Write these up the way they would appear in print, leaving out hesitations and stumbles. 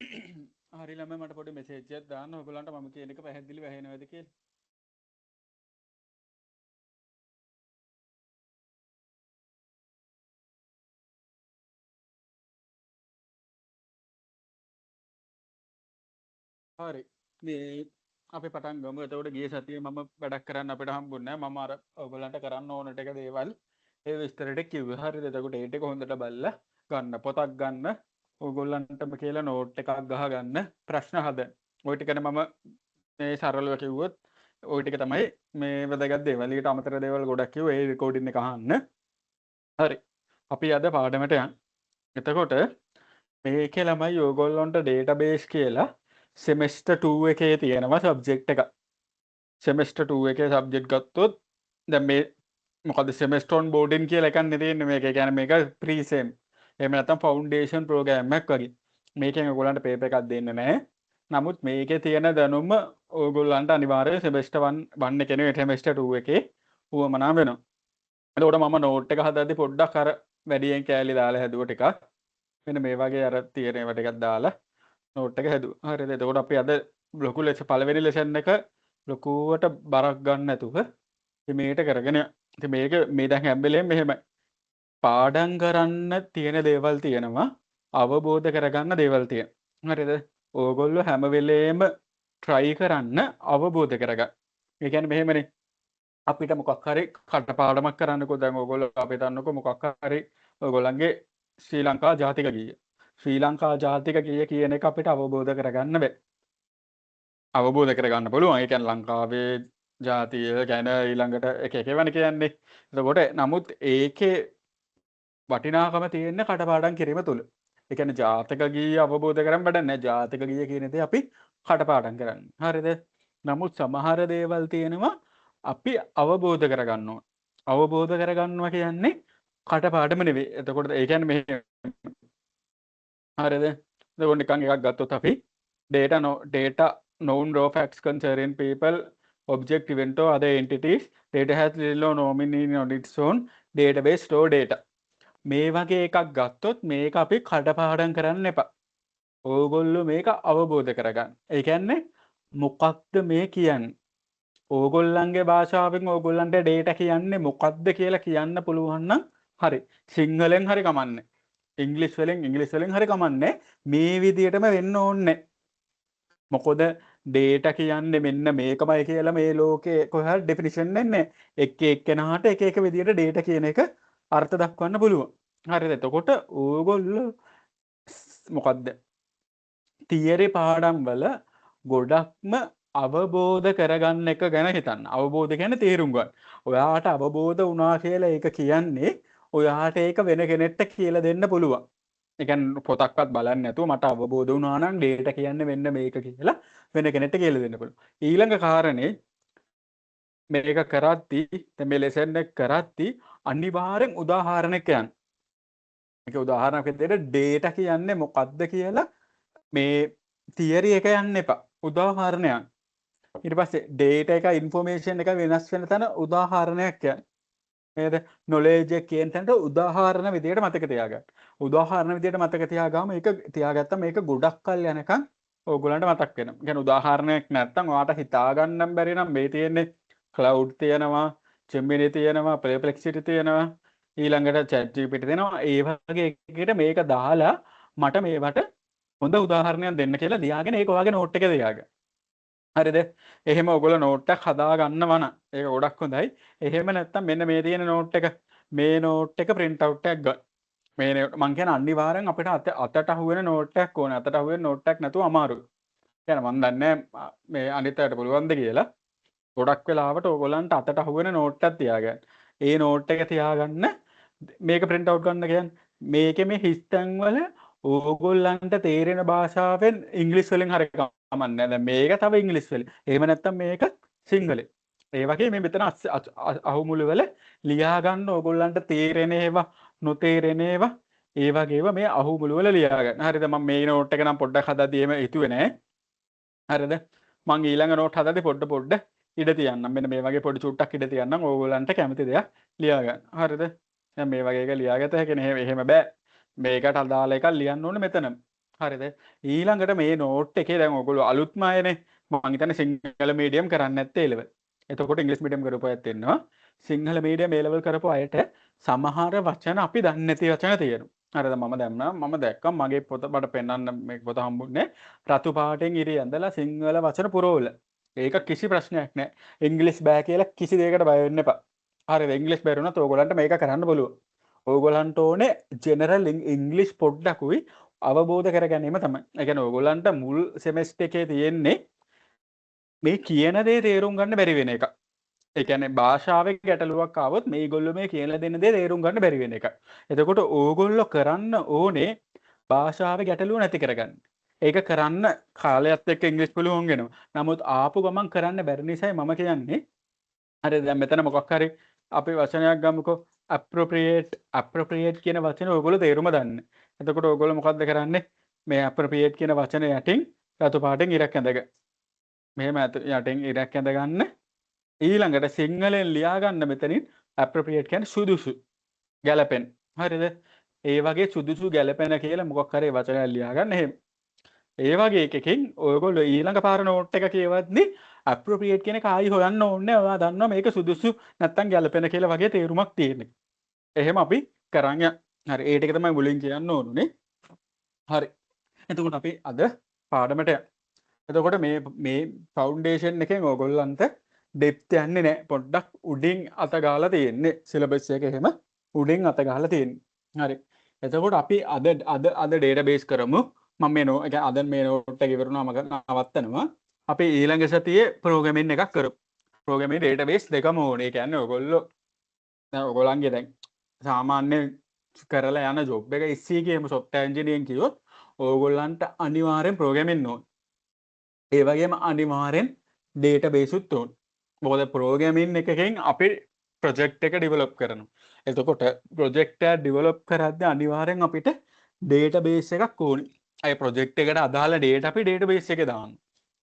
හරි ළමයි මට පොඩි මෙසේජ් එකක් දාන්න ඔයගොල්ලන්ට මම කියන එක පැහැදිලිව ඇහෙනවද කියලා. හරි. මේ අපි පටන් ගමු. එතකොට ගිය සතියේ මම වැඩක් කරන්න අපිට හම්බුන්නේ නැහැ. මම අර ඔයගොල්ලන්ට කරන්න ඕන ටික දේවල් ඒ විස්තර ටික කිව්වා. හරිද? එතකොට ඒ ටික හොඳට බලලා ගන්න පොතක් ගන්න. ඔයගොල්ලන්ටම කියලා නෝට් එකක් ගහගන්න ප්‍රශ්න හදන්න. ওই ටිකනේ මම මේ සරලව කිව්වොත් ওই ටික තමයි මේ වැදගත් දේවල්. ඊට අමතර දේවල් ගොඩක් කිව්වා. ඒ රෙකෝඩින් එක අහන්න. හරි. අපි අද පාඩමට යන්න. එතකොට මේකේ ළමයි ඕගොල්ලොන්ට ඩේටාබේස් කියලා සෙමෙස්ටර් 2 එකේ තියෙනවා සබ්ජෙක්ට් එක. සෙමෙස්ටර් 2 එකේ සබ්ජෙක්ට් ගත්තොත් දැන් මේ මොකද සෙමෙස්ටර් ඔන් බෝඩින් කියලා එකක් නේ තියෙන්නේ මේක. ඒ කියන්නේ මේක ප්‍රී සෙම්. එහෙම නැත්නම් ෆවුන්ඩේෂන් ප්‍රෝග්‍රෑම් එකක් වගේ. මේකෙන් ඔයගොල්ලන්ට පේපර් එකක් දෙන්නේ නැහැ. නමුත් මේකේ තියෙන දැනුම ඕගොල්ලන්ට අනිවාර්යයෙන් සෙමෙස්ටර් 1 එකේ නෙවෙයි සෙමෙස්ටර් 2 එකේ උවමනා වෙනවා. එතකොට මම නෝට් එක හදද්දි පොඩ්ඩක් අර වැඩියෙන් කෑලි දාලා හැදුව ටිකක්. මෙන්න මේ වගේ අර තියෙන ඒවා ටිකක් දාලා නෝට් එක හැදුවා. හරිද? එතකොට අපි අද ලොකු ලෙස පළවෙනි ලෙසන් එක ලොකුවට බරක් ගන්න නැතුව මේකට කරගෙන යන්න. ඉතින් මේක මේ දැන් හැම වෙලේම මෙහෙමයි. පාඩම් කරන්න තියෙන දේවල් තියෙනවා. අවබෝධ කරගන්න දේවල් තියෙනවා. හරිද? ඕගොල්ලෝ හැම වෙලේම try කරන්න අවබෝධ කරගන්න. ඒ කියන්නේ මෙහෙමනේ. අපිට මොකක් හරි කටපාඩමක් කරන්නකෝ දැන් ඕගොල්ලෝ අපි දන්නකෝ මොකක් හරි ඕගොල්ලන්ගේ ශ්‍රී ලංකා ජාතික ගීය. ශ්‍රී ලංකා ජාතික ගීය කියන එක අපිට අවබෝධ කරගන්න බෑ. අවබෝධ කරගන්න පුළුවන්. ඒ කියන්නේ ලංකාවේ ජාතිය ගැන ඊළඟට එක එක වෙන කියන්නේ. එතකොට නමුත් ඒකේ වටිනාකම තියෙන්නේ කටපාඩම් කිරීම තුල. ඒ කියන්නේ ජාතක ගීය අවබෝධ කරගන්න බඩ නැහැ. ජාතක ගීය කියන දේ අපි කටපාඩම් කරන්නේ. හරිද? නමුත් සමහර දේවල් තියෙනවා අපි අවබෝධ කරගන්න ඕන. අවබෝධ කරගන්නවා කියන්නේ කටපාඩම නෙවෙයි. එතකොට ඒ කියන්නේ මේ හරිද? එතකොට නිකන් එකක් ගත්තොත් අපි data known raw facts concerning people object event or other entities data has little or no meaning on its own database store data මේ වගේ එකක් ගත්තොත් මේක අපි කටපාඩම් කරන්න එපා. ඕගොල්ලෝ මේක අවබෝධ කරගන්න. ඒ කියන්නේ මොකක්ද මේ කියන්නේ? ඕගොල්ලන්ගේ භාෂාවෙන් ඕගොල්ලන්ට data කියන්නේ මොකක්ද කියලා කියන්න පුළුවන් නම් හරි. සිංහලෙන් හරි කමන්නේ. ඉංග්‍රීසි වලින් හරි කමන්නේ. මේ විදියටම වෙන්න ඕනේ. මොකද data කියන්නේ මෙන්න මේකමයි කියලා මේ ලෝකේ කොහොමද ඩෙෆිනිෂන් එන්නේ. එක එක්කෙනාට එක එක විදියට data කියන එක අර්ථ දක්වන්න පුළුවන්. හරිද? එතකොට ඕගොල්ලෝ මොකද්ද? තියරි පාඩම් වල ගොඩක්ම අවබෝධ කරගන්න එක ගැන හිතන්න. අවබෝධ කියන්නේ තේරුම් ගන්න. ඔයාට අවබෝධ වුණා කියලා ඒක කියන්නේ ඔයාට ඒක වෙන කෙනෙක්ට කියලා දෙන්න පුළුවන්. ඒ කියන්නේ පොතක්වත් බලන්නේ නැතුව මට අවබෝධ වුණා නම් data කියන්නේ මෙන්න මේක කියලා වෙන කෙනෙක්ට කියලා දෙන්න පුළුවන්. ඊළඟ කාරණේ මේක කරද්දී දැන් මේ ලෙසන් එක කරද්දී අනිවාර්යෙන් උදාහරණයක් යන්න. මේක උදාහරණයක් විදිහට data කියන්නේ මොකක්ද කියලා මේ තියරි එක යන්න එපා. උදාහරණයක්. ඊට පස්සේ data එක information එක වෙනස් වෙන තැන උදාහරණයක් යන්න. නේද? knowledge එක කියන තැනට උදාහරණ විදිහට මතක තියාගන්න. උදාහරණ විදිහට මතක තියාගාම ඒක තියාගත්තා මේක ගොඩක් කල් යනකම් ඕගොල්ලන්ට මතක් වෙනවා. කියන්නේ උදාහරණයක් නැත්තම් ඔයාට හිතා ගන්නම් බැරි නම් මේ තියෙන්නේ cloud තියෙනවා, Gemini තියෙනවා, Perplexity තියෙනවා, ඊළඟට ChatGPT තියෙනවා. ඒ වගේ එකකට මේක දාලා මට මේවට හොඳ උදාහරණයක් දෙන්න කියලා ලියාගෙන ඒක ඔයාගේ නෝට් එකේ තියාගන්න. හරිද? එහෙම ඔයගොල්ලෝ නෝට් එකක් හදා ගන්නවා නම් ඒක ගොඩක් හොඳයි. එහෙම නැත්නම් මෙන්න මේ තියෙන නෝට් එක මේ නෝට් එක print out එකක් ගන්න. මේ මං කියන අනිවාර්යෙන් අපිට අතට අහුවෙන නෝට් එකක් ඕනේ. අතට අහුවෙන නෝට් එකක් නැතුව අමාරුයි. يعني මං දන්නේ මේ අනිත් අයට පුළුවන්ද කියලා. ගොඩක් වෙලාවට ඕගොල්ලන්ට අතට අහුවෙන නෝට් එකක් තියාගන්න. ඒ නෝට් එක තියාගන්න මේක print out ගන්න කියන්නේ මේකේ මේ හිස්තැන් වල ඕගොල්ලන්ට තේරෙන භාෂාවෙන් ඉංග්‍රීසි වලින් හරි කමන්නේ. දැන් මේක තව ඉංග්‍රීසි වලින්. එහෙම නැත්නම් මේක සිංහලෙන්. ඒ වගේ මේ මෙතන අහුමුළු වල ලියා ගන්න ඕගොල්ලන්ට තේරෙන ඒවා නොතේරෙන ඒවා ඒ වගේ ඒවා මේ අහුමුළු වල ලියා ගන්න. හරිද? මම මේ නෝට් එක නම් පොඩ්ඩක් හදද්දී එහෙම හිතුවේ නෑ. හරිද? මං ඊළඟ නෝට් හදද්දී පොඩ්ඩ ඉඩ තියන්නම්. මෙන්න මේ වගේ පොඩි චුට්ටක් ඉඩ තියන්නම් ඕගොල්ලන්ට කැමති දෙයක් ලියා ගන්න. හරිද? දැන් මේ වගේ එක ලියාගත්ත හැකිනේ. එහෙම බෑ. මේකට අදාළ එකක් ලියන්න ඕනේ මෙතන. හරිද ඊළඟට මේ නෝට් එකේ දැන් ඔයගොල්ලෝ අලුත්ම අයනේ මම හිතන්නේ සිංහල මීඩියම් කරන්නේ නැත්තේ A level. එතකොට ඉංග්‍රීසි මීඩියම් කරපු අයත් ඉන්නවා. සිංහල මීඩියම් A level කරපු අයට සමහර වචන අපි දන්නේ නැති වචන තියෙනවා. හරිද මම දැම්මා මම දැක්කා මගේ පොත මට පෙන්වන්න මේ පොත හම්බුනේ රතු පාටෙන් ඉරි ඇඳලා සිංහල වචන පුරවල. ඒක කිසි ප්‍රශ්නයක් නැහැ. ඉංග්‍රීසි බෑ කියලා කිසි දෙයකට බය වෙන්න එපා. හරිද ඉංග්‍රීසි බැරුණත් ඕගොල්ලන්ට මේක කරන්න බලුව. ඕගොල්ලන්ට ඕනේ ජෙනරල් ඉංග්‍රීසි පොඩ්ඩකුයි අවබෝධ කර ගැනීම තමයි. ඒ කියන්නේ ඕගොල්ලන්ට මුල් සෙමෙස්ටර් එකේ තියෙන්නේ මේ කියන දේ තේරුම් ගන්න බැරි වෙන එක. ඒ කියන්නේ භාෂාවේ ගැටලුවක් ආවොත් මේගොල්ලෝ මේ කියලා දෙන දේ තේරුම් ගන්න බැරි වෙන එක. එතකොට ඕගොල්ලෝ කරන්න ඕනේ භාෂාවේ ගැටලුව නැති කරගන්න. ඒක කරන්න කාලයත් එක්ක ඉංග්‍රීසි පුළුවන් වෙනවා. නමුත් ආපු ගමන් කරන්න බැරි නිසායි මම කියන්නේ හරි දැන් මෙතන මොකක් හරි අපි වචනයක් ගමුකෝ appropriate කියන වචනේ ඔයගොල්ලෝ තේරුම දන්න. එතකොට ඔයගොල්ලෝ මොකද්ද කරන්නේ? මේ appropriate කියන වචනේ යටින් රතු පාටෙන් ඉරක් ඇඳගන්න. මෙහෙම යටින් ඉරක් ඇඳ ගන්න. ඊළඟට සිංහලෙන් ලියා ගන්න මෙතනින් appropriate කියන්නේ සුදුසු. ගැළපෙන. හරිද? ඒ වගේ සුදුසු ගැළපෙන කියලා මොකක් හරි වචනයක් ලියා ගන්න එහෙම. ඒ වගේ එකකින් ඔයගොල්ලෝ ඊළඟ පාර නෝට් එක කියවද්දි appropriate කියන එක ආයි හොයන්න ඕනේ. ඔයා දන්නවා මේක සුදුසු නැත්තම් ගැළපෙන කියලා වගේ තේරුමක් තියෙන්නේ. එහෙම අපි කරන් යන්න. හරි ඒ ටික තමයි මුලින් කියන්න ඕනුනේ. හරි. එතකොට අපි අද පාඩමට යමු. එතකොට මේ ෆවුන්ඩේෂන් එකෙන් ඔයගොල්ලන්ට ඩෙප්ත් යන්නේ නැහැ. පොඩ්ඩක් උඩින් අත ගහලා තියෙන්නේ. සිලබස් එක එහෙම උඩින් අත ගහලා තියෙන්නේ. හරි. එතකොට අපි අද ඩේටාබේස් කරමු. මම මේ අද මේ නෝට් එක ඉවරුණාම නවත්තනවා. අපි ඊළඟ සතියේ ප්‍රෝග්‍රෑමින් එකක් කරමු. ප්‍රෝග්‍රෑමින් ඩේටාබේස් දෙකම ඕනේ. ඒ කියන්නේ ඔයගොල්ලෝ දැන් ඔයගොල්ලන්ගේ දැන් සාමාන්‍ය කරලා යන ජොබ් එක SC කියමු software engineering කිව්වොත් ඕගොල්ලන්ට අනිවාර්යෙන් ප්‍රෝග්‍රෑමින් ඕනේ. ඒ වගේම අනිවාර්යෙන් ඩේටාබේස් උත් ඕනේ. මොකද ප්‍රෝග්‍රෑමින් එකකින් අපි ප්‍රොජෙක්ට් එක ඩෙවලොප් කරනවා. එතකොට ප්‍රොජෙක්ට් එක ඩෙවලොප් කරද්දී අනිවාර්යෙන් අපිට ඩේටාබේස් එකක් ඕනේ. ඒ ප්‍රොජෙක්ට් එකට අදාළ ඩේටා අපි ඩේටාබේස් එකේ දානවා.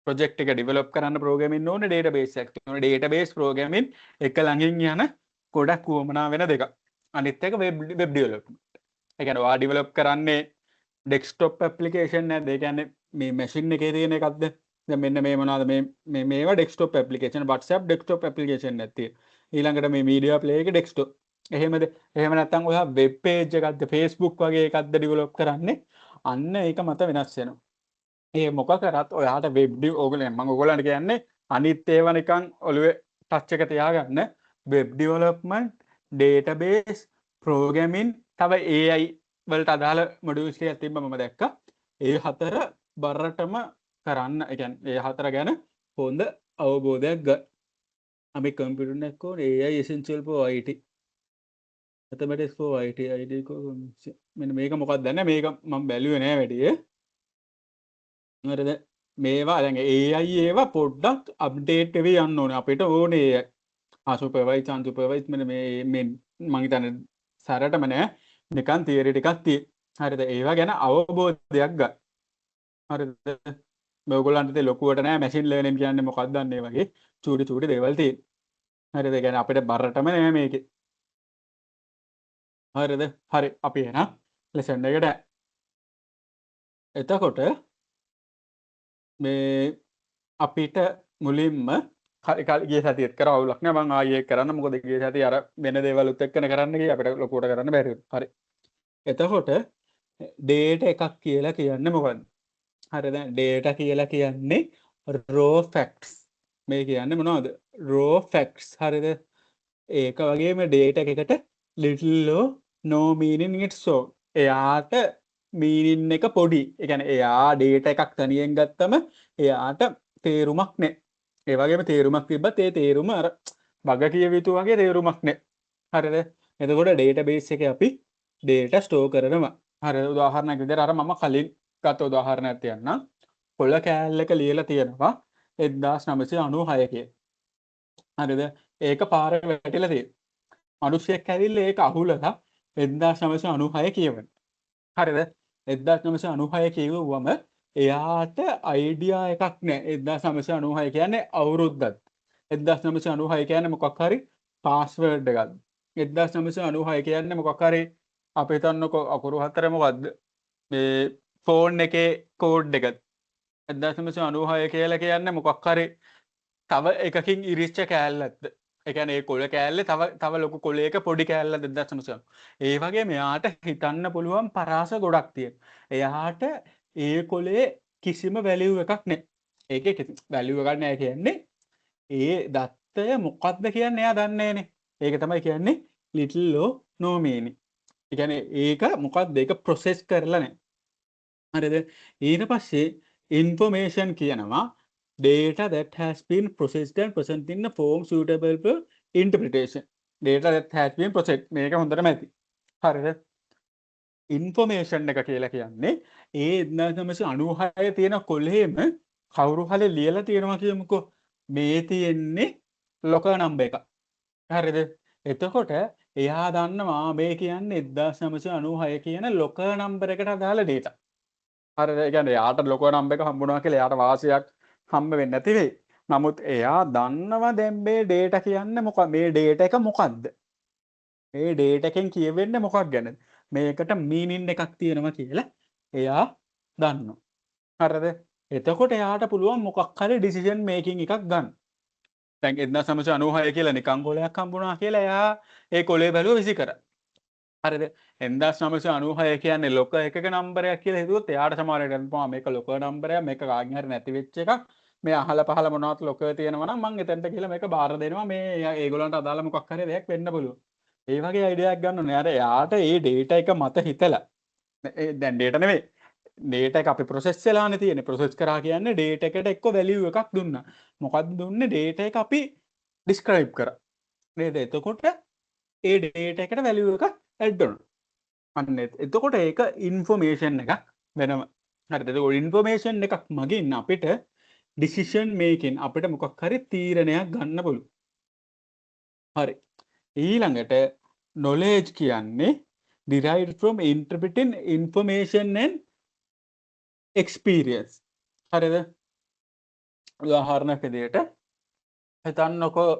ප්‍රොජෙක්ට් එක ඩෙවලොප් කරන්න ප්‍රෝග්‍රෑමින් ඕනේ ඩේටාබේස් එකක්. ඒ ඩේටාබේස් ප්‍රෝග්‍රෑමින් එක ළඟින් යන ගොඩක් වමනා වෙන දෙකක්. අනිත් එක වෙබ් ඩෙවලොප්මන්ට්. ඒ කියන්නේ ඔයා ඩෙවලොප් කරන්නේ ඩෙස්ක්ටොප් ඇප්ලිකේෂන් නේද? ඒ කියන්නේ මේ මැෂින් එකේ තියෙන එකක්ද? දැන් මෙන්න මේ මොනවාද මේවා desktop application WhatsApp desktop application නැති. ඊළඟට මේ මීඩියා ප්ලේයර් එක ඩෙස්ක්ටොප්. එහෙමද? එහෙම නැත්නම් ඔයා වෙබ් පේජ් එකක්ද Facebook වගේ එකක්ද ඩෙවලොප් කරන්නේ? අන්න ඒක මත වෙනස් වෙනවා. ඒ මොක කරත් ඔයාට වෙබ් ඕගොල්ලෝ මම ඔයගොල්ලන්ට කියන්නේ අනිත් ඒවා නිකන් ඔළුවේ ටච් එක තියාගන්න වෙබ් ඩෙවලොප්මන්ට් ඩේටාබේස් ප්‍රෝග්‍රෑමින් තව AI වලට අදාළ මොඩියුල්ස් ටිකක් තිබ්බ මම දැක්කා ඒ හතර බරටම කරන්න ඒ කියන්නේ ඒ හතර ගැන හොඳ අවබෝධයක් ගන්න අපි computer නැක්කෝ AI essential for IT mathematics for IT ID මෙන්න මේක මොකක්ද දන්නේ මේක මම බැලුවේ නෑ වැඩි හරිද මේවා දැන් AI ඒවා පොඩ්ඩක් අප්ඩේට් වෙවි යන්න ඕනේ අපිට ඕනේ සුපර්වයිස් අන්සුපර්වයිස් මේ මම හිතන්නේ සරටම නෑ නිකන් තියරි ටිකක් තියෙයි හරිද ඒවා ගැන අවබෝධයක් ගන්න හරිද මේගොල්ලන්ට තේ ලොකුවට නෑ මැෂින් ලර්නින් කියන්නේ මොකක්ද දන්නේ වගේ චූටි දේවල් තියෙයි හරිද ඒ කියන්නේ අපිට බරටම නෑ මේකේ හරිද හරි අපි එහෙනම් ලෙසන් එකට එතකොට මේ අපිට මුලින්ම ගිය සතියේත් කරා අවුලක් නෑ මම ආයේ කරන්න මොකද ගිය සතිය අර වෙන දේවලුත් එක්කන කරන්න ගියේ අපිට ලොකුවට කරන්න බැරි වුණා. හරි. එතකොට data එකක් කියලා කියන්නේ මොකක්ද? හරි දැන් data කියලා කියන්නේ raw facts. මේ කියන්නේ මොනවද? raw facts. හරිද? ඒක වගේම data එකකට little or no meaning its own. එයාට meaning එක පොඩි. ඒ කියන්නේ එයා data එකක් තනියෙන් ගත්තම එයාට තේරුමක් නැහැ. ඒ වගේම තේරුමක් තිබ්බත් ඒ තේරුම අර වග කියව යුතු වගේ තේරුමක් නැහැ. හරිද? එතකොට database එකේ අපි data store කරනවා. හරි උදාහරණයක් විදිහට අර මම කලින් ගත්ත උදාහරණයක් තියන්නම්. කොළ කෑල්ලක ලියලා තියෙනවා 1996 කියලා. හරිද? ඒක පාරේ වැටිලා තියෙනවා. මිනිස්සෙක් ඇවිල්ලා ඒක අහුලලා 1996 කියවන. හරිද? 1996 කියවුවම එයාට අයිඩියා එකක් නැහැ 1996 කියන්නේ අවුරුද්දක් 1996 කියන්නේ මොකක් හරි පාස්වර්ඩ් එකක් 1996 කියන්නේ මොකක් හරි අපි හිතන්නකෝ අකුරු හතර මොකද්ද මේ ෆෝන් එකේ කෝඩ් එක 1996 කියලා කියන්නේ මොකක් හරි තව එකකින් ඉරිච්ච කෑල්ලක්ද? ඒ කියන්නේ ඒ කොළ කෑල්ලේ තව ලොකු කොළයක පොඩි කෑල්ලක් 1996. ඒ වගේ මෙයාට හිතන්න පුළුවන් පරාස ගොඩක් තියෙනවා. එයාට ඒ කොළේ කිසිම වැලියු එකක් නැහැ. ඒකේ වැලියු එකක් නැහැ කියන්නේ ඒ දත්තය මොකක්ද කියන්නේ එයා දන්නේ නැහනේ. ඒක තමයි කියන්නේ little or no meaning. ඒ කියන්නේ ඒක මොකක්ද ඒක process කරලා නැහැ. හරිද? ඊට පස්සේ information කියනවා data that has been processed and present in a form suitable for interpretation. Data that has been processed. මේක හොඳටම ඇති. හරිද? information එක කියලා කියන්නේ ඒ 1996 තියෙන කොළේම කවුරු හරි ලියලා තියෙනවා කියමුකෝ. මේ තියෙන්නේ local number එක. හරිද? එතකොට එයා දන්නවා මේ කියන්නේ 1996 කියන local number එකට අදාළ data. හරිද? ඒ කියන්නේ යාට local number එක හම්බුණා කියලා යාට වාසියක් හම්බ වෙන්නේ නැති වෙයි. නමුත් එයා දන්නවා දැන් මේ data කියන්නේ මොකක්ද? මේ data එක මොකක්ද? මේ data එකෙන් කියවෙන්නේ මොකක් ගැනද? මේකට meaning එකක් තියෙනවා කියලා එයා දන්නවා. හරිද? එතකොට එයාට පුළුවන් මොකක් හරි decision making එකක් ගන්න. දැන් 1996 කියලා නිකන් කොලයක් හම්බුණා කියලා එයා ඒ කොලේ බැලුව විසි කරා. හරිද? 1996 කියන්නේ ලොක එකක නම්බරයක් කියලා හිතුවොත් එයාට සමහරවිට හිතනවා මේක ලොක නම්බරයක් මේක කාගෙන් හරි නැති වෙච්ච එකක්. මේ අහල පහල මොනවත් ලොක තියෙනවා නම් මං එතනට කියලා මේක බාර දෙනවා මේ ඒගොල්ලන්ට අදාළ මොකක් හරි දෙයක් වෙන්න පුළුවන්. ඒ වගේ අයිඩියා එකක් ගන්න ඕනේ. අර එයාට ඒ data එක මත හිතලා දැන් data නෙමෙයි data එක අපි process වෙලානේ තියෙන්නේ. process කරා කියන්නේ data එකට එක්ක value එකක් දුන්නා. මොකද්ද දුන්නේ? data එක අපි describe කරා. නේද? එතකොට ඒ data එකට value එකක් add වෙනවා. අන්න එතකොට ඒක information එකක් වෙනවා. හරිද? ඒක information එකක් මගින් අපිට decision making අපිට මොකක් හරි තීරණයක් ගන්න පුළුවන්. හරි. ඊළඟට knowledge කියන්නේ derived from interpreting information and experience. හරිද? උදාහරණයක් විදිහට හිතන්නකෝ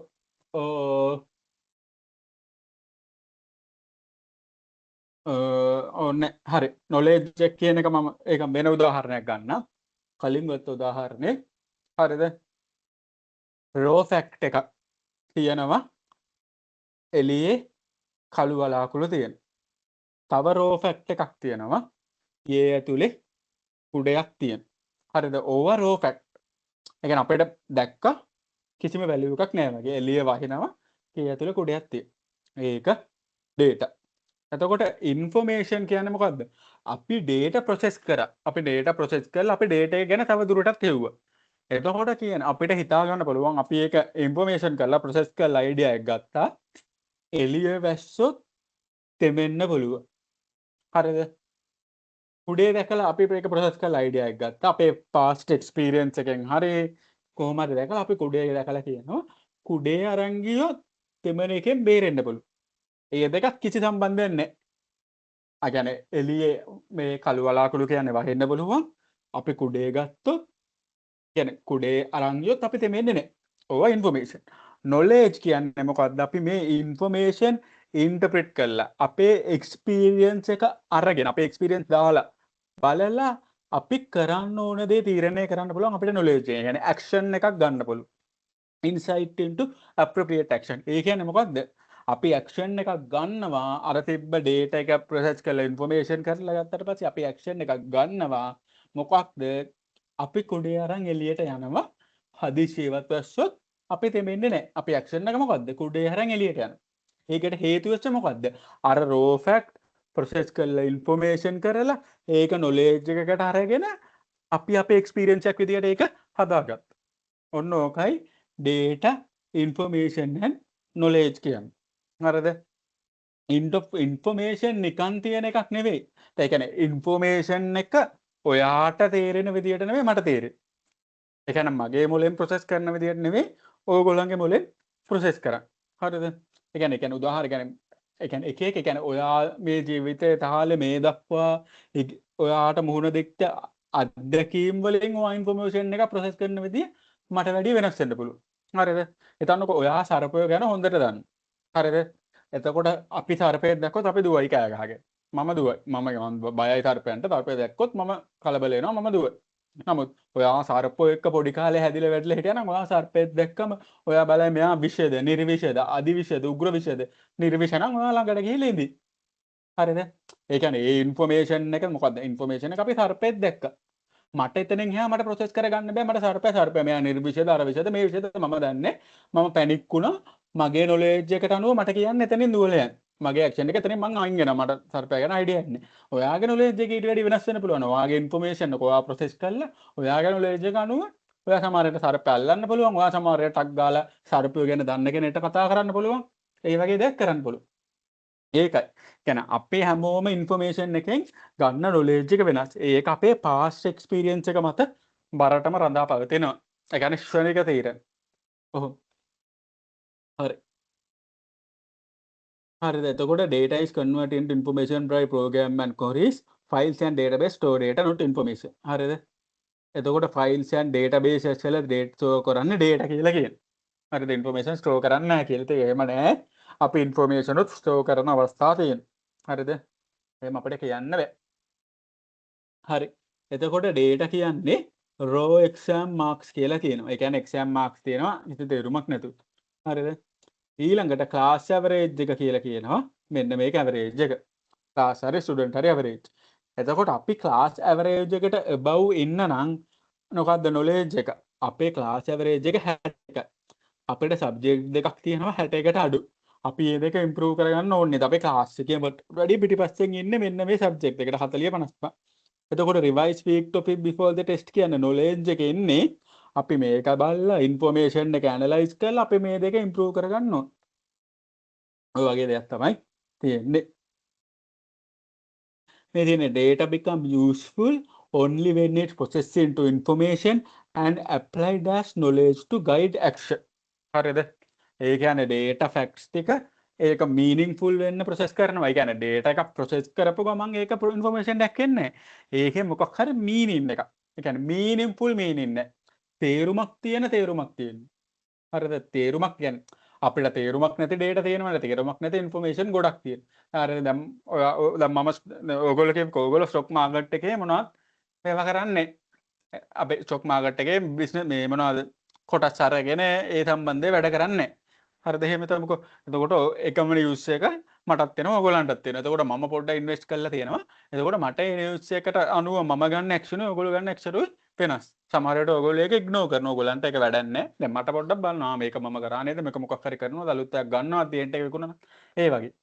ඔන්න හරි knowledge එක කියන එක මම ඒක වෙන උදාහරණයක් ගන්නම්. කලින් ගත්ත උදාහරණේ හරිද? raw fact එකක් තියෙනවා එළියේ කළු වලාකුළු තියෙන. තව raw fact එකක් තියෙනවා යේ ඇතුලේ කුඩයක් තියෙන. හරිද? ඕවා raw fact. ඒ කියන්නේ අපිට දැක්ක කිසිම value එකක් නැහැ වගේ එළියේ වහිනවා යේ ඇතුලේ කුඩයක් තියෙන. ඒක data. එතකොට information කියන්නේ මොකද්ද? අපි data process කරා. අපි data process කරලා අපි data එක ගැන තව දුරටත් හෙව්වා. එතකොට කියන්නේ අපිට හිතා ගන්න පුළුවන් අපි ඒක information කරලා process කරලා idea එකක් ගත්තා. එළිය වැස්සොත් තෙමෙන්න පුළුවන්. හරිද? කුඩේ දැකලා අපි මේක process කරලා idea එකක් ගත්තා. අපේ past experience එකෙන් හරි කොහොම හරි දැකලා අපි කුඩේ දැකලා කියනවා කුඩේ අරන් ගියොත් තෙමෙන එකෙන් බේරෙන්න පුළුවන්. ඒ දෙකක් කිසි සම්බන්ධයක් නැහැ. ඒ කියන්නේ එළියේ මේ කළු වලාකුළු කියන්නේ වහෙන්න පුළුවන්. අපි කුඩේ ගත්තොත් කියන්නේ කුඩේ අරන් ගියොත් අපි තෙමෙන්නේ නැහැ. ඕවා information. knowledge කියන්නේ මොකද්ද? අපි මේ information interpret කරලා අපේ experience එක අරගෙන අපේ experience දාලා බලලා අපි කරන්න ඕන දේ තීරණය කරන්න පුළුවන් අපිට knowledge. ඒ කියන්නේ action එකක් ගන්න පුළුවන්. insight into appropriate action. ඒ කියන්නේ මොකද්ද? අපි action එකක් ගන්නවා අර තිබ්බ data එක process කරලා information කරලා ගත්තට පස්සේ අපි action එකක් ගන්නවා මොකක්ද අපි කුඩේ අරන් එළියට යනවා හදිසියවත් වැස්සොත් අපි තෙමෙන්නේ නැහැ. අපි action එක මොකද්ද? කුඩේ අරන් එළියට යනවා. ඒකට හේතු වෙච්ච මොකද්ද? අර raw fact process කරලා information කරලා ඒක knowledge එකකට අරගෙන අපි අපේ experience එකක් විදියට ඒක හදාගත්තා. ඔන්න ඕකයි data information and knowledge කියන්නේ. හරිද? information නිකන් තියෙන එකක් නෙවෙයි. ඒ කියන්නේ information එක ඔයාට තේරෙන විදියට නෙවෙයි මට තේරෙන්නේ. ඒ කියන්නේ මගේ මොලෙන් process කරන විදියට නෙවෙයි ඕගොල්ලන්ගේ මොලෙන් process කරන්නේ. හරිද? ඒ කියන්නේ උදාහරණ එක කියන්නේ ඔයා මේ ජීවිතයේ තාලේ මේ දක්වා ඔයාට මුහුණ දෙච්ච අත්දැකීම් වලින් ඔය information එක process කරන විදිය මට වැඩිය වෙනස් වෙන්න පුළුවන්. හරිද? හිතන්නකෝ ඔයා සර්පය ගැන හොඳට දන්නවා. හරිද? එතකොට අපි සර්පයෙක් දැක්කොත් අපි දුවයි කෑ ගහගෙන. මම දුවයි. මම බයයි සර්පයන්ට. සර්පය දැක්කොත් මම කලබල වෙනවා. මම දුවයි. නමුත් ඔයා සර්පෝ එක්ක පොඩි කාලේ හැදිලා වැඩිලා හිටියා නම් ඔයා සර්පෙත් දැක්කම ඔයා බලයි මෙයා විෂයද, නිර්විෂයද, අදිවිෂයද, උග්‍ර විෂයද, නිර්විෂ නම් ඔයා ළඟට ගිහිල්ලා ඉඳි. හරිද? ඒ කියන්නේ ඒ ඉන්ෆෝමේෂන් එක මොකද්ද? ඉන්ෆෝමේෂන් එක අපි සර්පෙත් දැක්කා. මට එතනින් එහා මට ප්‍රොසෙස් කරගන්න බෑ. මට සර්පය මෙයා නිර්විෂයද, අර විෂයද, මේ විෂයද මම දන්නේ. මම පැනික් වුණා. මගේ නොලෙජ් එකට අනුව මට කියන්න එතනින් දුවලා යන්න. මගේ ඇක්ෂන් එක එතනින් මං අයින් වෙනවා. මට සර්පය ගැන අයිඩියා නැහැ. ඔයාගේ නොලෙජ් එක ඊට වැඩි වෙනස් වෙන්න පුළුවන්. ඔයාගේ ඉන්ෆෝමේෂන් එක ඔයා ප්‍රොසෙස් කරලා ඔයාගේ නොලෙජ් එක අනුව ඔයා සමහරවිට සර්පය අල්ලන්න පුළුවන්. ඔයා සමහරවිට ටක් ගාලා සර්පය ගැන දන්න කෙනෙක්ට කතා කරන්න පුළුවන්. ඒ වගේ දෙයක් කරන්න පුළුවන්. ඒකයි. කියන්නේ අපේ හැමෝම ඉන්ෆෝමේෂන් එකෙන් ගන්න නොලෙජ් එක වෙනස්. ඒක අපේ පාස්ට් එක්ස්පීරියන්ස් එක මත බරටම රඳා පවතිනවා. ඒ කියන්නේ ශ්‍රණික තීරණ. ඔහො. හරි. හරිද? එතකොට data is converted into information by program and queries, files and database store data not information. හරිද? එතකොට files and database ඇතුළේ data store කරන්නේ data කියලා කියනවා. හරිද? information store කරන්නේ නැහැ කියලා. ඒක එහෙම නැහැ. අපි information උත් store කරන අවස්ථා තියෙනවා. හරිද? එහෙම අපිට කියන්න බෑ. හරි. එතකොට data කියන්නේ raw exam marks කියලා කියනවා. ඒ කියන්නේ exam marks තියෙනවා කිසි තේරුමක් නැතුව. හරිද? ඊළඟට class average එක කියලා කියනවා. මෙන්න මේක average එක. class හරි student හරි average. එතකොට අපි class average එකට above ඉන්න නම් මොකද්ද knowledge එක? අපේ class average එක 61යි. අපිට subject දෙකක් තියෙනවා 61ට අඩු. අපි මේ දෙක improve කරගන්න ඕනේ. අපි class එකේ වැඩි පිටිපස්සෙන් ඉන්නේ මෙන්න මේ subject එකට 40 55. එතකොට revise week topic before the test කියන්නේ knowledge එක එන්නේ අපි මේක බලලා information එක analyze කරලා අපි මේ දෙක improve කරගන්න ඕන. ඔය වගේ දෙයක් තමයි තියෙන්නේ. මේ තියෙන්නේ data become useful only when it's processed into information and applied as knowledge to guide action. හරිද? ඒ කියන්නේ data facts ටික ඒක meaningful වෙන්න process කරනවා. ඒ කියන්නේ data එකක් process කරපුව ගමන් ඒක information එකක් එන්නේ නැහැ. ඒකේ මොකක් හරි meaning එකක්. ඒ කියන්නේ meaningful meaning නැහැ. තේරුමක් තේරුමක් තියෙනවා. හරිද? තේරුමක් කියන්නේ අපිට තේරුමක් නැති data තියෙනවනේ. තේරුමක් නැති information ගොඩක් තියෙනවා. හරිද? දැන් දැන් මම ඔයගොල්ලෝ කියමුකෝ ඔයගොල්ලෝ stock market එකේ මොනවද මේවා කරන්නේ? අපේ stock market එකේ business මේ මොනවද කොටස් අරගෙන ඒ සම්බන්ධයෙන් වැඩ කරන්නේ. හරිද? එහෙම තමකෝ. එතකොට එකම news එක මටත් එනවා ඔයගොල්ලන්ටත් එනවා. එතකොට මම පොඩ්ඩක් invest කරලා තියෙනවා. එතකොට මට මේ news එකට අනුව මම ගන්න action ඔයගොල්ලෝ ගන්න action වෙනස්. සමහර වෙලාවට ඔයගොල්ලෝ ඒක ignore කරනවා. ඔයගොල්ලන්ට ඒක වැඩක් නැහැ. දැන් මට පොඩ්ඩක් බලනවා මේක මම කරා නේද? මේක මොකක් හරි කරනවද? අලුත් එකක් ගන්නවද? තියෙන්න එක විකුණනවා. ඒ වගේ.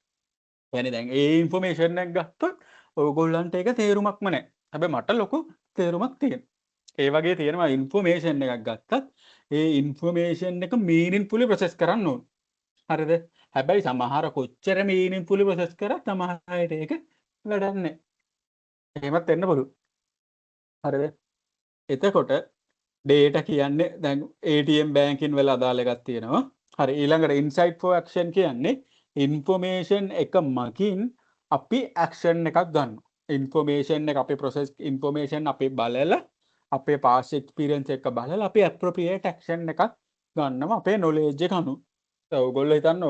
يعني දැන් ඒ ඉන්ෆෝමේෂන් එක ගත්තොත් ඔයගොල්ලන්ට ඒක තේරුමක්ම නැහැ. හැබැයි මට ලොකු තේරුමක් තියෙනවා. ඒ වගේ තියෙනවා ඉන්ෆෝමේෂන් එකක් ගත්තත් ඒ ඉන්ෆෝමේෂන් එක මීනින්ෆුලි ප්‍රොසෙස් කරන්න ඕන. හරිද? හැබැයි සමහර කොච්චර මීනින්ෆුලි ප්‍රොසෙස් කරත් සමහර අයට ඒක වැඩක් නැහැ. එහෙමත් වෙන්න පුළුවන්. හරිද? එතකොට data කියන්නේ දැන් ATM banking වල අදාළ එකක් තියෙනවා. හරි ඊළඟට insight for action කියන්නේ information එක මගින් අපි action එකක් ගන්නවා. information එක අපි process information අපි බලලා අපේ past experience එක බලලා අපි appropriate action එකක් ගන්නවා අපේ knowledge එක අනුව. ඔයගොල්ලෝ හිතන්න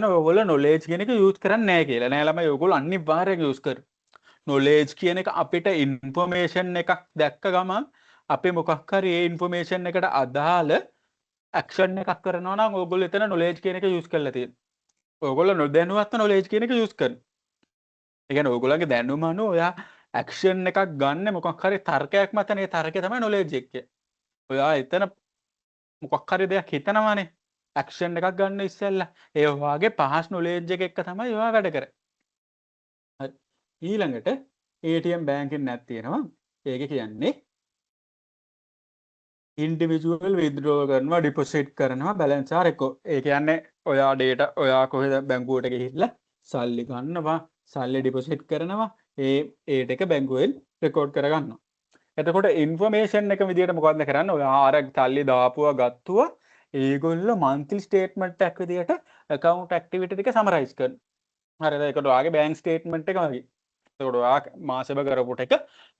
ඔයගොල්ලෝ knowledge කියන එක use කරන්නේ නැහැ කියලා. නෑ ළමයි ඔයගොල්ලෝ අනිවාර්යෙන් use කරනවා. knowledge කියන එක අපිට information එකක් දැක්ක ගමන් අපි මොකක් හරි ඒ information එකට අදාළ action එකක් කරනවා නම් ඕගොල්ලෝ එතන knowledge කියන එක use කරලා තියෙනවා. ඕගොල්ලෝ නොදැනුවත්ව knowledge කියන එක use කරනවා. ඒ කියන්නේ ඕගොල්ලන්ගේ දැනුම අනුව ඔයා action එකක් ගන්න මොකක් හරි තර්කයක් මතනේ. ඒ තර්කය තමයි knowledge එක. ඔයා එතන මොකක් හරි දෙයක් හිතනවානේ. action එකක් ගන්න ඉස්සෙල්ලා ඒ වාගේ පහස් knowledge එක එක්ක තමයි ඔයා වැඩ කරන්නේ. හරි. ඊළඟට ATM banking එකක් තියෙනවා. ඒක කියන්නේ ඉන්ඩිවිජුවල් විත්ඩ්‍රෝ කරනවා ඩිපොසිට් කරනවා බැලන්ස් ආ රෙකෝඩ්. ඒ කියන්නේ ඔයා data ඔයා කොහෙද බැංකුවට ගිහිල්ලා සල්ලි ගන්නවා සල්ලි ඩිපොසිට් කරනවා ඒ ටික බැංකුවෙන් රෙකෝඩ් කරගන්නවා. එතකොට ඉන්ෆර්මේෂන් එක විදියට මොකක්ද කරන්නේ? ඔයා ආර සල්ලි දාපුවා ගත්තුවා ඒගොල්ලෝ monthly statement එකක් විදියට account activity ටික summarize කරනවා. හරිද? ඒකට ඔයාගේ bank statement එක වගේ. එතකොට ඔයා මාසෙම කරපු ටික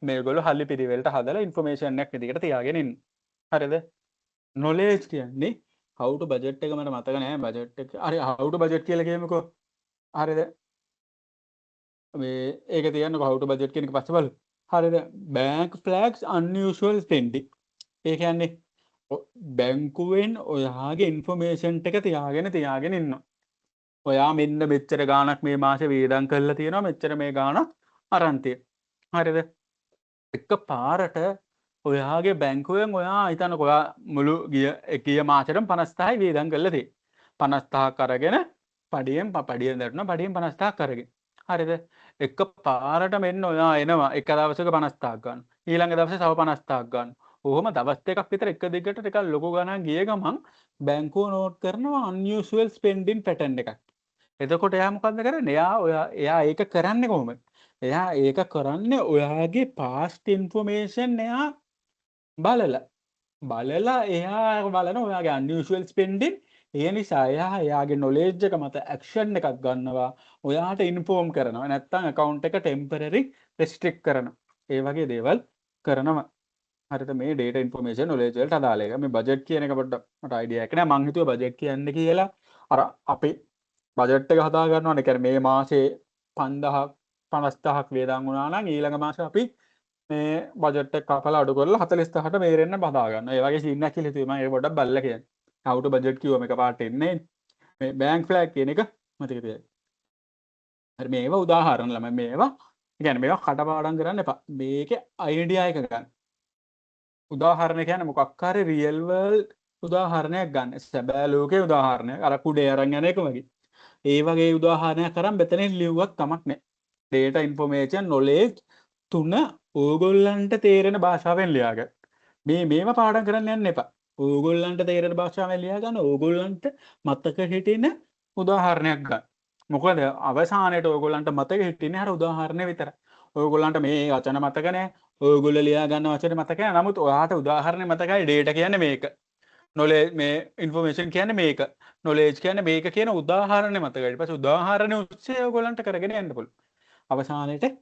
මේගොල්ලෝ හල්ලි පිළිවෙලට හදලා ඉන්ෆර්මේෂන් එකක් විදියට තියාගෙන ඉන්න. හරිද? knowledge කියන්නේ how to budget එක මට මතක නෑ budget එක. හරි how to budget කියලා කියමුකෝ. හරිද? මේ ඒක තියන්නකො how to budget කියන එක පස්සේ බලමු. හරිද? bank flags unusual spending. ඒ කියන්නේ බැංකුවෙන් ඔයාගේ ඉන්ෆර්මේෂන් එක තියාගෙන ඉන්නවා. ඔයා මෙන්න මෙච්චර ගාණක් මේ මාසේ වේදම් කරලා තියෙනවා මෙච්චර මේ ගාණක් අරන් තියෙනවා. හරිද? එක පාරට ඔයාගේ බැංකුවෙන් ඔයා හිතන්නකො ඔයා මුළු ගිය මාසෙටම 50000යි වේදම් කරලා තියෙන්නේ. 50000ක් අරගෙන පඩියෙන් දැටුණා පඩියෙන් 50000ක් අරගෙන. හරිද? එක පාරට මෙන්න ඔයා එනවා එක දවසක 50000ක් ගන්න. ඊළඟ දවසේ තව 50000ක් ගන්න. ඔහොම දවස් දෙකක් විතර එක දිගට ටිකක් ලොකු ගණන් ගිය ගමන් බැංකුව නෝට් කරනවා unusual spending pattern එකක්. එතකොට එයා මොකද්ද කරන්නේ? එයා ඒක කරන්නේ කොහොමද? එයා ඒක කරන්නේ ඔයාගේ past information එයා බලලා එයා බලන ඔයාගේ unusual spending. ඒ නිසා එයාගේ knowledge එක මත action එකක් ගන්නවා. ඔයාට inform කරනවා. නැත්නම් account එක temporary restrict කරනවා. ඒ වගේ දේවල් කරනවා. හරිද? මේ data information knowledge වලට අදාළ එක. මේ budget කියන එක පොඩ්ඩක් මට idea එකක් නෑ. මං හිතුවා budget කියන්නේ කියලා අර අපි budget එක හදා ගන්නවානේ. කියන්නේ මේ මාසේ 50000ක් වේදම් වුණා නම් ඊළඟ මාසේ අපි මේ බජට් එක කපලා අඩු කරලා 40000ට මේරෙන්න බදා ගන්න. ඒ වගේ සීන් එකක් කියලා හිතුවේ මම ඒක පොඩ්ඩක් බලලා කියන්නේ. how to budget කිව්වම එකපාරට එන්නේ මේ bank flag කියන එක මතක තියාගන්න. හරි මේවා උදාහරණ ළමයි මේවා කියන්නේ මේවා කටපාඩම් කරන්න එපා. මේකේ idea එක ගන්න. උදාහරණ කියන්නේ මොකක් හරි real world උදාහරණයක් ගන්න. සැබෑ ලෝකයේ උදාහරණයක්. අර කුඩේ අරන් යන එක වගේ. ඒ වගේ උදාහරණයක් කරන් මෙතනින් ලිව්වක් කමක් නැහැ. data information knowledge තුන ඕගොල්ලන්ට තේරෙන භාෂාවෙන් ලියා ගන්න. මේවා පාඩම් කරන්න යන්න එපා. ඕගොල්ලන්ට තේරෙන භාෂාවෙන් ලියා ගන්න. ඕගොල්ලන්ට මතක හිටින උදාහරණයක් ගන්න. මොකද අවසානයේට ඕගොල්ලන්ට මතක හිටින්නේ අර උදාහරණය විතරයි. ඕගොල්ලන්ට මේ වචන මතක නැහැ. ඕගොල්ලෝ ලියා ගන්න වචන මතක නැහැ. නමුත් ඔයාට උදාහරණය මතකයි. data කියන්නේ මේක. knowledge මේ information කියන්නේ මේක. knowledge කියන්නේ මේක කියන උදාහරණය මතකයි. ඊට පස්සේ උදාහරණය ඔස්සේ ඕගොල්ලන්ට කරගෙන යන්න පුළුවන්. අවසානයේට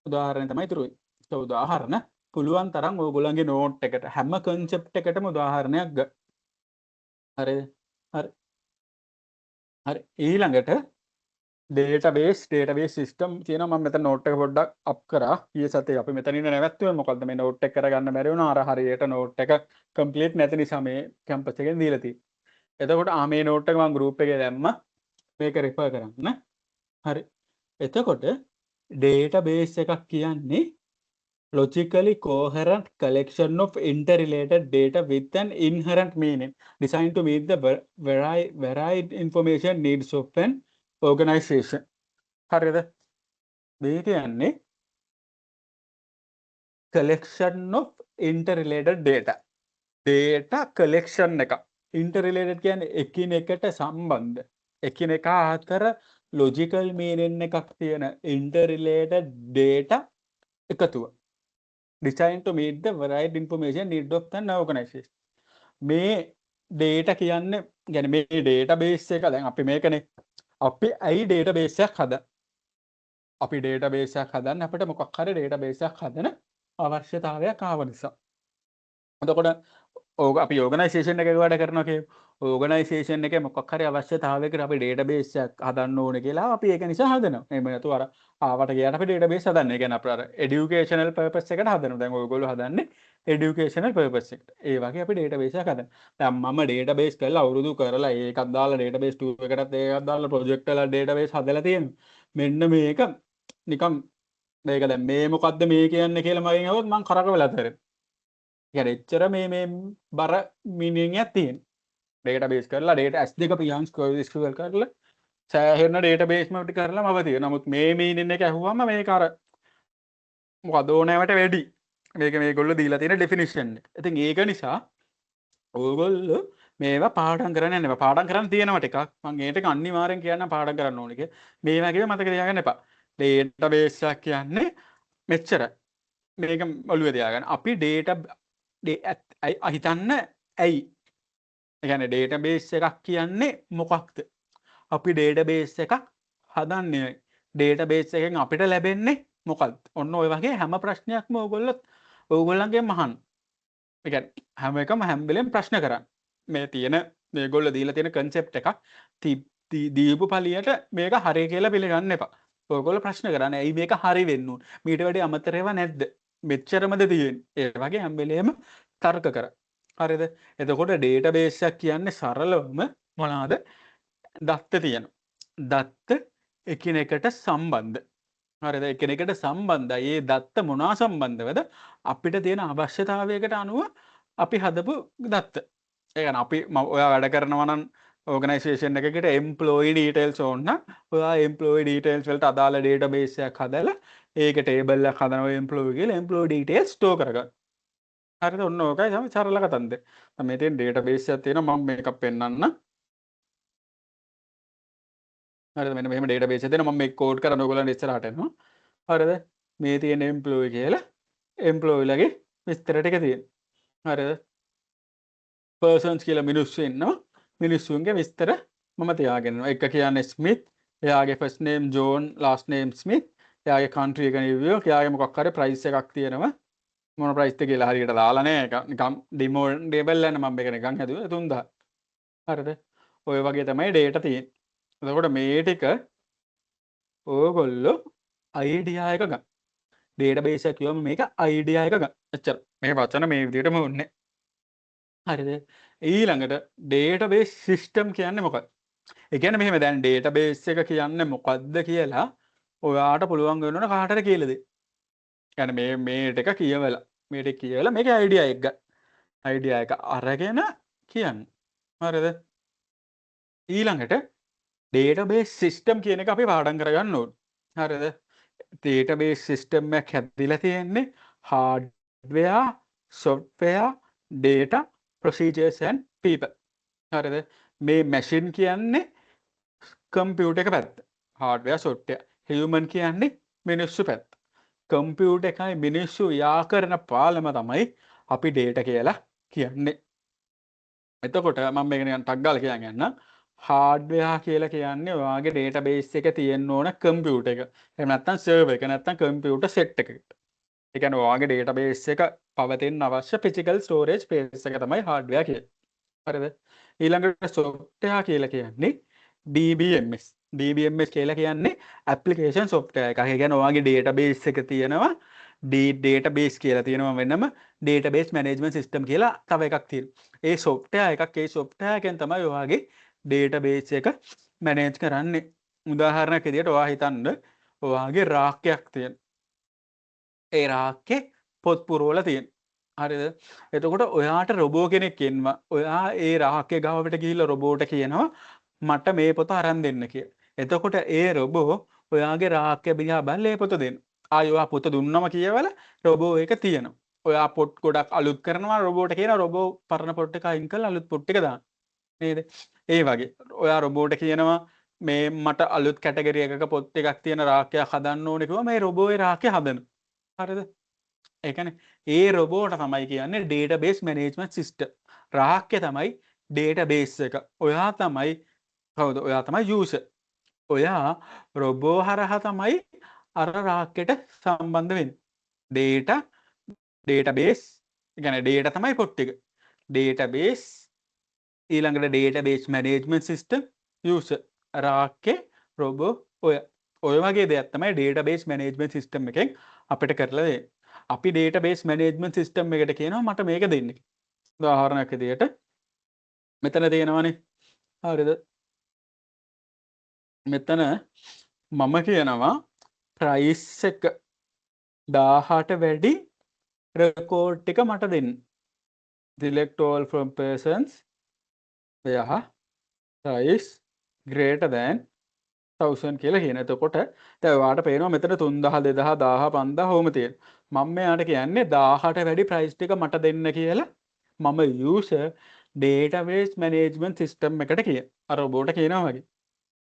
උදාහරණය තමයි ඉතුරු වෙන්නේ. ඒ උදාහරණ පුළුවන් තරම් ඕගොල්ලන්ගේ නෝට් එකට හැම concept එකටම උදාහරණයක් ගන්න. හරිද? හරි. ඊළඟට database system කියනවා මම මෙතන නෝට් එක පොඩ්ඩක් අප් කරා. ඊයේ සතියේ අපි මෙතන ඉන්න නැවැත්තුවේ මොකද්ද මේ නෝට් එක කරගන්න බැරි වුණා. අර හරියට නෝට් එක complete නැති නිසා මේ කැම්පස් එකෙන් දීලා තියෙන්නේ. එතකොට මේ නෝට් එක මම group එකේ දැම්මා. මේක refer කරන්න. හරි. එතකොට database එකක් කියන්නේ logically coherent collection of interrelated data with an inherent meaning designed to meet the varied information needs of an organization. හරිද? මේ කියන්නේ collection of interrelated data collection එක. interrelated කියන්නේ එකිනෙකට සම්බන්ධ. එකිනෙකා අතර logical meaning එකක් තියෙන interrelated data එකතුව. designed to meet the varied information need of an organization. මේ data කියන්නේ මේ database එක දැන් අපි මේකනේ අපි ඇයි database එකක් හදන්නේ? අපි database එකක් හදන්න අපිට මොකක් හරි database එකක් හදන අවශ්‍යතාවයක් ආව නිසා. එතකොට අපි organization එකක වැඩ කරනවා කියමු. organization එකේ මොකක් හරි අවශ්‍යතාවයකට අපි database එකක් හදන්න ඕනේ කියලා අපි ඒක නිසා හදනවා. එහෙම නැතුව අර ආවට ගියාට අපි database හදන්නේ. ඒ කියන්නේ අපේ අර educational purpose එකට හදනවා. දැන් ඔයගොල්ලෝ හදන්නේ educational purpose එකට. ඒ වගේ අපි database එකක් හදනවා. දැන් මම database කරලා අවුරුදු කරලා ඒකක් දාලා database 2 එකටත් ඒකක් දාලා project වල database හදලා තියෙනවා. මෙන්න මේක නිකම් මේක දැන් මේ මොකද්ද මේ කියන්නේ කියලා මගෙන් අහුවොත් මම කරකවලා තැරෙනවා. කියන්නේ එච්චර මේ බර meaning එකක් තියෙන. database කරලා data S2 පියන් SQL කරලා සෑහෙන database එකකට කරලා මම තියෙනවා. නමුත් මේ meaning එක අහුවම මේක අර මොකද ඕනෑමට වැඩි. මේක මේගොල්ලෝ දීලා තියෙන definition එක. ඉතින් ඒක නිසා ඕගොල්ලෝ මේවා පාඩම් කරන්න යන්න එපා. පාඩම් කරන්න තියෙනවා ටිකක්. මම ඒ ටික අනිවාර්යෙන් කියන්න පාඩම් කරන්න ඕනේ කියලා. මේ වගේ මතක තියාගන්න එපා. database එකක් කියන්නේ මෙච්චරයි. මේක ඔළුවේ තියාගන්න. අපි data හිතන්න ඇයි? ඒ කියන්නේ database එකක් කියන්නේ මොකක්ද? අපි database එකක් හදන්නේ. database එකෙන් අපිට ලැබෙන්නේ මොකක්ද? ඔන්න ඔය වගේ හැම ප්‍රශ්නයක්ම ඕගොල්ලන්ගෙන් අහන්න. ඒ කියන්නේ හැම එකම හැම වෙලෙම ප්‍රශ්න කරන්න. මේ තියෙන මේගොල්ලෝ දීලා තියෙන concept එකක් දීපු පළියට මේක හරිය කියලා පිළිගන්න එපා. ඔයගොල්ලෝ ප්‍රශ්න කරන්නේ ඇයි මේක හරි වෙන්න ඕන? මීට වැඩි අමතරව නැද්ද? මෙච්චරමද තියෙන්නේ? ඒ වගේ හැම වෙලේම තර්ක කර. හරිද? එතකොට ඩේටාබේස් එකක් කියන්නේ සරලවම මොනවාද? දත්ත තියෙනවා. දත්ත එකිනෙකට සම්බන්ධ. හරිද? එකිනෙකට සම්බන්ධයි. ඒ දත්ත මොනවා සම්බන්ධවද? අපිට තියෙන අවශ්‍යතාවයකට අනුව අපි හදපු දත්ත. ඒ කියන්නේ අපි ඔයා වැඩ කරනවා නම් ඕගනයිසේෂන් එකකට එම්ප්ලොයි ඩීටේල්ස් ඕන නම් ඔයා එම්ප්ලොයි ඩීටේල්ස් වලට අදාළ ඩේටාබේස් එකක් හදලා ඒක ටේබල් එකක් හදනවා එම්ප්ලොයි කියලා එම්ප්ලොයි ඩීටේල්ස් ස්ටෝර් කරගන්න. හරිද? ඔන්න ඕකයි තමයි සරල කතන්දර. දැන් මේ තියෙන ඩේටාබේස් එකක් තියෙනවා මම මේකක් පෙන්නන්න. හරිද? මෙන්න මෙහෙම ඩේටාබේස් එකක් තියෙනවා මම මේක කෝඩ් කරන ඕගොල්ලන්ට ඉස්සරහට එනවා. හරිද? මේ තියෙන එම්ප්ලොයි කියලා එම්ප්ලොයිලගේ විස්තර ටික තියෙනවා. හරිද? පර්සන්ස් කියලා මිනිස්සු ඉන්නවා. මිනිස්සුන්ගේ විස්තර මම තියාගෙන ඉන්නවා. එක කියන්නේ ස්මිත්, එයාගේ first name John, last name Smith, එයාගේ කන්ට්‍රි එක නිව්යෝක්, එයාගේ මොකක් හරි ප්‍රයිස් එකක් තියෙනවා. මොන ප්‍රයිස් එක කියලා හරියට දාලා නැහැ. නිකන් ඩිමෝඩේබල් යන මම මේක නිකන් හදුවා 3000. හරිද? ඔය වගේ තමයි ඩේටා තියෙන්නේ. එතකොට මේ ටික ඕගොල්ලෝ අයිඩියා එක ගන්න. ඩේටාබේස් එක කියවම මේක අයිඩියා එක ගන්න. එච්චර. මේ වචන මේ විදිහටම උන්නේ. හරිද? ඊළඟට ඩේටාබේස් සිස්ටම් කියන්නේ මොකක්ද? ඒ කියන්නේ මෙහෙම දැන් ඩේටාබේස් එක කියන්නේ මොකක්ද කියලා ඔයාට පුළුවන් වෙනවනේ කාටද කියලා දෙන්න. يعني මේ ටික කියවලා මේ ටික කියවලා මේකේ අයිඩියා එක ගන්න. අයිඩියා එක අරගෙන කියන්න. හරිද? ඊළඟට ඩේටාබේස් සිස්ටම් කියන එක අපි පාඩම් කරගන්න ඕනේ. හරිද? ඩේටාබේස් සිස්ටම් එක හැදිලා තියෙන්නේ hardware, software, data, procedures and people. හරිද? මේ මැෂින් කියන්නේ කම්පියුටර් එක පැත්ත. hardware, software. human කියන්නේ මිනිස්සු පැත්ත. කම්පියුටර් එකයි මිනිස්සු යා කරන පාලම තමයි අපි data කියලා කියන්නේ. එතකොට මම මේක නිකන් ටක් ගාලා කියන්න යන්නම්. hardware කියලා කියන්නේ ඔයාගේ database එක තියෙන්න ඕන කම්පියුටර් එක. එහෙම නැත්නම් server එක නැත්නම් කම්පියුටර් set එකකට. ඒ කියන්නේ ඔයාගේ database එක පවතින්න අවශ්‍ය physical storage space එක තමයි hardware කියන්නේ. හරිද? ඊළඟට software කියලා කියන්නේ DBMS. DBMS කියලා කියන්නේ application software එකක්. ඒ කියන්නේ ඔයාගේ database එක තියෙනවා database කියලා තියෙනවා වෙනම database management system කියලා තව එකක් තියෙනවා. ඒ software එකක් ඒ software එකෙන් තමයි ඔයාගේ database එක manage කරන්නේ. උදාහරණයක් විදිහට ඔයා හිතන්න ඔයාගේ රාක්කයක් තියෙනවා. ඒ රාක්කේ පොත් පුරවලා තියෙනවා. හරිද? එතකොට ඔයාට රොබෝ කෙනෙක් එන්නවා. ඔයා ඒ රාක්කේ ගාවට ගිහිල්ලා රොබෝට කියනවා මට මේ පොත අරන් දෙන්න කියලා. එතකොට ඒ රොබෝ ඔයාගේ රාක්කේ දිහා බලලා ඒ පොත දෙනවා. ආයෙ ඔයා පොත දුන්නම කියවල රොබෝ එක තියෙනවා. ඔයා පොත් ගොඩක් අලුත් කරනවා රොබෝට කියනවා රොබෝ පරණ පොත් එක අයින් කරලා අලුත් පොත් ටික දාන්න. නේද? ඒ වගේ. ඔයා රොබෝට කියනවා මේ මට අලුත් කැටගරි එකක පොත් එකක් තියෙන රාක්කයක් හදන්න ඕනේ කිව්වම මේ රොබෝ ඒ රාක්කය හදනවා. හරිද? ඒ කියන්නේ ඒ රොබෝට තමයි කියන්නේ database management system. රාක්කය තමයි database එක. ඔයා තමයි කවුද? ඔයා තමයි user. ඔයා රොබෝ හරහා තමයි අර රාක්කයට සම්බන්ධ වෙන්නේ. data database කියන්නේ data තමයි පොත් ටික. database ඊළඟට database management system user රාක්කේ රොබෝ ඔය වගේ දෙයක් තමයි database management system එකෙන් අපිට කරලා දෙන්නේ. අපි database management system එකට කියනවා මට මේක දෙන්න. උදාහරණයක් විදියට මෙතන තියෙනවානේ. හරිද? මෙතන මම කියනවා price එක 1000ට වැඩි record ටික මට දෙන්න. select all from persons where price greater than 1000 කියලා කියන. එතකොට දැන් ඔයාලට පේනවා මෙතන 3000 2000 1000 5000 ඕම තියෙනවා. මම මෙයාට කියන්නේ 1000ට වැඩි price ටික මට දෙන්න කියලා මම user database management system එකට කියන. අර රොබෝට කියනවා වගේ.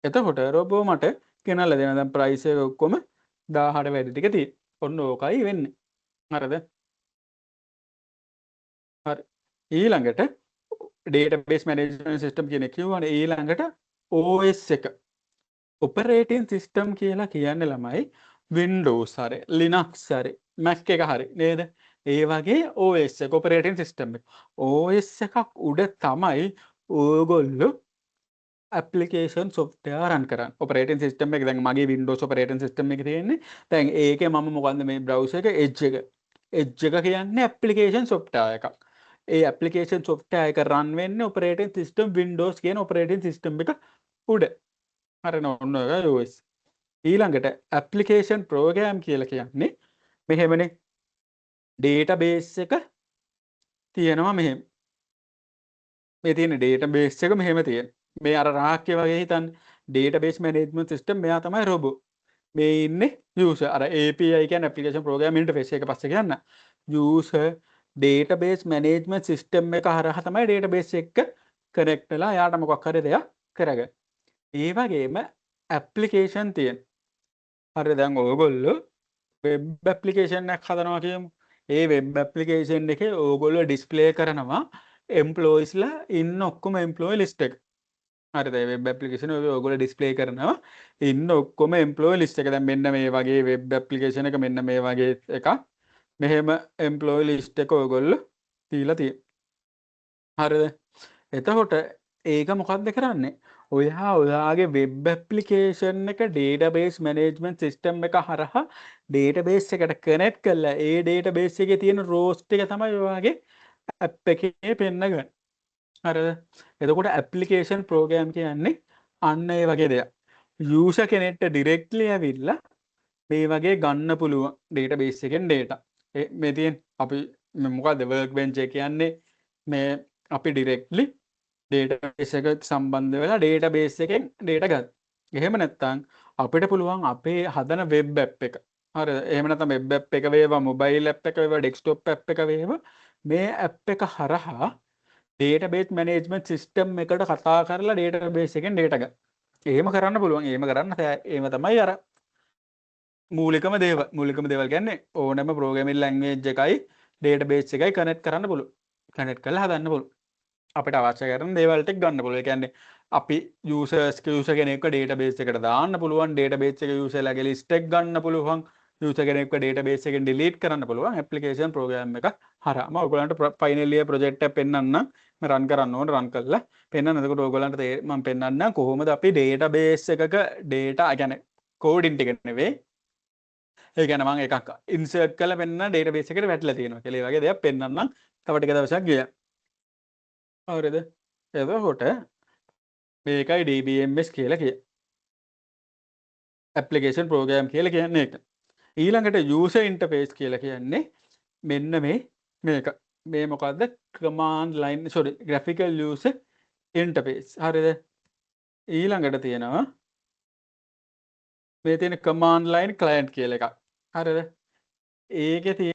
එතකොට රොබෝ මට ගෙනල්ලා දෙනවා දැන් price එක ඔක්කොම 1000ට වැඩි ටික තියෙනවා. ඔන්න ඕකයි වෙන්නේ. හරිද? හරි. ඊළඟට database management system කියන එක කියවනේ ඊළඟට OS එක operating system කියලා කියන්නේ ළමයි Windows හරි Linux හරි Mac එක හරි නේද? ඒ වගේ OS එක operating system එක. OS එකක් උඩ තමයි ඕගොල්ලෝ ඇප්ලිකේෂන් සොෆ්ට්වෙයාර් රන් කරන්න. ඔපරේටින් සිස්ටම් එක දැන් මගේ Windows ඔපරේටින් සිස්ටම් එක තියෙන්නේ. දැන් ඒකේ මම මොකද්ද මේ බ්‍රවුසර් එක Edge එක. Edge එක කියන්නේ ඇප්ලිකේෂන් සොෆ්ට්වෙයාර් එකක්. ඒ ඇප්ලිකේෂන් සොෆ්ට්වෙයාර් එක රන් වෙන්නේ ඔපරේටින් සිස්ටම් Windows කියන ඔපරේටින් සිස්ටම් එක උඩ. හරිනේ ඔන්න ඔය OS. ඊළඟට ඇප්ලිකේෂන් ප්‍රෝග්‍රෑම් කියලා කියන්නේ මෙහෙමනේ ඩේටාබේස් එක තියෙනවා මෙහෙම. මේ තියෙන ඩේටාබේස් එක මෙහෙම තියෙන. මේ අර රාක්කේ වගේ හිතන්න ඩේටාබේස් මැනේජ්මන්ට් සිස්ටම් මෙයා තමයි රොබෝ. මේ ඉන්නේ යූසර්. අර API කියන්නේ ඇප්ලිකේෂන් ප්‍රෝග්‍රෑම් ඉන්ටර්ෆේස් එක පස්සේ කියන්න. යූසර් ඩේටාබේස් මැනේජ්මන්ට් සිස්ටම් එක හරහා තමයි ඩේටාබේස් එක කනෙක්ට් වෙලා යාට මොකක් හරි දෙයක් කරගන්න. ඒ වගේම ඇප්ලිකේෂන් තියෙන. හරි දැන් ඔයගොල්ලෝ වෙබ් ඇප්ලිකේෂන් එකක් හදනවා කියමු. ඒ වෙබ් ඇප්ලිකේෂන් එකේ ඕගොල්ලෝ ඩිස්ප්ලේ කරනවා එම්ප්ලොයිස්ලා ඉන්න ඔක්කොම එම්ප්ලොයි ලිස්ට් එක. හරිද? ඒ වෙබ් ඇප්ලිකේෂන් එක ඕගොල්ලෝ ඩිස්ප්ලේ කරනවා ඉන්න ඔක්කොම එම්ප්ලොයි ලිස්ට් එක. දැන් මෙන්න මේ වගේ වෙබ් ඇප්ලිකේෂන් එක මෙන්න මේ වගේ එකක්. මෙහෙම එම්ප්ලොයි ලිස්ට් එක ඕගොල්ලෝ දීලා තියෙනවා. හරිද? එතකොට ඒක මොකක්ද කරන්නේ? ඔයාගේ වෙබ් ඇප්ලිකේෂන් එක ඩේටාබේස් මැනේජ්මන්ට් සිස්ටම් එක හරහා ඩේටාබේස් එකට කනෙක්ට් කරලා ඒ ඩේටාබේස් එකේ තියෙන රෝස්ට් එක තමයි ඔයාගේ ඇප් එකේ පෙන්නගන්නේ. හරිද? එතකොට ඇප්ලිකේෂන් ප්‍රෝග්‍රෑම් කියන්නේ අන්න ඒ වගේ දෙයක්. යූසර් කෙනෙක්ට ඩිරෙක්ට්ලි ඇවිල්ලා මේ වගේ ගන්න පුළුවන් ඩේටාබේස් එකෙන් ඩේටා. මේ තියෙන අපි මොකද්ද වර්ක් බෙන්ච් එක කියන්නේ මේ අපි ඩිරෙක්ට්ලි ඩේටාබේස් එකට සම්බන්ධ වෙලා ඩේටාබේස් එකෙන් ඩේටා ගන්න. එහෙම නැත්නම් අපිට පුළුවන් අපේ හදන වෙබ් ඇප් එක. හරිද? එහෙම නැත්නම් වෙබ් ඇප් එක වේවා, මොබයිල් ඇප් එක වේවා, ඩෙස්ක්ටොප් ඇප් එක වේවා මේ ඇප් එක හරහා ඩේටාබේස් මැනේජ්මන්ට් සිස්ටම් එකට කතා කරලා ඩේටාබේස් එකෙන් ඩේටා ගන්න. එහෙම කරන්න පුළුවන්. එහෙම කරන්න එහෙම තමයි අර මූලිකම දේවල් කියන්නේ ඕනෑම ප්‍රෝග්‍රෑමින් ලැන්ග්වේජ් එකයි ඩේටාබේස් එකයි කනෙක්ට් කරන්න පුළුවන්. කනෙක්ට් කරලා හදන්න පුළුවන්. අපිට අවශ්‍ය කරන දේවල් ටික ගන්න පුළුවන්. ඒ කියන්නේ අපි යූසර් කෙනෙක්ව ඩේටාබේස් එකට දාන්න පුළුවන්. ඩේටාබේස් එකේ යූසර්ලාගේ ලිස්ට් එක ගන්න පුළුවන්. යූසර් කෙනෙක්ව ඩේටාබේස් එකෙන් ඩිලීට් කරන්න පුළුවන් ඇප්ලිකේෂන් ප්‍රෝග්‍රෑම් එක හරහා. මම ඔයගොල්ලන්ට ෆයිනල් ඉයර් ප්‍රොජෙක්ට් එක පෙන්නන්නම්. මම රන් කරන්න ඕන රන් කරලා පෙන්නන්න. එතකොට ඔයගොල්ලන්ට මම පෙන්නන්නම් කොහොමද අපි ඩේටාබේස් එකක ඩේටා කියන්නේ කෝඩින් ටික නෙවෙයි. ඒ කියන්නේ මම එකක් ඉන්සර්ට් කරලා පෙන්නන ඩේටාබේස් එකට වැටලා තියෙනවා කියලා. ඒ වගේ දෙයක් පෙන්නන්නම්. තව ටික දවසක් ගියා. හරිද? එතකොට මේකයි DBMS කියලා කිය. ඇප්ලිකේෂන් ප්‍රෝග්‍රෑම් කියලා කියන්නේ ඒක. ඊළඟට යූසර් ඉන්ටර්ෆේස් කියලා කියන්නේ මෙන්න මේක. මේ මොකද්ද? command line graphical user interface. හරිද? ඊළඟට තියෙනවා මේ තියෙන command line client කියලා එකක්. හරිද? ඒකේ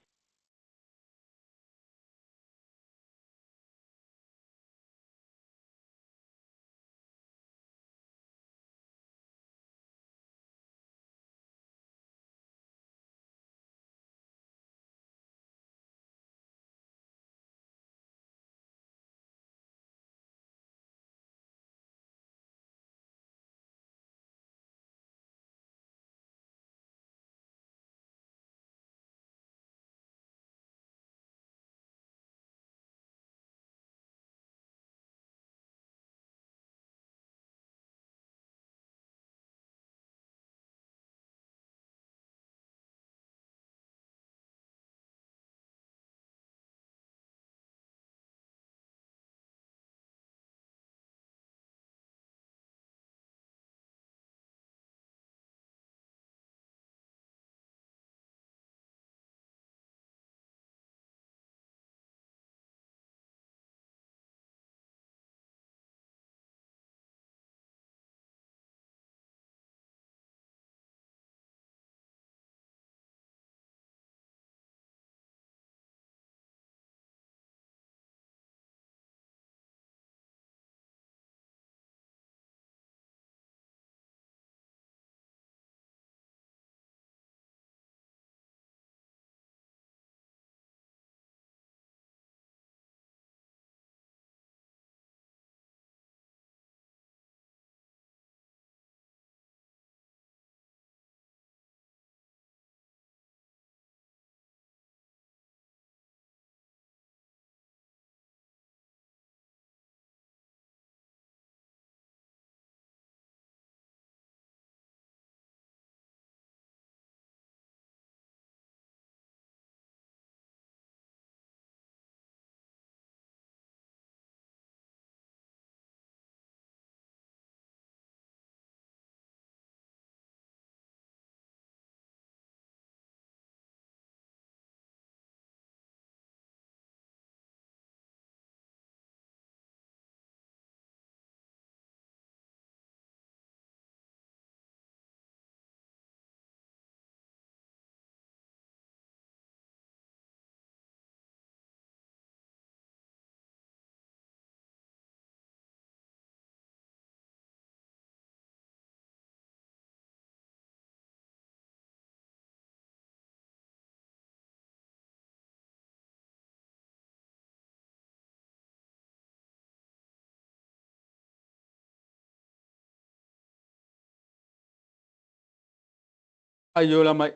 අයියෝ ළමයි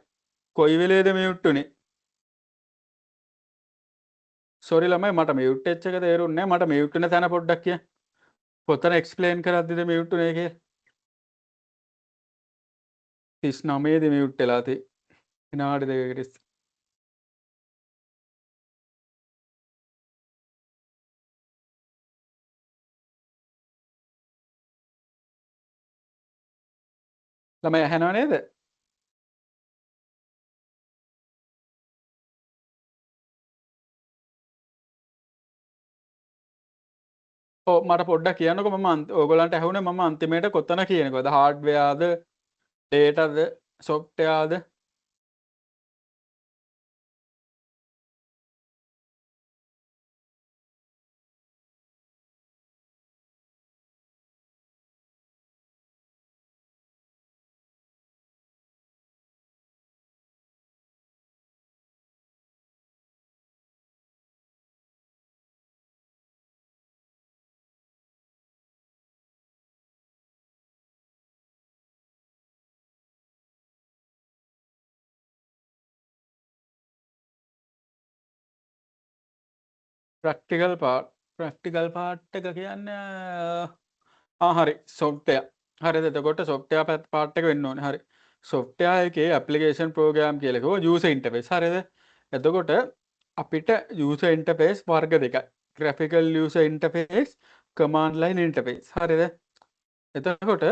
කොයි වෙලේද මියුට් උනේ? සෝරි ළමයි මට මියුට් වෙච්ච එක තේරුන්නේ නැහැ. මට මියුට් වෙන තැන පොඩ්ඩක් කියන්න. කොතන එක්ස්ප්ලේන් කරද්දිද මියුට් උනේ කියලා? 39 දී මියුට් වෙලා තියෙන්නේ. විනාඩි දෙකකට ඉස්සෙල්ලා. ළමයි ඇහෙනව නේද? ඔව් මට පොඩ්ඩක් කියන්නකෝ මම ඕගොල්ලන්ට ඇහුනේ මම අන්තිමේට කොතන කියනකෝද? හાર્ඩ්වෙයාද, ඩේටාද, සොෆ්ට්වෙයාද? ප්‍රැක්ටිකල් පාර්ට් එක කියන්නේ හරි සොෆ්ට්වෙයාර්. හරිද? එතකොට සොෆ්ට්වෙයාර් පාර්ට් එක වෙන්න ඕනේ. හරි. සොෆ්ට්වෙයාර් එකේ ඇප්ලිකේෂන් ප්‍රෝග්‍රෑම් කියලා කිව්වා යූසර් ඉන්ටර්ෆේස්. හරිද? එතකොට අපිට යූසර් ඉන්ටර්ෆේස් වර්ග දෙකයි. graphical user interface, command line interface. හරිද? එතකොට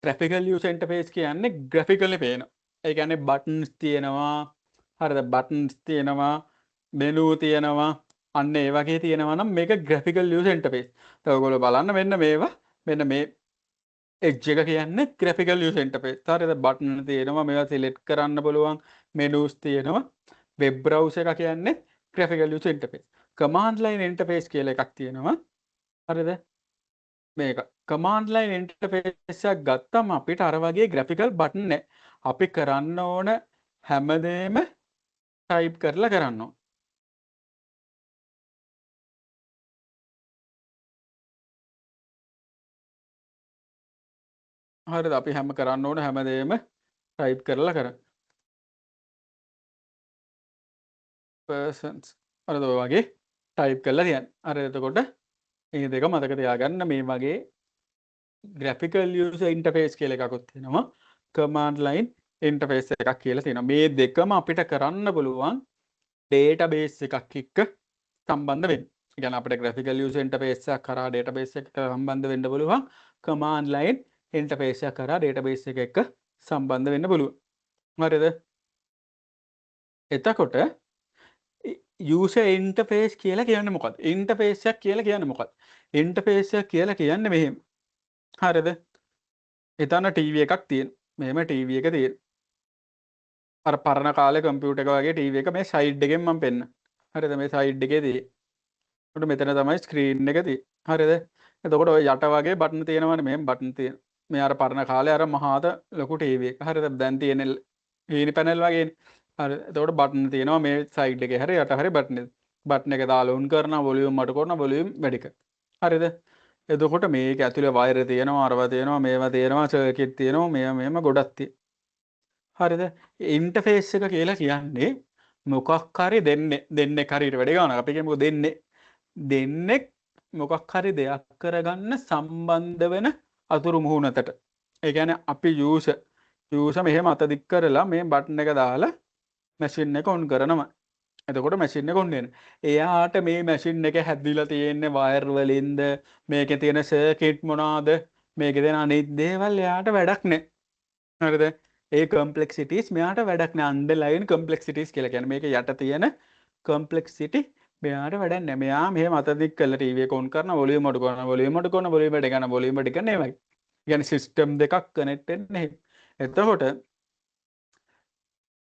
graphical user interface කියන්නේ graphically පේනවා. ඒ කියන්නේ buttons තියෙනවා. හරිද? buttons තියෙනවා. menu තියෙනවා. අන්න ඒ වගේ තියෙනවා නම් මේක graphical user interface. දැන් ඔයගොල්ලෝ බලන්න මෙන්න මේ edge එක කියන්නේ graphical user interface. හරිද? button තියෙනවා. මේවා select කරන්න පුළුවන්. menus තියෙනවා. web browser එක කියන්නේ graphical user interface. command line interface කියලා එකක් තියෙනවා. හරිද? මේක command line interface එකක් ගත්තම අපිට අර වගේ graphical button නැහැ. අපි කරන්න ඕන හැමදේම type කරලා කරන්න ඕන. හරිද? අපි කරන්න ඕන හැමදේම type කරලා කරන්න. persons හරිද? ඔය වගේ type කරලා තියන්න. හරිද? එතකොට මේ දෙක මතක තියාගන්න මේ වගේ graphical user interface කියලා එකකුත් තියෙනවා. command line interface එකක් කියලා තියෙනවා. මේ දෙකම අපිට කරන්න පුළුවන් database එකක් එක්ක සම්බන්ධ වෙන්න. ඒ කියන්නේ අපිට graphical user interface එකක් කරා database එකකට සම්බන්ධ වෙන්න පුළුවන්. command line interface එකක් කරා database එක එක්ක සම්බන්ධ වෙන්න පුළුවන්. හරිද? එතකොට user interface කියලා කියන්නේ මොකක්ද? interface එකක් කියලා කියන්නේ මොකක්ද? interface එක කියලා කියන්නේ මෙහෙම. හරිද? එතන TV එකක් තියෙන. මෙහෙම TV එක තියෙන. අර පරණ කාලේ කම්පියුටර් එක වගේ TV එක මේ සයිඩ් එකෙන් මම පෙන්න. හරිද? මේ සයිඩ් එකේ තියෙන. එතකොට මෙතන තමයි ස්ක්‍රීන් එක තියෙන්නේ. හරිද? එතකොට ඔය යට වගේ බටන් තියෙනවනේ මෙහෙම බටන් තියෙන. මේ අර පරණ කාලේ අර මහාත ලොකු TV එක. හරිද? දැන් තියෙන හීනි පැනල් වගේනේ. හරි. එතකොට බටන් තියෙනවා මේ සයිඩ් එකේ හරි යට හරි බටන් එක. බටන් එක දාලා ඔන් කරනවා වොලියුම් අඩු කරනවා වොලියුම් වැඩි කරනවා. හරිද? එතකොට මේක ඇතුලේ වයර් තියෙනවා අරවා තියෙනවා මේවා තියෙනවා සර්කිට් තියෙනවා මේවා ගොඩක් තියෙනවා. හරිද? ඉන්ටර්ෆේස් එක කියලා කියන්නේ මොකක් හරි දෙන්නෙක් හරියට වැඩ ගන්නවා. අපි කියමුකෝ දෙන්නෙක් මොකක් හරි දෙයක් කරගන්න සම්බන්ධ වෙන අතුරු මුහුණතට. ඒ කියන්නේ අපි යූසර් මෙහෙම අත දික් කරලා මේ බටන් එක දාලා මැෂින් එක ඔන් කරනවා. එතකොට මැෂින් එක ඔන් වෙනවා. එයාට මේ මැෂින් එක හැදිලා තියෙන්නේ වයර් වලින්ද මේකේ තියෙන සර්කිට් මොනවාද මේකේ තියෙන අනිත් දේවල් එයාට වැඩක් නැහැ. හරිද? ඒ කම්ප්ලෙක්සිටිස් මෙයාට වැඩක් නෑ. අන්ඩර්ලයින් කම්ප්ලෙක්සිටිස් කියලා කියන්නේ මේක යට තියෙන කම්ප්ලෙක්සිටි මෙයාට වැඩක් නෑ. මෙයා මෙහෙම අත දික් කරලා ටීවී එක ඔන් කරනවා වොලියුම් අඩු කරනවා වොලියුම් අඩු කරනවා වොලියුම් වැඩි කරනවා වොලියුම් වැඩි කරනවා ඒ වගේ. කියන්නේ සිස්ටම් දෙකක් කනෙක්ට් වෙන්නේ. එතකොට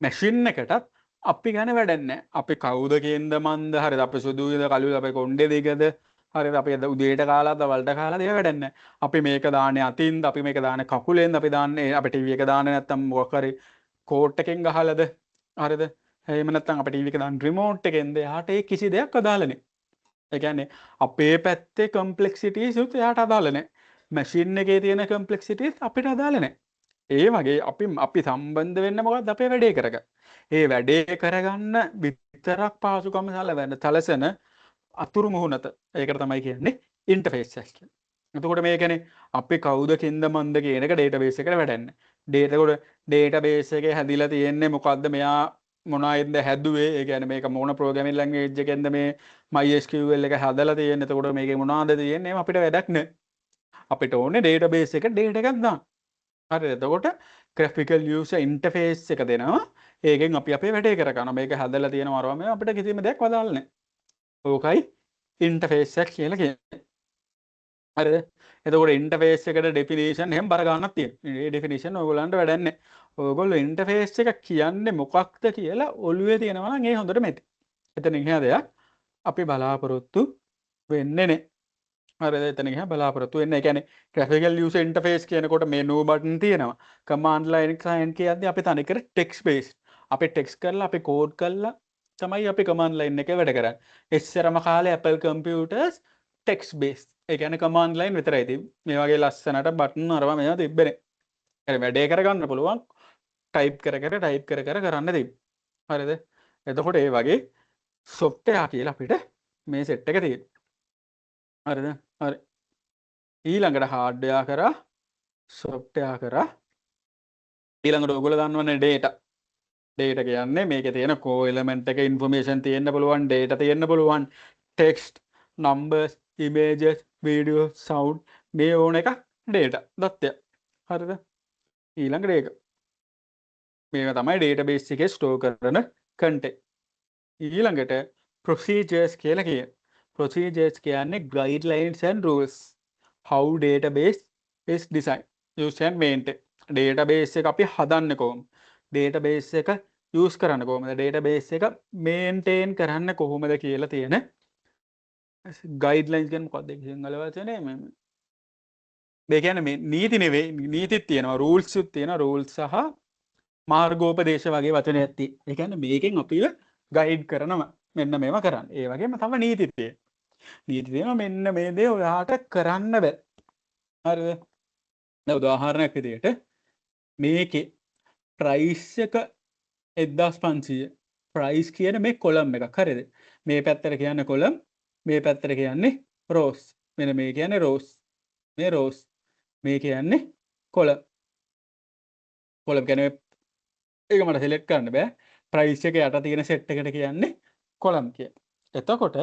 මැෂින් එකටත් අපි ගැන වැඩක් නෑ. අපි කවුද කියන්ද මන්ද හරිද? අපි සුදුද කළුද අපි කොණ්ඩේ දිගද හරිද? අපි උදේට කාලාද වලට කාලාද ඒක වැඩක් නෑ. අපි මේක දාන්නේ අතින්ද අපි මේක දාන්නේ කකුලෙන්ද අපි දාන්නේ අපි ටීවී එක දාන්නේ නැත්තම් මොකක් හරි කෝට් එකෙන් ගහලාද හරිද? එහෙම නැත්තම් අපි ටීවී එක දාන්නේ රිමෝට් එකෙන්ද? එයාට ඒ කිසි දෙයක් අදාළ නෑ. ඒ කියන්නේ අපේ පැත්තේ කම්ප්ලෙක්සිටිස් උත් එයාට අදාළ නෑ. මැෂින් එකේ තියෙන කම්ප්ලෙක්සිටිස් අපිට අදාළ නෑ. ඒ වගේ අපි සම්බන්ධ වෙන්න මොකක්ද අපේ වැඩේ කරගන්න. ඒ වැඩේ කරගන්න විතරක් පහසුකම් සැලසෙන අතුරු මුහුණත. ඒකට තමයි කියන්නේ ඉන්ටර්ෆේස් එක කියලා. එතකොට මේ කියන්නේ අපි කවුද කින්ද මන්ද කියන එක ඩේටාබේස් එකට වැඩන්නේ. ඩේටාබේස් එකේ හැදිලා තියෙන්නේ මොකද්ද මෙයා මොනවායින්ද හැදුවේ? ඒ කියන්නේ මේක මොන ප්‍රෝග්‍රෑමින් ලැන්ග්වේජ් එකෙන්ද මේ MySQL එක හදලා තියෙන්නේ. එතකොට මේකේ මොනවද තියෙන්නේ? අපිට වැඩක් නැහැ. අපිට ඕනේ ඩේටාබේස් එකට ඩේටා එකක් දාන්න. හරි. එතකොට graphical user interface එක දෙනවා. ඒකෙන් අපි අපේ වැඩේ කරගන්නවා. මේක හදලා තියෙනවා වරම අපිට කිසිම දෙයක් වදාළ නැහැ. ඕකයි ඉන්ටර්ෆේස් එක කියලා කියන්නේ. හරිද? එතකොට ඉන්ටර්ෆේස් එකට ඩෙෆිනිෂන් එහෙම බර ගන්නක් තියෙනවා. මේ ඩෙෆිනිෂන් ඔයගොල්ලන්ට වැඩක් නැහැ. ඔයගොල්ලෝ ඉන්ටර්ෆේස් එක කියන්නේ මොකක්ද කියලා ඔළුවේ තියෙනවා නම් ඒ හොඳට මෙති. එතනින් එහා දෙයක් අපි බලාපොරොත්තු වෙන්නේ නැහැ. හරිද? එතනින් එහා බලාපොරොත්තු වෙන්නේ. ඒ කියන්නේ graphical user interface කියනකොට menu button තියෙනවා. command line client කියද්දී අපි තනිකර text based. අපි text කරලා අපි code කරලා තමයි අපි command line එකේ වැඩ කරන්නේ. එච්චරම කාලේ Apple computers text based. ඒ කියන්නේ command line විතරයි තිබ්බේ. මේ වගේ ලස්සනට button අරවා මේවා තිබ්බේ නැහැ. ඒ වැඩේ කරගන්න පුළුවන් type කර කරන්න තිබ්බේ. හරිද? එතකොට ඒ වගේ software කියලා අපිට මේ set එක තියෙනවා. හරිද? හරි. ඊළඟට hardware කරා software කරා ඊළඟට ඔයගොල්ලෝ දන්නවනේ data. data කියන්නේ මේකේ තියෙන core element එක information තියෙන්න පුළුවන්, data තියෙන්න පුළුවන්, text, numbers, images, video, sound මේ ඕන එක data. දත්තය. හරිද? ඊළඟට ඒක. මේක තමයි database එකේ store කරන content. ඊළඟට procedures කියලා කියන්නේ. procedures කියන්නේ guidelines and rules how database is designed. use and maintain. database එක අපි හදන්නේ කොහොමද? database එක use කරන්න කොහොමද? database එක maintain කරන්න කොහොමද කියලා තියෙන guidelines කියන්නේ මොකක්ද සිංහල වචනේ මේ කියන්නේ මේ නීති නෙවෙයි නීතිත් තියෙනවා rules උත් තියෙනවා rules සහ මාර්ගෝපදේශ වගේ වචනයක් තියෙනවා. ඒ කියන්නේ මේකෙන් අපිව guide කරනවා මෙන්න මේව කරන්න. ඒ වගේම තව නීතිත් තියෙනවා. නීති තියෙනවා මෙන්න මේ දේ ඔයාට කරන්න බෑ. හරිද? දැන් උදාහරණයක් විදියට මේකේ price එක 1500 price කියන මේ column එකක් හරිද? මේ පැත්තට කියන්නේ column මේ පැත්තට කියන්නේ rows. මෙන්න මේ කියන්නේ rows. මේ rows. මේ කියන්නේ column. column කියන්නේ ඒක මට select කරන්න බෑ. price එක යට තියෙන set එකට කියන්නේ column කියලා. එතකොට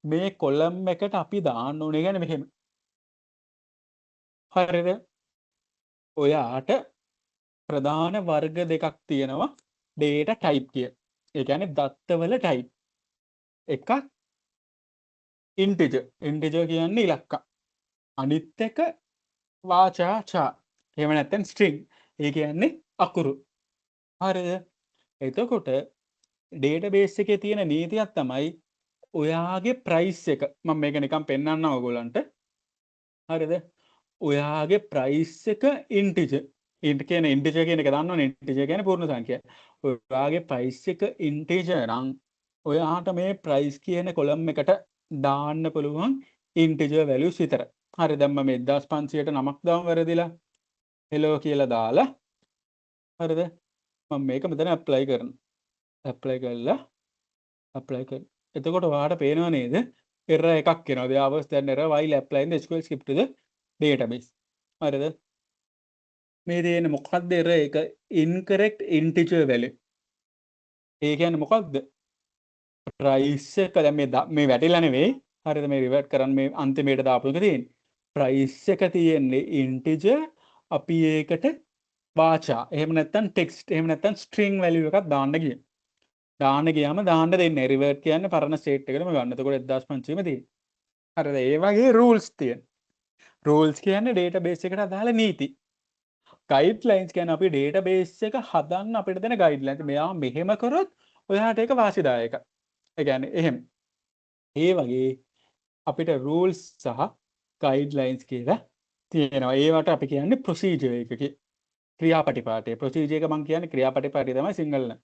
මේ column එකට අපි දාන්න ඕනේ කියන්නේ මෙහෙම. හරිද? ඔයාට ප්‍රධාන වර්ග දෙකක් තියෙනවා data type කිය. ඒ කියන්නේ දත්තවල type. එකක් integer. integer කියන්නේ ඉලක්ක. අනිත් එක වාචා. එහෙම නැත්නම් string. ඒ කියන්නේ අකුරු. හරිද? එතකොට database එකේ තියෙන නීතියක් තමයි ඔයාගේ price එක. මම මේක නිකන් පෙන්නන්නම් ඔයගොල්ලන්ට. හරිද? ඔයාගේ price එක integer. integer කියන එක දන්නවනේ integer කියන්නේ පූර්ණ සංඛ්‍යාව. ඔයාගේ price එක integer නම් ඔයාට මේ price කියන column එකට දාන්න පුළුවන් integer values විතර. හරි දැන් මම 1500ට නමක් දාමු වැරදිලා. hello කියලා දාලා හරිද? මම මේක මෙතන apply කරනවා. apply කරලා apply කරනවා. එතකොට ඔයාට පේනව නේද? error එකක් එනවා. there was an error while applying the SQL script to the database. හරිද? මේ තියෙන මොකක්ද error එක? incorrect integer value. ඒ කියන්නේ මොකක්ද? price එක දැන් මේ වැටිලා නෙවෙයි. හරිද? මේ revert කරන්න මේ අන්තිමේට දාපු එක තියෙන්නේ. price එක තියෙන්නේ integer අපි ඒකට වාචා. එහෙම නැත්නම් text. එහෙම නැත්නම් string value එකක් දාන්න ගියා. දාන්න ගියාම දාන්න දෙන්නේ. revert කියන්නේ පරණ state එකටම ගන්න. එතකොට 1500ම තියෙන්නේ. හරිද? ඒ වගේ rules තියෙනවා. rules කියන්නේ database එකට අදාළ නීති. guidelines කියන්නේ අපි database එක හදන්න අපිට දෙන guidelines. මෙයා මෙහෙම කරොත් ඔයාට ඒක වාසිදායකයි. ඒ කියන්නේ එහෙම. ඒ වගේ අපිට rules සහ guidelines කියලා තියෙනවා. ඒවට අපි කියන්නේ procedure එක ක්‍රියාපටිපාටි. procedure එක මම කියන්නේ ක්‍රියාපටිපාටි තමයි සිංහල නම්.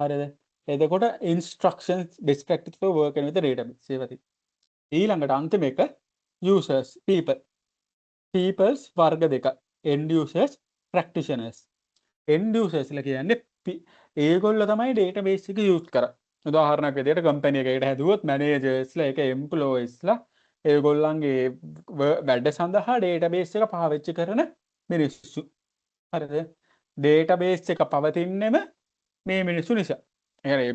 හරිද? එතකොට instructions best practice for working with the database. ඒවති. ඊළඟට අන්තිම එක users people. peoples වර්ග දෙක. end users ප්‍රැක්ටිෂනර්ස්. end usersලා කියන්නේ ඒගොල්ලෝ තමයි database එක use කරන්නේ. උදාහරණයක් විදිහට කම්පැනි එකකට හැදුවොත් මැනේජර්ස්ලා ඒක එම්ප්ලොයිස්ලා ඒගොල්ලන්ගේ වැඩ සඳහා database එක පාවිච්චි කරන මිනිස්සු. හරිද? database එක පවතින්නෙම මේ මිනිස්සු නිසා. ඒ කියන්නේ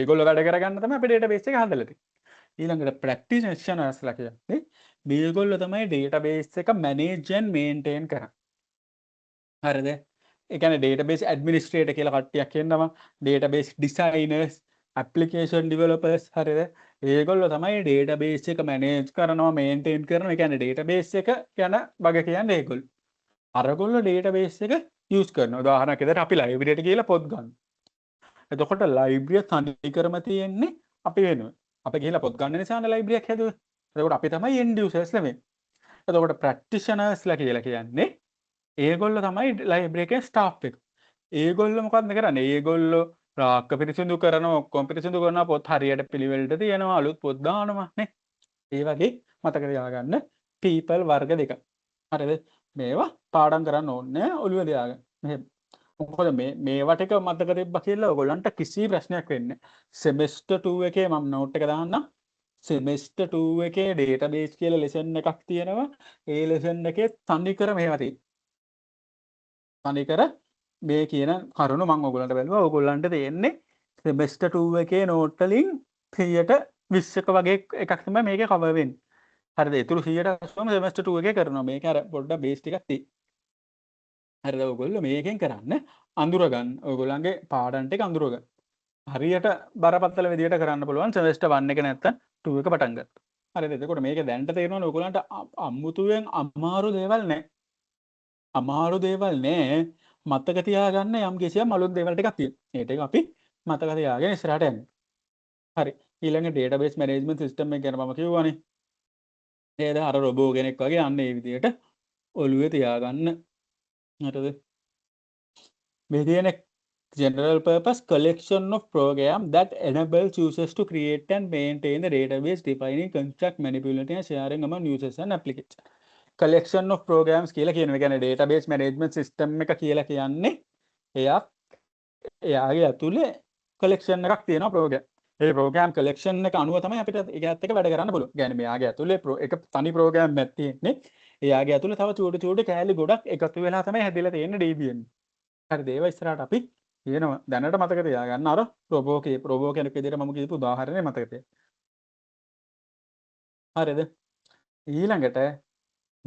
ඒගොල්ලෝ වැඩ කරගන්න තමයි අපි database එක හදලා තියෙන්නේ. ඊළඟට ප්‍රැක්ටිෂනර්ස්ලා කියන්නේ මේගොල්ලෝ තමයි database එක manage and maintain කරන්නේ. හරිද? ඒ කියන්නේ database administrator කියලා කට්ටියක් ඉන්නවා. database designers, application developers හරිද? ඒගොල්ලෝ තමයි database එක manage කරනවා, maintain කරනවා. ඒ කියන්නේ database එක ගැන බග කියන්නේ ඒගොල්ලෝ. අරගොල්ලෝ database එක use කරනවා. උදාහරණයක් විදිහට අපි library එකට ගිහලා පොත් ගන්න. එතකොට library තනිකරම තියෙන්නේ අපි වෙනුවෙන්. අපි ගිහලා පොත් ගන්න නිසානේ library එකක් හැදුවේ. එතකොට අපි තමයි end users ලා වෙන්නේ. එතකොට practitioners ලා කියලා කියන්නේ ඒගොල්ලෝ තමයි library එකේ staff එක. ඒගොල්ලෝ මොකක්ද කරන්නේ? ඒගොල්ලෝ රාක්ක පිරිසිදු කරනවා, ඔක්කොම පිරිසිදු කරනවා, පොත් හරියට පිළිවෙලට තියනවා, අලුත් පොත් දානවා නේ. ඒ වගේ මතක තියාගන්න people වර්ග දෙක. හරිද? මේවා පාඩම් කරන්න ඕනේ ඔළුවේ තියාගන්න. මෙහෙම. මොකද මේවා ටික මතක තිබ්බා කියලා ඔයගොල්ලන්ට කිසි ප්‍රශ්නයක් වෙන්නේ නැහැ. semester 2 එකේ මම note එක දාන්නම්. semester 2 එකේ database කියලා lesson එකක් තියෙනවා. ඒ lesson එකේ තනිකර මේවා තියෙනවා. තනිකර මේ කියන කරුණු මම ඔයගොල්ලන්ට බැලුවා. ඔයගොල්ලන්ට තියෙන්නේ semester 2 එකේ note වලින් 120ක වගේ එකක් තමයි මේකේ cover වෙන්නේ. හරිද? ඒතුළු 180ම semester 2 එකේ කරනවා. මේක අර පොඩ්ඩක් base ටිකක් තියෙයි. හරිද? ඔයගොල්ලෝ මේකෙන් කරන්න අඳුර ගන්න. ඔයගොල්ලන්ගේ පාඩම් ටික අඳුර ගන්න. හරියට බරපතල විදියට කරන්න පුළුවන් semester 1 එක නැත්තම් 2 එක පටන් ගන්න. හරිද? එතකොට මේක දැනට තේරෙනවනේ ඔයගොල්ලන්ට අමුතුවෙන් අමාරු දේවල් නැහැ. අමාරු දේවල් නෑ. මතක තියාගන්න යම් කිසියම් අලුත් දේවල් ටිකක් තියෙනවා. ඒ ටික අපි මතක තියාගෙන ඉස්සරහට යන්න. හරි. ඊළඟ database management system එක ගැන මම කිව්වනේ. නේද? අර රොබෝ කෙනෙක් වගේ අන්න ඒ විදියට ඔළුවේ තියාගන්න. හරිද? මේ තියෙන general purpose collection of program that enables users to create and maintain the database, defining, construct, manipulating and sharing among users and applications. collection of programs කියලා කියනවා. ඒ කියන්නේ database management system එක කියලා කියන්නේ එයාගේ ඇතුලේ collection එකක් තියෙනවා program. ඒ program collection එක අනුව තමයි අපිට ඒකත් එක්ක වැඩ කරන්න පුළුවන්. කියන්නේ මෙයාගේ ඇතුලේ එක තනි program එකක් තියෙන්නේ. එයාගේ ඇතුලේ තව චූටි චූටි කෑලි ගොඩක් එකතු වෙලා තමයි හැදිලා තියෙන්නේ DBM. හරිද? ඒව ඉස්සරහට අපි කියනවා. දැනට මතක තියාගන්න අර රොබෝ කෙනෙක් විදිහට මම කියපු උදාහරණය මතක තියාගන්න. හරිද? ඊළඟට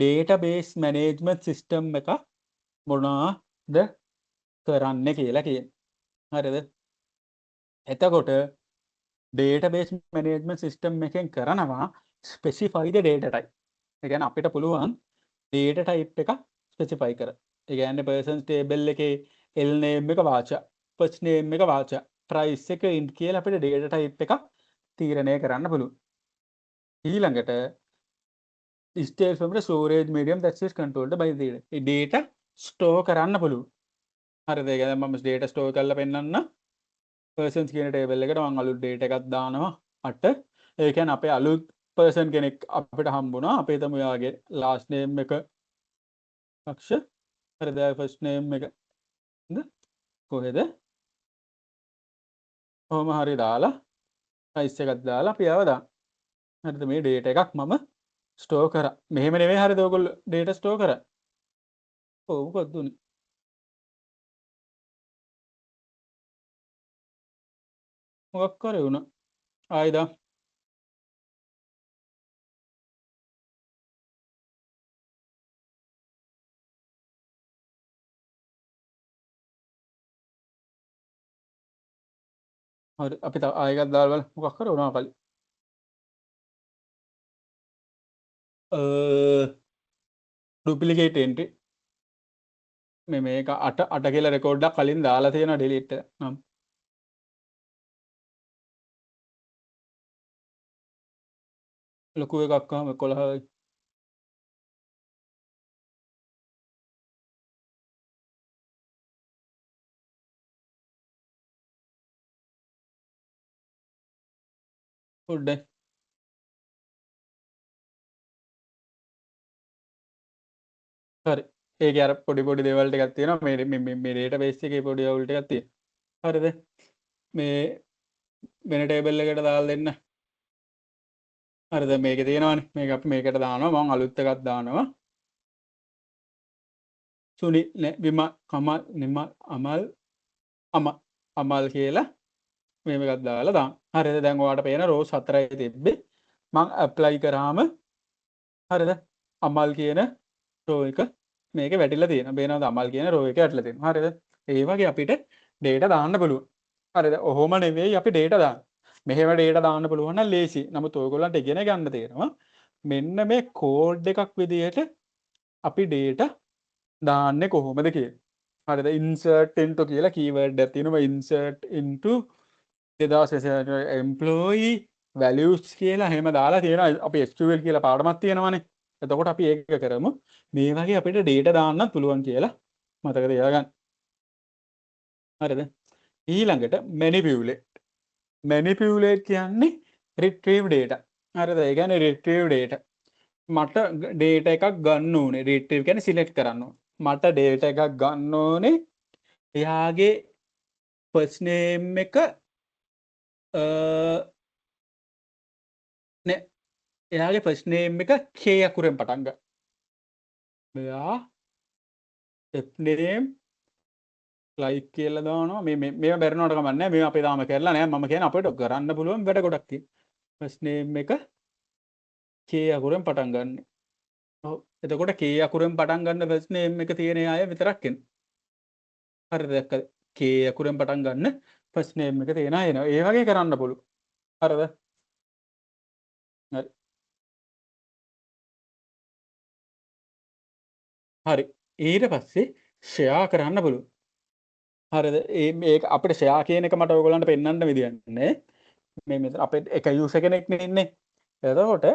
database management system එක මොනවාද කරන්නේ කියලා කියනවා. හරිද? එතකොට database management system එකෙන් කරනවා specify the data type. ඒ කියන්නේ අපිට පුළුවන් data type එක specify කරන්න. ඒ කියන්නේ persons table එකේ L name එක වාචා, first name එක වාචා, price එක int කියලා අපිට data type එකක් තීරණය කරන්න පුළුවන්. ඊළඟට state from the storage medium that is controlled by the data. A data store කරන්න පුළුවන්. හරිද? ඒ කියන්නේ මම data store කරලා පෙන්නන්න. persons කියන table එකට මම අලුත් data එකක් දානවා. අට ඒ කියන්නේ අපේ අලුත් person කෙනෙක් අපිට හම්බුණා. අපේ තමයි යාගේ last name එක අක්ෂ. හරිද? first name එක කොහෙද? කොහොම හරි දාලා price එකක් දාලා අපි ආව දාන්න. හරිද? මේ data එකක් මම store කරා. මෙහෙම නෙවෙයි හරිද ඔයගොල්ලෝ data store කරා. ඔව් මොකක්ද උනේ? මොකක් කරේ වුණා? ආයි දාන්න. හරි අපි තව ආයෙ එකක් දාලා බලමු. මොකක් කරේ වුණා කලින්? duplicate entry මේක 8 කියලා රෙකෝඩ් එකක් කලින් දාලා තියෙනවා delete නම් ලොකු එකක් ආවම 11යි පොඩ්ඩක් හරි ඒක අර පොඩි දේවල් ටිකක් තියෙනවා මේ database එකේ පොඩි දේවල් ටිකක් තියෙනවා. හරිද? මේ වෙන ටේබල් එකට දාලා දෙන්න. හරිද? මේකේ තියෙනවානේ. මේක අපි මේකට දානවා. මම අලුත් එකක් දානවා. සුනිල් විමල් කමල් නිමල් අමල් කියලා මේක දාලා දාන්න. හරිද? දැන් ඔයාලට පේන රෝස් 4යි තිබ්බේ. මම ඇප්ලයි කරාම හරිද? අමල් කියන රෝ එක මේකේ වැටිලා තියෙනවා. බේනවාද අමල් කියන රෝ එක වැටිලා තියෙනවා. හරිද? ඒ වගේ අපිට data දාන්න පුළුවන්. හරිද? ඔහොම නෙවෙයි අපි data දාන්න. මෙහෙම data දාන්න පුළුවන් නම් ලේසි. නමුත් ඔයගොල්ලන්ට ඉගෙන ගන්න තියෙනවා. මෙන්න මේ කෝඩ් එකක් විදිහට අපි data දාන්නේ කොහොමද කියලා. හරිද? insert into කියලා keyword එකක් තියෙනවා. insert into 2000 employee values කියලා එහෙම දාලා තියෙනවා. අපි SQL කියලා පාඩමක් තියෙනවානේ. එතකොට අපි ඒක කරමු. මේ වගේ අපිට data දාන්නත් පුළුවන් කියලා මතක තියාගන්න. හරිද? ඊළඟට manipulate කියන්නේ retrieve data. හරිද? ඒ කියන්නේ retrieve data. මට data එකක් ගන්න ඕනේ. retrieve කියන්නේ select කරන්න ඕනේ. මට data එකක් ගන්න ඕනේ. එයාගේ first name එක නේ එයාගේ first name එක K අකුරෙන් පටන් ගන්න. මෙයා name like කියලා දානවා. මේව බැරිනවට කමක් නැහැ. මේව අපි තාම කරලා නැහැ. මම කියන්නේ අපිට කරන්න පුළුවන් වැඩ ගොඩක් තියෙනවා. first name එක K අකුරෙන් පටන් ගන්න. ඔව්. එතකොට K අකුරෙන් පටන් ගන්න first name එක තියෙන අය විතරක් එනවා. හරිද? දැක්කද? K අකුරෙන් පටන් ගන්න first name එක තියෙන අය එනවා. ඒ වගේ කරන්න පුළුවන්. හරිද? හරි. හරි. ඊට පස්සේ share කරන්න පුළුවන්. හරිද? මේක අපිට share කියන එක මට ඔයගොල්ලන්ට පෙන්වන්න විදියක් නැහැ. මේ මෙතන අපේ එක user කෙනෙක් නේ ඉන්නේ. එතකොට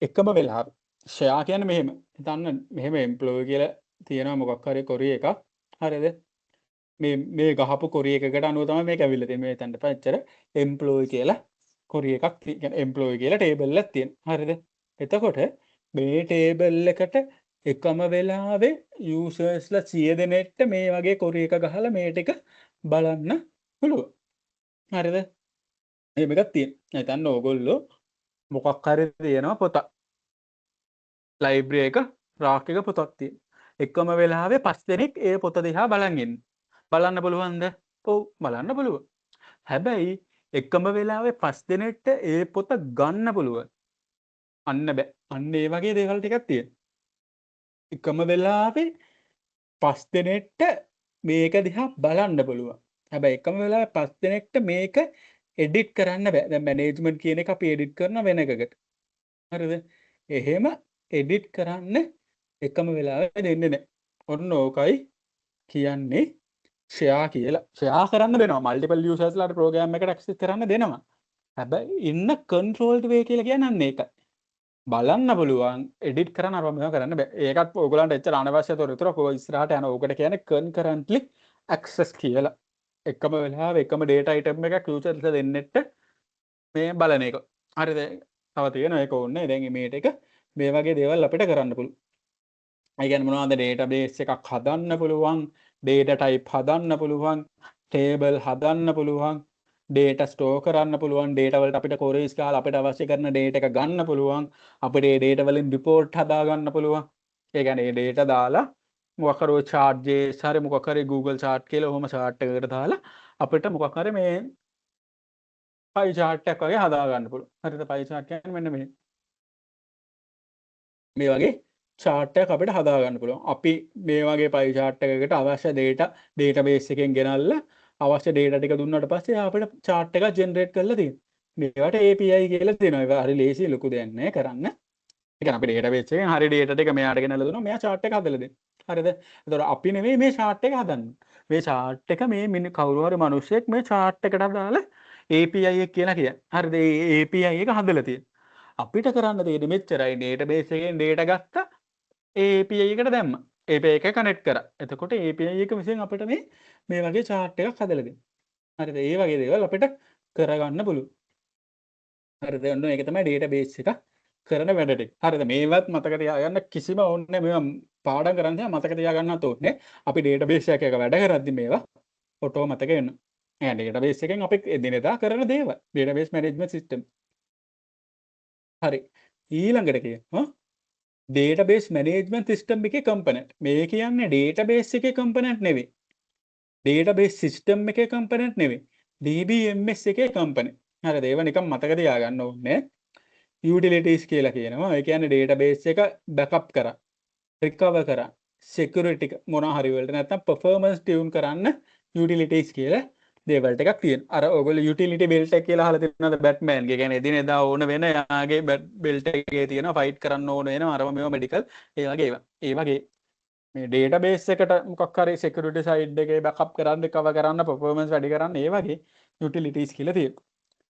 එකම වෙලාව share කියන්නේ මෙහෙම. හිතන්න මෙහෙම employee කියලා තියෙනවා මොකක් හරි කොරි එකක්. හරිද? මේ ගහපු කොරි එකකට අනුව තමයි මේක ඇවිල්ලා තියෙන්නේ. මේ හිතන්න එපා. එච්චර employee කියලා කොරි එකක් කියන්නේ employee කියලා table එකක් තියෙනවා. හරිද? එතකොට මේ table එකට එකම වෙලාවේ users ලා 100 දෙනෙක්ට මේ වගේ කොරි එක ගහලා මේ ටික බලන්න පුළුවන්. හරිද? එහෙම එකක් තියෙනවා. හිතන්න ඕගොල්ලෝ මොකක් හරි තියෙනවා පොතක්. ලයිබ්‍රරි එක රාක් එක පොතක් තියෙනවා. එකම වෙලාවේ 5 දෙනෙක් ඒ පොත දිහා බලන් ඉන්න. බලන්න පුළුවන්ද? ඔව් බලන්න පුළුවන්. හැබැයි එකම වෙලාවේ 5 දෙනෙක්ට ඒ පොත ගන්න පුළුවන්. අන්න බෑ. අන්න ඒ වගේ දේවල් ටිකක් තියෙනවා. එකම වෙලාවේ 5 දෙනෙක්ට මේක දිහා බලන්න පුළුවන්. හැබැයි එකම වෙලාවේ 5 දෙනෙක්ට මේක එඩිට් කරන්න බෑ. දැන් මැනේජ්මන්ට් කියන එක අපි එඩිට් කරන වෙන එකකට. හරිද? එහෙම එඩිට් කරන්න එකම වෙලාවේ දෙන්නේ නැහැ. ඔන්න ඕකයි කියන්නේ share කියලා. share කරන්න දෙනවා. multiple users ලාට program එකට access කරන්න දෙනවා. හැබැයි ඉන්න controlled way කියලා කියන්නේ ඒකයි. බලන්න පුළුවන් edit කරන්න අරම මේවා කරන්න බෑ. ඒකත් ඔයගොල්ලන්ට එච්චර අනවශ්‍ය තොරතුරක් ඔය ඉස්සරහට යන ඕකට කියන්නේ concurrently access කියලා. එකම වෙලාවෙ එකම data item එකක් users දෙන්නෙට මේ බලන එක. හරිද? තව තියෙනවා ඒක ඕනේ. දැන් මේ ටික මේ වගේ දේවල් අපිට කරන්න පුළුවන්. ඒ කියන්නේ මොනවද database එකක් හදන්න පුළුවන්, data type හදන්න පුළුවන්, table හදන්න පුළුවන්, data store කරන්න පුළුවන්, data වලට අපිට queries ගහලා අපිට අවශ්‍ය කරන data එක ගන්න පුළුවන්, අපිට මේ data වලින් report හදා ගන්න පුළුවන්. ඒ කියන්නේ මේ data දාලා මොකක් හරි chart JS හරි මොකක් හරි Google chart කියලා ඔහොම chart එකකට දාලා අපිට මොකක් හරි මේ pie chart එකක් වගේ හදා ගන්න පුළුවන්. හරිද? pie chart කියන්නේ මෙන්න මේ වගේ chart එකක් අපිට හදා ගන්න පුළුවන්. අපි මේ වගේ pie chart එකකට අවශ්‍ය data database එකෙන් ගෙනල්ලා අවශ්‍ය data ටික දුන්නාට පස්සේ අපිට chart එකක් generate කරලා තියෙනවා. මේවට API කියලා දෙනවා. ඒක හරි ලේසි ලොකු දෙයක් නෑ කරන්න. ඒ කියන්නේ අපි database එකෙන් හරි data ටික මෙයාට ගෙනල්ලා දුන්නා. මෙයා chart එක හදලා දෙනවා. හරිද? ඒතකොට අපි නෙවෙයි මේ chart එක හදන්නේ. මේ chart එක මේ කවුරු හරි මිනිහෙක් මේ chart එකට දාලා API එක කියලා කියන්නේ. හරිද? ඒ API එක හදලා තියෙනවා. අපිට කරන්න තියෙන්නේ මෙච්චරයි. database එකෙන් data ගත්තා. API එකට දැම්මා. API එක කනෙක්ට් කරා. එතකොට API එක විසින් අපිට මේ වගේ chart එකක් හදලා දෙනවා. හරිද? ඒ වගේ දේවල් අපිට කරගන්න පුළුවන්. හරිද? ඔන්න ඒක තමයි database එක කරන වැඩ ටික. හරිද? මේවත් මතක තියාගන්න කිසිම ඕනේ මේවා පාඩම් කරන්න මතක තියාගන්නත් ඕනේ. අපි ඩේටාබේස් එකක වැඩ කරද්දි මේවා ඔටෝ මතක එන්න. ඩේටාබේස් එකෙන් අපි එදිනෙදා කරන දේවල්. Database management system. හරි. ඊළඟට කියනවා ඩේටාබේස් මැනේජ්මන්ට් සිස්ටම් එකේ කම්පොනන්ට්. මේ කියන්නේ ඩේටාබේස් එකේ කම්පොනන්ට් නෙවෙයි. ඩේටාබේස් සිස්ටම් එකේ කම්පොනන්ට් නෙවෙයි. DBMS එකේ කම්පොනන්ට්. හරිද? ඒවා නිකන් මතක තියාගන්න ඕනේ. යුටිලිටීස් කියලා කියනවා. ඒ කියන්නේ ඩේටාබේස් එක බෑකප් කරා, රිකවර් කරා, සිකියුරිටි මොනවා හරි වලට නැත්නම් පර්ෆෝමන්ස් ටියුන් කරන්න යුටිලිටීස් කියලා දේවල් ටිකක් තියෙනවා. අර ඔයගොල්ලෝ යුටිලිටි බෙල්ට් එක කියලා අහලා තියෙනවද බැට්මෑන් ගේ? කියන්නේ එදිනෙදා ඕන වෙන යාගේ බෙල්ට් එකේ තියෙන ෆයිට් කරන්න ඕන වෙන අරම මේවා මෙඩිකල් ඒ වගේ ඒවා. ඒ වගේ මේ ඩේටාබේස් එකට මොකක් හරි සිකියුරිටි සයිඩ් එකේ බෑකප් කරන්න, රිකවර් කරන්න, පර්ෆෝමන්ස් වැඩි කරන්න ඒ වගේ යුටිලිටීස් කියලා තියෙනවා.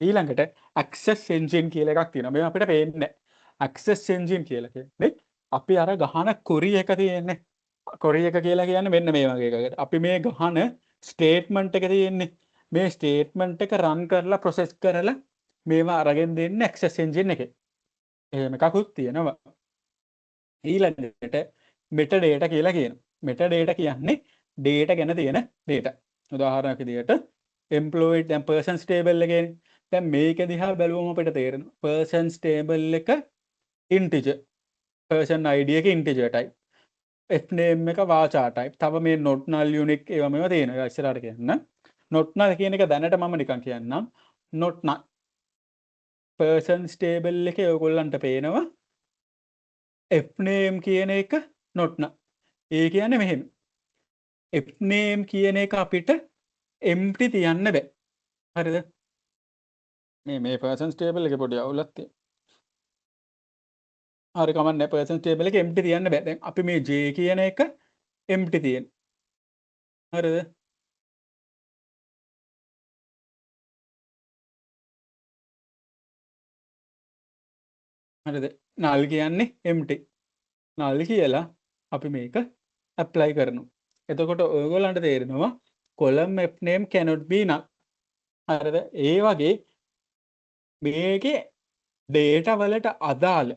ඊළඟට ඇක්සස් එන්ජින් කියලා එකක් තියෙනවා. මේවා අපිට පේන්නේ නැහැ. ඇක්සස් එන්ජින් කියලා කියන්නේ අපි අර ගහන කොරි එක තියෙන්නේ. කොරි එක කියලා කියන්නේ මෙන්න මේ වගේ එකකට. අපි මේ ගහන ස්ටේට්මන්ට් එක තියෙන්නේ. මේ ස්ටේට්මන්ට් එක රන් කරලා ප්‍රොසෙස් කරලා මේවා අරගෙන දෙන්නේ ඇක්සස් එන්ජින් එකේ. එහෙම එකකුත් තියෙනවා. ඊළඟට මෙටා ඩේටා කියලා කියනවා. මෙටා ඩේටා කියන්නේ ඩේටා ගැන තියෙන ඩේටා. උදාහරණයක් විදිහට employee දැන් persons table එකේ දැන් මේක දිහා බැලුවම අපිට තේරෙනවා persons table එක integer. person id එක integer type. fname එක වාචා type. තව මේ not null unique ඒවා මේවා තියෙනවා. ඒක ඉස්සරහට කියන්න. not null කියන එක දැනට මම නිකන් කියන්නම්. not null persons table එකේ ඔයගොල්ලන්ට පේනවා fname කියන එක not null. ඒ කියන්නේ මෙහෙම. fname කියන එක අපිට empty තියන්න බෑ. හරිද? මේ persons table එකේ පොඩි අවුලක් තියෙනවා. හරි කමන්නේ persons table එකේ empty තියන්න බෑ. දැන් අපි මේ j කියන එක empty තියෙන. හරිද? හරිද? null කියන්නේ empty. null කියලා අපි මේක apply කරනවා. එතකොට ඔයගොල්ලන්ට තේරෙනවා column fname cannot be null. හරිද? ඒ වගේ මේකේ data වලට අදාළ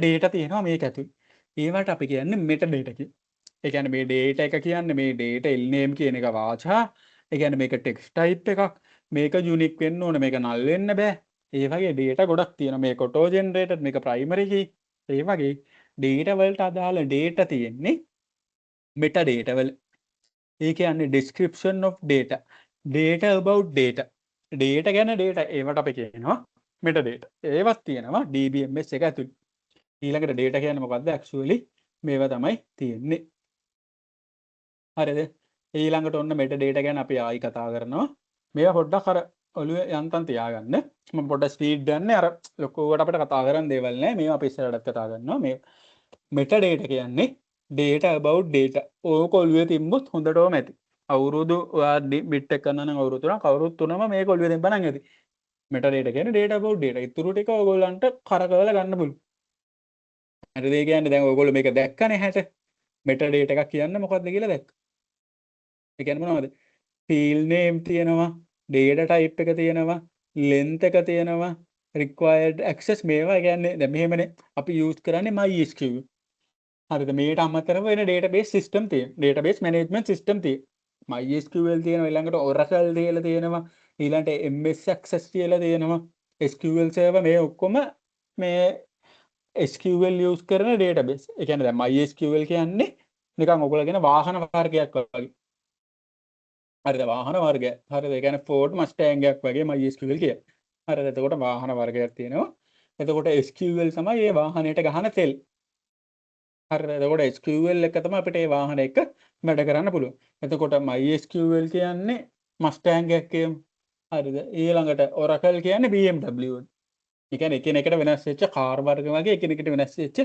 data තියෙනවා මේක ඇතුළේ. ඒවට අපි කියන්නේ metadata කියලා. ඒ කියන්නේ මේ data එක කියන්නේ මේ data name කියන එක වාචා. ඒ කියන්නේ මේක text type එකක්. මේක unique වෙන්න ඕන. මේක null වෙන්න බෑ. ඒ වගේ data ගොඩක් තියෙනවා. මේක auto generated, මේක primary key. ඒ වගේ data වලට අදාළ data තියෙන්නේ metadata වල. ඒ කියන්නේ description of data. data about data. data ගැන data ඒවට අපි කියනවා metadata. ඒවත් තියෙනවා DBMS එක ඇතුළේ. ඊළඟට data කියන්නේ මොකද්ද? actually මේවා තමයි තියෙන්නේ. හරිද? ඊළඟට ඔන්න metadata ගැන අපි ආයි කතා කරනවා. මේවා පොඩ්ඩක් අර ඔළුවේ යන්තම් තියාගන්න. මම පොඩ්ඩක් ස්පීඩ් ගන්න අර ලොකුවට අපිට කතා කරන්න දේවල් නැහැ. මේවා අපි ඉස්සරහට කතා කරනවා. මේ metadata කියන්නේ data about data. ඕක ඔළුවේ තිබ්බොත් හොඳටම ඇති. අවුරුදු ඔයා බිට් එක කරනවා නම් අවුරුදු 3ක් අවුරුදු 3ම මේක ඔළුවේ තිබ්බනම් ඇති. metadata කියන්නේ data about data. ඊටු ටික ඔයගොල්ලන්ට කරකවලා ගන්න පුළුවන්. හරිද? ඒ කියන්නේ දැන් ඔයගොල්ලෝ මේක දැක්කනේ හැට. metadata එකක් කියන්නේ මොකක්ද කියලා දැක්ක. ඒ කියන්නේ මොනවද? field name තියෙනවා, data type එක තියෙනවා, length එක තියෙනවා, required access මේවා කියන්නේ දැන් මෙහෙමනේ අපි use කරන්නේ MySQL. හරිද? මේකට අමතරව වෙන database system තියෙනවා. database management system තියෙනවා. MySQL තියෙනවා, ඊළඟට Oracle කියලා තියෙනවා, ඊළඟට MS Access කියලා තියෙනවා, SQL server මේ ඔක්කොම මේ SQL use කරන database. ඒ කියන්නේ දැන් MySQL කියන්නේ නිකන් ඔයගොල්ලෝ කියන වාහන වර්ගයක් වගේ. හරිද? වාහන වර්ගයක්. හරිද? ඒ කියන්නේ Ford Mustang එකක් වගේ MySQL කියන්නේ. හරිද? එතකොට වාහන වර්ගයක් තියෙනවා. එතකොට SQL තමයි මේ වාහනයට ගහන තෙල්. හරිද? එතකොට SQL එක තමයි අපිට මේ වාහන එක වැඩ කරන්න පුළුවන්. එතකොට MySQL කියන්නේ Mustang එකක් කියමු. හරිද? ඊළඟට Oracle කියන්නේ BMW. ඒ කියන්නේ එකිනෙකට වෙනස් වෙච්ච කාර් වර්ග වගේ එකිනෙකට වෙනස් වෙච්ච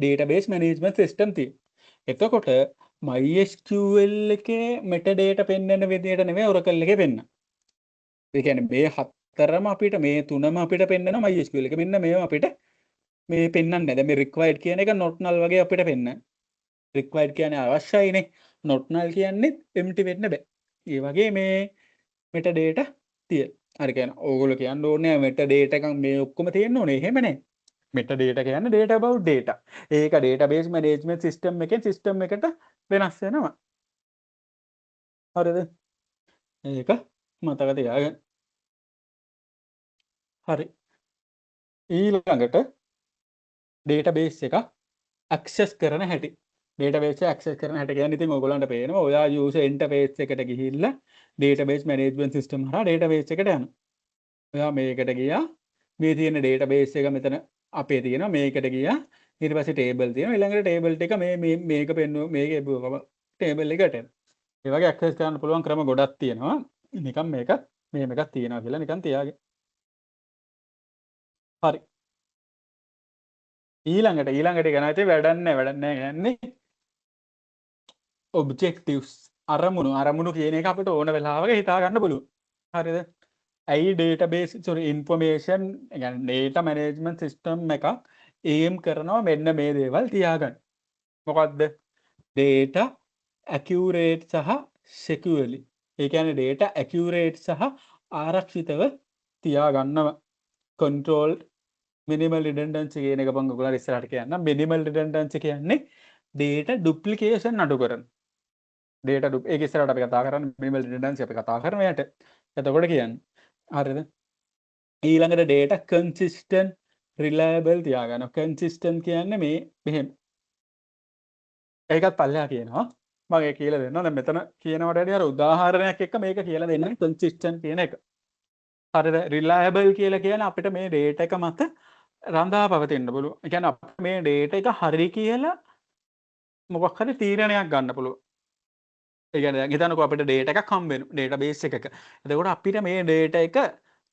database management system තියෙනවා. එතකොට MySQL එකේ metadata පෙන්වන විදිහට නෙමෙයි Oracle එකේ පෙන්වන්නේ. ඒ කියන්නේ මේ හතරම අපිට මේ තුනම අපිට පෙන්වනවා MySQL එක. මෙන්න මේවා අපිට මේ පෙන්වන්නේ නැහැ. දැන් මේ required කියන එක not null වගේ අපිට පෙන්වන්නේ. required කියන්නේ අවශ්‍යයිනේ. not null කියන්නේ empty වෙන්න බෑ. ඒ වගේ මේ metadata තියෙනවා. හරි කියන්නේ ඕගොල්ලෝ කියන්න ඕනේ metadata එකක් මේ ඔක්කොම තියෙන්න ඕනේ. එහෙම නැහැ. metadata කියන්නේ data about data. ඒක database management system එකෙන් system එකට වෙනස් වෙනවා. හරිද? ඒක මතක තියාගන්න. හරි. ඊළඟට database එක access කරන හැටි. database එක access කරන හැටි කියන්නේ ඉතින් ඔයගොල්ලන්ට පේනවා. ඔයා user interface එකට ගිහිල්ලා database management system හරහා database එකට යනවා. ඔයා මේකට ගියා. මේ තියෙන database එක මෙතන අපේ තියෙනවා. මේකට ගියා. ඊට පස්සේ table තියෙනවා. ඊළඟට table එක මේක පෙන්නුව මේකේ table එකට එනවා. ඒ වගේ access කරන්න පුළුවන් ක්‍රම ගොඩක් තියෙනවා. නිකන් මේක එකක් තියෙනවා කියලා නිකන් තියාගන්න. හරි. ඊළඟට ගැන වැඩක් නැහැ කියන්නේ objectives අරමුණු කියන එක අපිට ඕන වෙලාවක හිතා ගන්න පුළුවන්. හරිද? ඇයි database information يعني data management system එක aim කරනවා මෙන්න මේ දේවල් තියාගන්න. මොකද්ද? data accurate සහ securely. ඒ කියන්නේ data accurate සහ ආරක්ෂිතව තියාගන්නව. controlled minimal redundancy කියන එක බං ඔයගොල්ලෝ ඉස්සරහට කියන්න. minimal redundancy කියන්නේ data duplication අඩු කරන. data ඒක ඉස්සරහට අපි කතා කරන්නේ minimal redundancy අපි කතා කරනවා යට. එතකොට කියන්නේ හරිද? ඊළඟට data consistent reliable තියාගන්න. consistent කියන්නේ මේ මෙහෙම. ඒකත් පල්ලෙහා කියනවා. මම ඒක කියලා දෙන්නවා. දැන් මෙතන කියනවට වඩා අර උදාහරණයක් එක්ක මේක කියලා දෙන්න consistent කියන එක. හරිද? reliable කියලා කියන්නේ අපිට මේ data එක මත රඳා පවතින්න පුළුවන්. ඒ කියන්නේ අපිට මේ data එක හරි කියලා මොකක් හරි තීරණයක් ගන්න පුළුවන්. ඒ කියන්නේ දැන් හිතන්නකෝ අපිට data එකක් හම්බ වෙනවා database එකක. එතකොට අපිට මේ data එක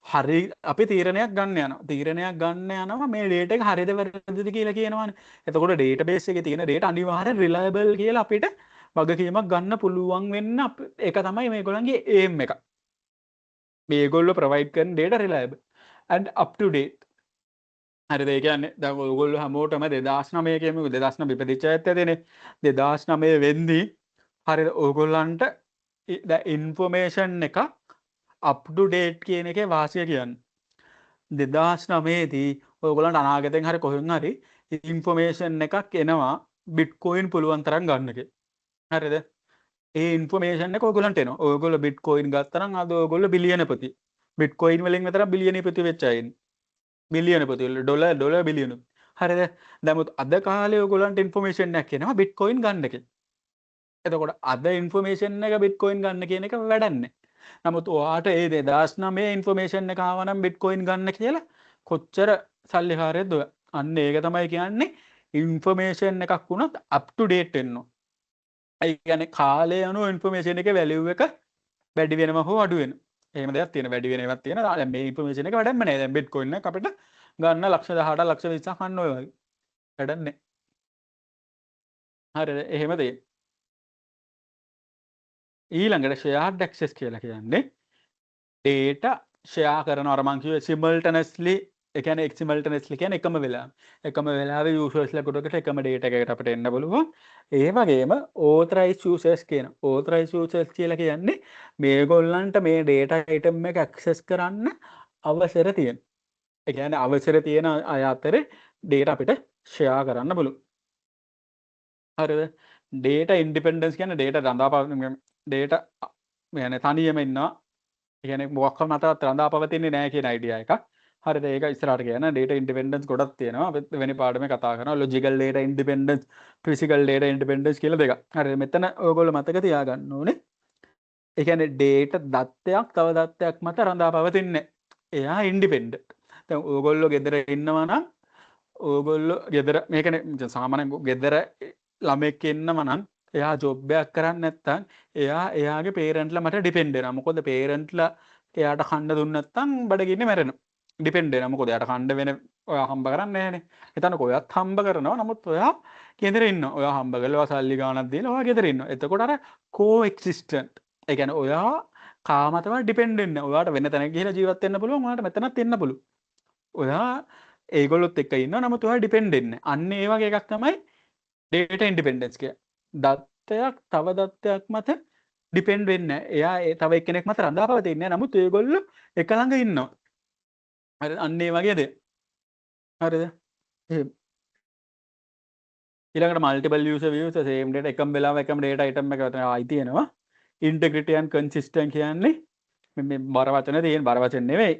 හරි අපි තීරණයක් ගන්න යනවා මේ data එක හරිද වැරදිද කියලා කියනවනේ. එතකොට database එකේ තියෙන data අනිවාර්යෙන් reliable කියලා අපිට වගකීමක් ගන්න පුළුවන් වෙන්න ඒක තමයි මේගොල්ලන්ගේ aim එක. මේගොල්ලෝ provide කරන data reliable and up to date. හරිද? ඒ කියන්නේ දැන් ඔයගොල්ලෝ හැමෝටම 2009 කියමුකෝ 2009 ඉපදිච්ච අයත් ඇතිනේ. 2009 වෙන්දී හරිද? ඔයගොල්ලන්ට information එක up to date කියන එකේ වාසිය කියන්නේ 2009 දී ඔයගොල්ලන්ට අනාගතෙන් හරි කොහෙන් හරි information එකක් එනවා bitcoin පුළුවන් තරම් ගන්න එක. හරිද? ඒ information එක ඔයගොල්ලන්ට එනවා. ඔයගොල්ලෝ bitcoin ගත්තා නම් අද ඔයගොල්ලෝ බිලියනපති. bitcoin වලින් විතර බිලියනපති වෙච්ච අය ඉන්නේ. බිලියනපති ඩොලර් බිලියන. හරිද? නමුත් අද කාලේ ඔයගොල්ලන්ට information එකක් එනවා bitcoin ගන්න එක. එතකොට අද information එක bitcoin ගන්න කියන එක වැඩක් නැහැ. නමුත් ඔයාට ඒ 2009 ඉන්ෆර්මේෂන් එක ආව නම් බිට්කොයින් ගන්න කියලා කොච්චර සල්ලි කාර්යයක්ද ඔය. අන්න ඒක තමයි කියන්නේ ඉන්ෆර්මේෂන් එකක් වුණත් අප් ටු ඩේට් වෙන්න ඕන. ඒ කියන්නේ කාලය අනුව ඉන්ෆර්මේෂන් එකේ වැලියු එක වැඩි වෙනවා හෝ අඩු වෙනවා. එහෙම දෙයක් තියෙන වැඩි වෙන ඒවාක් තියෙනවා. දැන් මේ ඉන්ෆර්මේෂන් එක වැඩක්ම නෑ. දැන් බිට්කොයින් එක අපිට ගන්න ලක්ෂ 18 ලක්ෂ 20ක් ගන්න ඔය වගේ. වැඩක් නෑ. හරිද? එහෙම දෙයක්. ඊළඟට shared access කියලා කියන්නේ data share කරනවා. අර මං කිව්වේ simultaneously ඒ කියන්නේ simultaneously කියන්නේ එකම වෙලාවේ users ගොඩකට එකම data එකකට අපිට එන්න පුළුවන්. ඒ වගේම authorized users කියන authorized users කියලා කියන්නේ මේගොල්ලන්ට මේ data item එක access කරන්න අවසර තියෙන. ඒ කියන්නේ අවසර තියෙන අය අතරේ data අපිට share කරන්න පුළුවන්. හරිද? data independence කියන්නේ data රඳාපවතින data يعني තනියම ඉන්නවා. ඒ කියන්නේ මොකක්වත් මතවත් රඳාපවතින්නේ නැහැ කියන idea එකක්. හරිද? ඒක ඉස්සරහට කියන data independence ගොඩක් තියෙනවා. අපි වෙන පාඩමේ කතා කරනවා logical data independence, physical data independence කියලා දෙකක්. හරිද? මෙතන ඔයගොල්ලෝ මතක තියාගන්න ඕනේ. ඒ කියන්නේ data දත්තයක් තව දත්තයක් මත රඳාපවතින්නේ. එයා independent. දැන් ඔයගොල්ලෝ ගෙදර ඉන්නවා නම් ඔයගොල්ලෝ ගෙදර මේකනේ සාමාන්‍යයෙන් ගෙදර ළමෙක් ඉන්නවා නම් එයා ජොබ් එකක් කරන්නේ නැත්නම් එයාගේ පේරන්ට්ලා මට ඩිපෙන්ඩ් වෙනවා. මොකද පේරන්ට්ලා එයාට කන්න දුන්නේ නැත්නම් බඩගින්නේ මැරෙනවා. ඩිපෙන්ඩ් වෙනවා. මොකද එයාට කන්න වෙන ඔයා හම්බ කරන්නේ නැහනේ. හිතන්නකෝ ඔයත් හම්බ කරනවා. නමුත් ඔයා ගෙදර ඉන්නවා. ඔයා හම්බ කරලා සල්ලි ගාණක් දීලා ඔයා ගෙදර ඉන්නවා. එතකොට අර co-existent. ඒ කියන්නේ ඔයා කාමතව ඩිපෙන්ඩ් වෙන්නේ. ඔයාට වෙන තැනක ගිහිලා ජීවත් වෙන්න පුළුවන්. ඔයාට මෙතනත් ඉන්න පුළුවන්. ඔයා ඒගොල්ලොත් එක්ක ඉන්නවා. නමුත් ඔයා ඩිපෙන්ඩ් වෙන්නේ. අන්න ඒ වගේ එකක් තමයි data independence කියන්නේ. දත්තයක් තව දත්තයක් මත ඩිපෙන්ඩ් වෙන්නේ නැහැ. එයා තව එක්කෙනෙක් මත රඳාපවතින්නේ නැහැ. නමුත් ඒගොල්ලෝ එක ළඟ ඉන්නවා. හරිද? අන්න ඒ වගේ දෙයක්. හරිද? ඊළඟට multiple user views same data එකම වෙලාව එකම data item එක ආයි තියෙනවා. integrity and consistent කියන්නේ මේ බර වචන තියෙන බර වචන නෙවෙයි.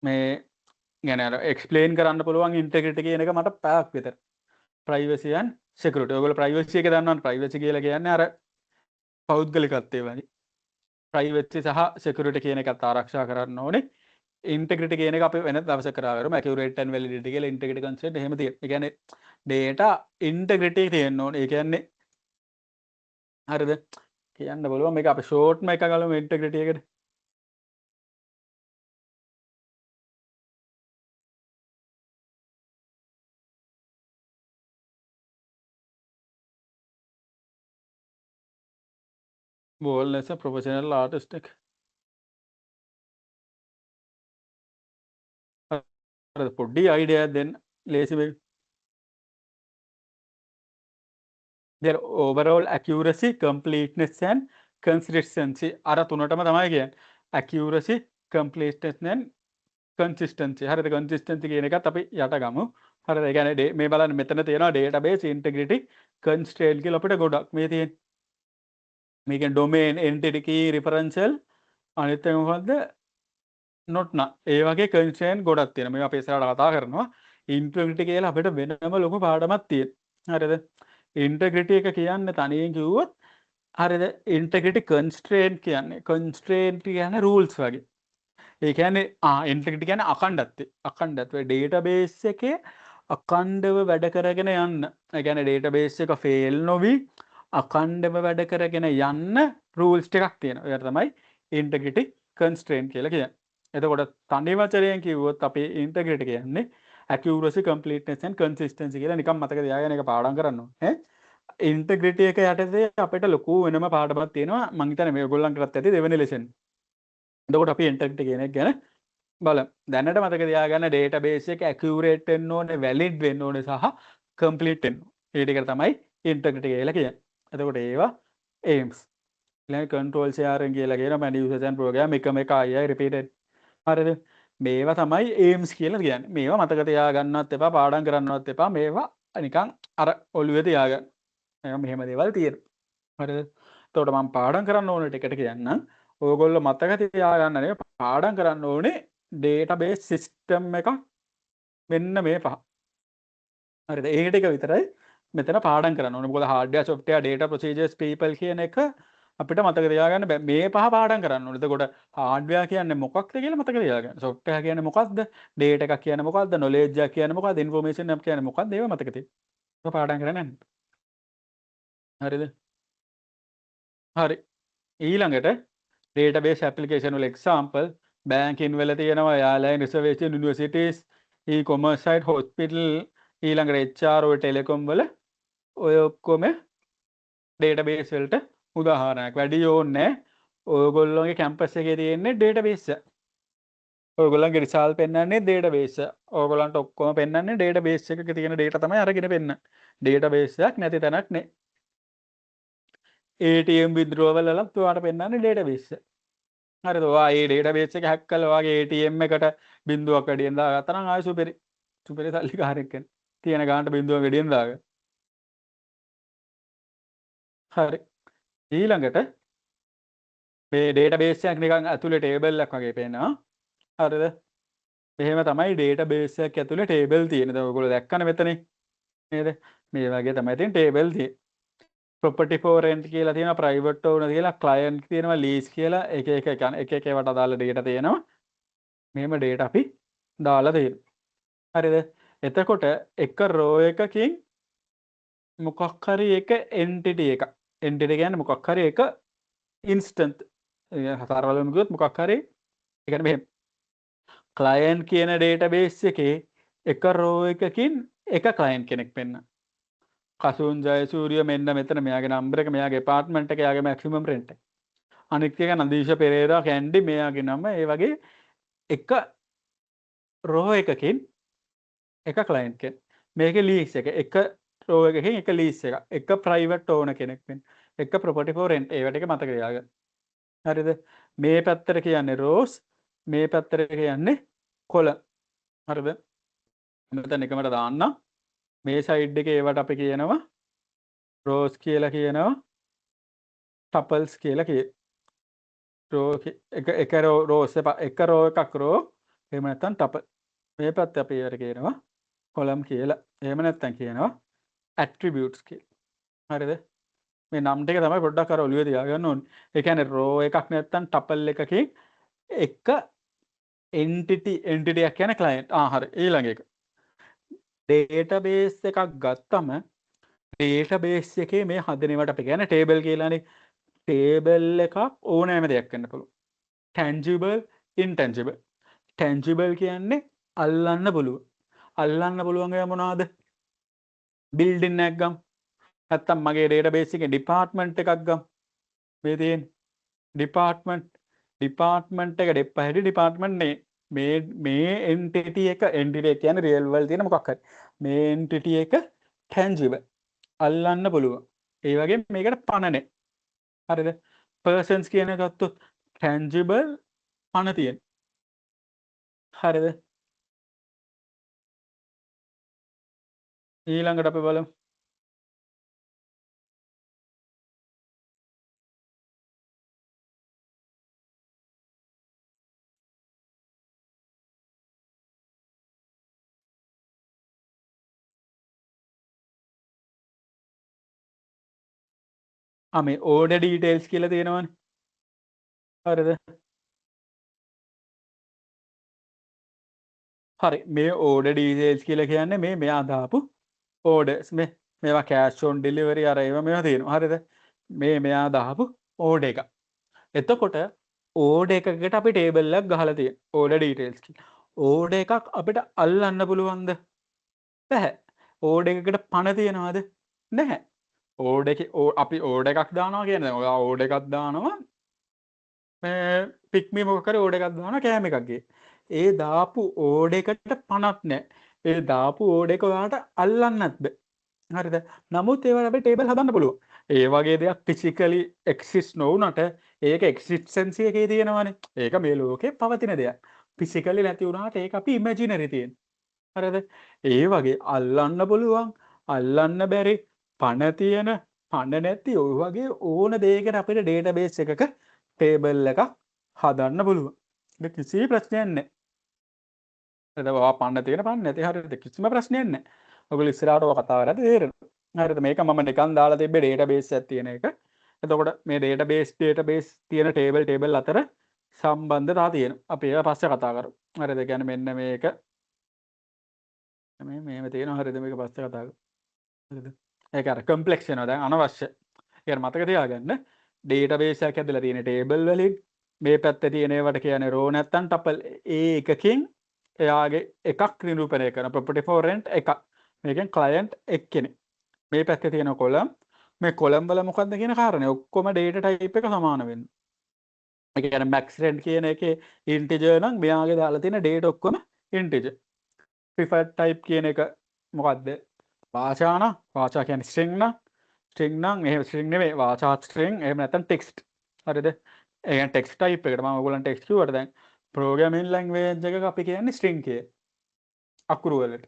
මේ يعني අර explain කරන්න පුළුවන් integrity කියන එක මට පැයක් විතර. privacy and security. ඔයගොල්ලෝ privacy එක දන්නවනේ. privacy කියලා කියන්නේ අර පෞද්ගලිකත්වය වගේ. privacy සහ security කියන එකත් ආරක්ෂා කරන්න ඕනේ. integrity කියන එක අපි වෙන දවසක කරා කරමු. accurate and validity කියලා integrity concept එහෙම තියෙනවා. ඒ කියන්නේ data integrity තියෙන්න ඕනේ. ඒ කියන්නේ හරිද? කියන්න බලුවා මේක අපි shortම එක ගලමු integrity එකට. boldness professional artist එක. හරිද? පොඩි idea එකක් දෙන්න. ලේසි වෙයි. their overall accuracy, completeness and consistency අර තුනටම තමයි කියන්නේ. accuracy, completeness and consistency. හරිද? consistency කියන එකත් අපි යට ගමු. හරිද? ඒ කියන්නේ මේ බලන්න මෙතන තියෙනවා database integrity constraint කියලා අපිට ගොඩක් මේ තියෙන. මේ කියන්නේ domain entity key referential අනිත් එක මොකද්ද? not na. ඒ වගේ constraint ගොඩක් තියෙනවා. මේ අපි ඉස්සරහට කතා කරනවා. integrity කියලා අපිට වෙනම ලොකු පාඩමක් තියෙනවා. හරිද? integrity එක කියන්නේ තනියෙන් කිව්වොත් හරිද? integrity constraint කියන්නේ rules වගේ. ඒ කියන්නේ integrity කියන්නේ අඛණ්ඩත්වය database එකේ අඛණ්ඩව වැඩ කරගෙන යන්න. ඒ කියන්නේ database එක fail නොවි අඛණ්ඩව වැඩ කරගෙන යන්න rules ටිකක් තියෙනවා. ඒකට තමයි integrity constraint කියලා කියන්නේ. එතකොට තනි වචනයෙන් කිව්වොත් අපි integrity කියන්නේ accuracy, completeness and consistency කියලා නිකන් මතක තියාගෙන ඒක පාඩම් කරන්න ඕනේ. integrity එක යටතේ අපිට ලොකු වෙනම පාඩමක් තියෙනවා. මම හිතන්නේ මේගොල්ලන්ටත් ඇති දෙවෙනි lesson. එතකොට අපි integrity කියන එක ගැන බලමු. දැනට මතක තියාගන්න database එක accurate වෙන්න ඕනේ, valid වෙන්න ඕනේ සහ complete වෙන්න ඕනේ. ඒ ටික තමයි integrity කියලා කියන්නේ. එතකොට ඒවා aims. ඊළඟ control sharing කියලා කියනවා man users and program එකම එක අයයි repeated. හරිද? මේවා තමයි aims කියලා කියන්නේ. මේවා මතක තියාගන්නවත් එපා, පාඩම් කරන්නවත් එපා. මේවා නිකන් අර ඔළුවේ තියාගන්න. මෙහෙම දේවල් තියෙනවා. හරිද? එතකොට මම පාඩම් කරන්න ඕන ටිකට කියන්නම්. ඕගොල්ලෝ මතක තියාගන්න නේ පාඩම් කරන්න ඕනේ database system එකක් මෙන්න මේ පහ. හරිද? ඒ ටික විතරයි මෙතන පාඩම් කරන්න ඕනේ. මොකද hardware, software, data procedures, people කියන එක අපිට මතක තියාගන්න බෑ. මේ පහ පාඩම් කරන්න ඕනේ. එතකොට hardware කියන්නේ මොකක්ද කියලා මතක තියාගන්න. software කියන්නේ මොකක්ද? data එකක් කියන්නේ මොකක්ද? knowledge එකක් කියන්නේ මොකක්ද? information එකක් කියන්නේ මොකක්ද? ඒවා මතක තියාගන්න. ඒක පාඩම් කරන්න යන්න. හරිද? හරි. ඊළඟට database application වල example banking වල තියෙනවා airline reservation, universities, e-commerce site, hospital, ඊළඟට HR ඔය telecom වල ඔය ඔක්කොම database වලට උදාහරණයක්. වැඩි ඕනේ ඔයගොල්ලෝගේ campus එකේ තියෙන්නේ database එක. ඔයගොල්ලන්ගේ result පෙන්වන්නේ database එක. ඔයගොල්ලන්ට ඔක්කොම පෙන්වන්නේ database එකක තියෙන data තමයි අරගෙන පෙන්නන්නේ. database එකක් නැති තැනක් නේ. ATM withdrawal වලත් ඔයාලට පෙන්වන්නේ database එක. හරිද? ඔයා මේ database එක hack කළා ඔයාගේ ATM එකට බිඳුවක් වැඩියෙන් දාගත්තා නම් ආයෙ සුපිරි සල්ලිකාරයෙක් වෙන. තියෙන ගානට බිඳුවක් වැඩියෙන් දාගන්න. හරි. ඊළඟට මේ database එකක් නිකන් ඇතුලේ table එකක් වගේ පේනවා. හරිද? එහෙම තමයි database එකක් ඇතුලේ table තියෙන්නේ. දැන් ඔයගොල්ලෝ දැක්කනේ මෙතනේ. නේද? මේ වගේ තමයි තියෙන table තියෙන්නේ. property for rent කියලා තියෙනවා, private owner කියලා, client තියෙනවා, lease කියලා එක ඒවට අදාළ data තියෙනවා. මෙහෙම data අපි දාලා තියෙනවා. හරිද? එතකොට එක row එකකින් මොකක් හරි එක entity එකක්. entity කියන්නේ මොකක් හරි එක instant. සරලවම කිව්වොත් මොකක් හරි ඒ කියන්නේ මෙහෙම client කියන database එකේ එක row එකකින් එක client කෙනෙක් වෙන්න. කසුන් ජයසූරිය මෙන්න මෙතන මෙයාගේ නම්බර එක, මෙයාගේ apartment එක, එයාගේ maximum rent එක. අනිත් එක නදීෂ පෙරේරා කැන්ඩි මෙයාගේ නම. ඒ වගේ එක row එකකින් එක client කෙනෙක්. මේකේ lease එක row එකකින් එක lease එක. එක private owner කෙනෙක් වෙන්න. එක property for rent. ඒවට එක මතක තියාගන්න. හරිද? මේ පැත්තට කියන්නේ rows, මේ පැත්තට කියන්නේ column. හරිද? මෙතන එකමට දාන්න. මේ සයිඩ් එකේ ඒවට අපි කියනවා rows කියලා කියනවා tuples කියලා කියනවා. row එක rows එක row එකක් row එහෙම නැත්නම් tuple. මේ පැත්තේ අපි ඒවට කියනවා column කියලා. එහෙම නැත්නම් කියනවා attributes කියලා. හරිද? මේ නම් ටික තමයි පොඩ්ඩක් අර ඔළුවේ තියාගන්න ඕනේ. ඒ කියන්නේ row එකක් නැත්නම් tuple එකකින් එක entity එකක් කියන්නේ client. හරි. ඊළඟ එක. database එකක් ගත්තම database එකේ මේ හදනවට අපි කියන්නේ table කියලානේ. table එකක් ඕනෑම දෙයක් වෙන්න පුළුවන්. tangible, intangible. tangible කියන්නේ අල්ලන්න පුළුවන්. අල්ලන්න පුළුවන් ඒවා මොනවාද? building එකක් ගමු. නැත්තම් මගේ database එකේ department එකක් ගමු. මේ තියෙන department එක දෙප්ප හැටි department මේ entity එක කියන්නේ real world තියෙන මොකක් හරි. මේ entity එක tangible අල්ලන්න පුළුවන්. ඒ වගේ මේකට පණ නැහැ. හරිද? persons කියන එක ගත්තොත් tangible පණ තියෙන. හරිද? ඊළඟට අපි බලමු. මේ order details කියලා තියෙනවනේ. හරිද? හරි. මේ order details කියලා කියන්නේ මේ මෙයා දාපු orders මේවා cash on delivery අර ඒවා මේවා තියෙනවා. හරිද? මෙයා දාපු order එක. එතකොට order එකකට අපි table එකක් ගහලා තියෙනවා. order details කියලා. order එකක් අපිට අල්ලන්න පුළුවන්ද? නැහැ. order එකකට පණ තියනවද? නැහැ. order එකේ අපි order එකක් දානවා කියන්නේ ඔයා order එකක් දානවා පික්මි මොකක් හරි order එකක් දානවා කෑම එකක් ගේ. ඒ දාපු order එකට පණක් නැහැ. ඒ දාපු order එක ඔයාට අල්ලන්නත් බෑ. හරිද? නමුත් ඒවට අපි table හදන්න පුළුවන්. ඒ වගේ දෙයක් physically exist නොවුනට ඒක existence එකේ තියෙනවනේ. ඒක මේ ලෝකේ පවතින දෙයක්. physically නැති වුණාට ඒක අපි imaginary තියෙන. හරිද? ඒ වගේ අල්ලන්න පුළුවන්, අල්ලන්න බැරි, පණ තියෙන, පණ නැති ඔය වගේ ඕන දෙයකට අපිට database එකක table එකක් හදන්න පුළුවන්. ඒක කිසි ප්‍රශ්නයක් නැහැ. හරිද? ඔයා පන්න තියෙන පන්න නැති හරිද? කිසිම ප්‍රශ්නයක් නැහැ. ඔයගොල්ලෝ ඉස්සරහට ඔය කතාව කරද්දී තේරෙනවා. හරිද? මේක මම නිකන් දාලා තිබ්බේ database එකක් තියෙන එක. එතකොට මේ database තියෙන table අතර සම්බන්ධතා තියෙනවා. අපි ඒක පස්සේ කතා කරමු. හරිද? කියන්නේ මෙන්න මේක මේව තියෙනවා. හරිද? මේක පස්සේ කතා කරමු. හරිද? ඒක අර complex වෙනවා දැන් අනවශ්‍ය. ඒක මතක තියාගන්න. database එකක් ඇදලා තියෙන table වලින් මේ පැත්තේ තියෙන ඒවට කියන්නේ row නැත්තම් tuple ඒ එකකින් එයාගේ එකක් නිරූපණය කරන property for rent එකක්. මේකෙන් client එක්කෙනෙක්. මේ පැත්තේ තියෙන column මේ column වල මොකක්ද කියන කාරණේ ඔක්කොම data type එක සමාන වෙන්න. ඒ කියන්නේ max rent කියන එකේ integer නම් මෙයාගේ දාලා තියෙන data ඔක්කොම integer. preferred type කියන එක මොකද්ද? වාචා නම් වාචා කියන්නේ string නම් එහෙම string නෙමෙයි වාචා string එහෙම නැත්නම් text. හරිද? ඒ කියන්නේ text type එකට මම ඔයගොල්ලන්ට text කිව්වට දැන් programming language එකක අපි කියන්නේ string කිය. අකුරු වලට.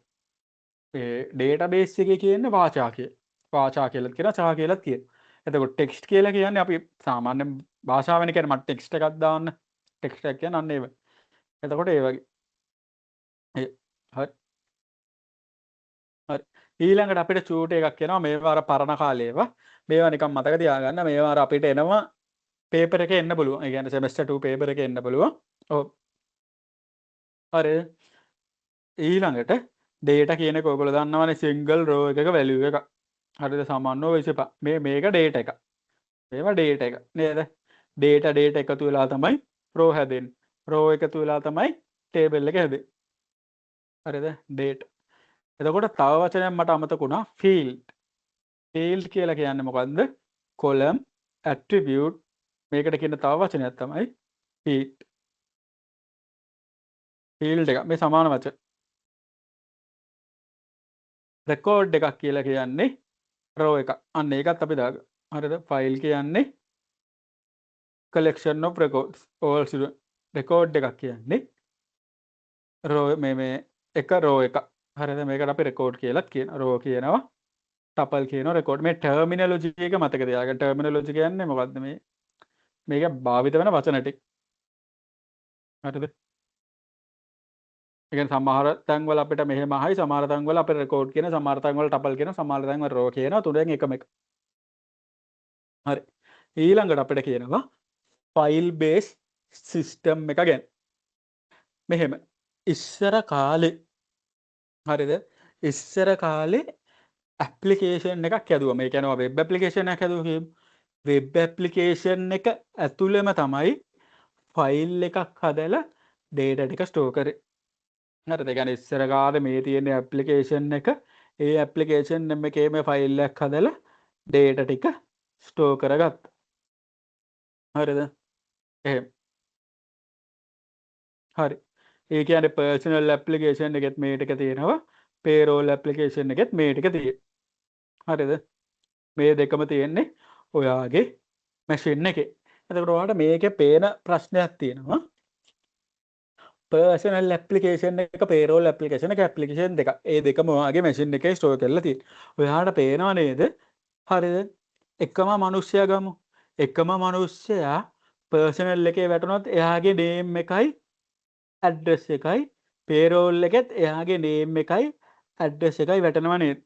ඒ database එකේ කියන්නේ වාචා කිය. වාචා කියලාත් කියනවා සහ කියලාත් කියනවා. එතකොට text කියලා කියන්නේ අපි සාමාන්‍ය භාෂාවෙන් කියන්නේ මට text එකක් දාන්න. text එකක් කියන්නේ අන්න ඒ වගේ. එතකොට ඒ වගේ. හරි. හරි. ඊළඟට අපිට චූටි එකක් එනවා මේවා අර පරණ කාලේ ඒවා. මේවා නිකන් මතක තියාගන්න. මේවා අර අපිට එනවා paper එකේ එන්න පුළුවන්. ඒ කියන්නේ semester 2 paper එකේ එන්න පුළුවන්. ඔව්. හරි. ඊළඟට data කියන එක ඔයගොල්ලෝ දන්නවනේ single row එකක value එක. හරිද? සාමාන්‍යව 25. මේක data එක. මේවා data එක. නේද? data එකතු වෙලා තමයි row හැදෙන්නේ. row එකතු වෙලා තමයි table එක හැදෙන්නේ. හරිද? data. එතකොට තව වචනයක් මට අමතක වුණා field. field කියලා කියන්නේ මොකද්ද? column attribute මේකට කියන තව වචනයක් තමයි field. field එක මේ සමාන වචන. record එකක් කියලා කියන්නේ row එකක්. අන්න ඒකත් අපි දාගමු. හරිද? file කියන්නේ collection of records. all student record එකක් කියන්නේ row මේ එක row එකක්. හරිද? මේකට අපි රෙකෝඩ් කියලාත් කියනවා. රෝ කියනවා. ටපල් කියනවා රෙකෝඩ්. මේ ටර්මිනොලොජි එක මතක තියාගන්න. ටර්මිනොලොජි කියන්නේ මොකද්ද මේ? මේක භාවිත වෙන වචන ටික. හරිද? ඒ කියන්නේ සමහර තැන්වල අපිට මෙහෙම අහයි, සමහර තැන්වල අපිට රෙකෝඩ් කියන, සමහර තැන්වල ටපල් කියන, සමහර තැන්වල රෝ කියනවා. තුනෙන් එකම එක. හරි. ඊළඟට අපිට කියනවා ෆයිල් බේස් සිස්ටම් එක ගැන. මෙහෙම ඉස්සර කාලේ හරිද? ඉස්සර කාලේ ඇප්ලිකේෂන් එකක් හැදුවා. මේ කියනවා වෙබ් ඇප්ලිකේෂන් එකක් හැදුවා කියමු. වෙබ් ඇප්ලිකේෂන් එක ඇතුළෙම තමයි ෆයිල් එකක් හදලා data ටික ස්ටෝර් කරේ. හරිද? ඒ කියන්නේ ඉස්සර කාලේ මේ තියෙන ඇප්ලිකේෂන් එක ඒ ඇප්ලිකේෂන් එකේම ෆයිල් එකක් හදලා data ටික ස්ටෝර් කරගත්තා. හරිද? එහෙම. හරි. ඒ කියන්නේ පර්සනල් ඇප්ලිකේෂන් එකෙත් මේ ටික තියෙනවා. පේරෝල් ඇප්ලිකේෂන් එකෙත් මේ ටික තියෙනවා. හරිද? මේ දෙකම තියෙන්නේ ඔයාගේ මැෂින් එකේ. එතකොට ඔයාලට මේකේ පේන ප්‍රශ්නයක් තියෙනවා. පර්සනල් ඇප්ලිකේෂන් එක පේරෝල් ඇප්ලිකේෂන් එක ඇප්ලිකේෂන් දෙක. ඒ දෙකම ඔයාගේ මැෂින් එකේ ස්ටෝර් කරලා තියෙනවා. ඔයාලට පේනව නේද? හරිද? එකම මිනිස්සයා ගමු. එකම මිනිස්සයා පර්සනල් එකේ වැටුණොත් එයාගේ නේම් එකයි ඇඩ්‍රස් එකයි පේරෝල් එකෙත් එයාගේ නේම් එකයි ඇඩ්‍රස් එකයි වැටෙනවා නේද?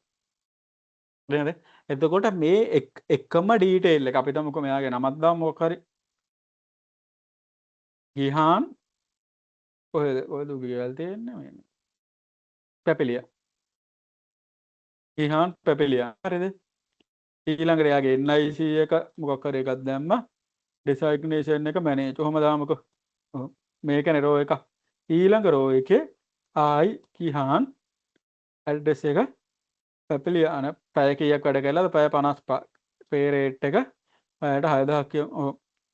නේද? එතකොට මේ එකම ඩීටේල් එක අපි තමු මෙයාගේ නමක් දාමු මොකක් හරි. ගිහාන් ඔය දුක කියලා තියෙන්නේ මේ. පැපිලියා. ගිහාන් පැපිලියා. හරිද? ඊළඟට එයාගේ NIC එක මොකක් හරි එකක් දැම්මා. ඩිසයිග්නේෂන් එක මැනේජ්. කොහොම දාමුකෝ. ඔව්. මේකනේ රෝ එක. ඊළඟ රෝ එකේ ආයි ගිහාන් ඇඩ්‍රස් එක පැපිලියාන පැය කීයක් වැඩ කළාද? පැය 55. පේ රේට් එක පැයට 6000ක් කියමු. ඔව්.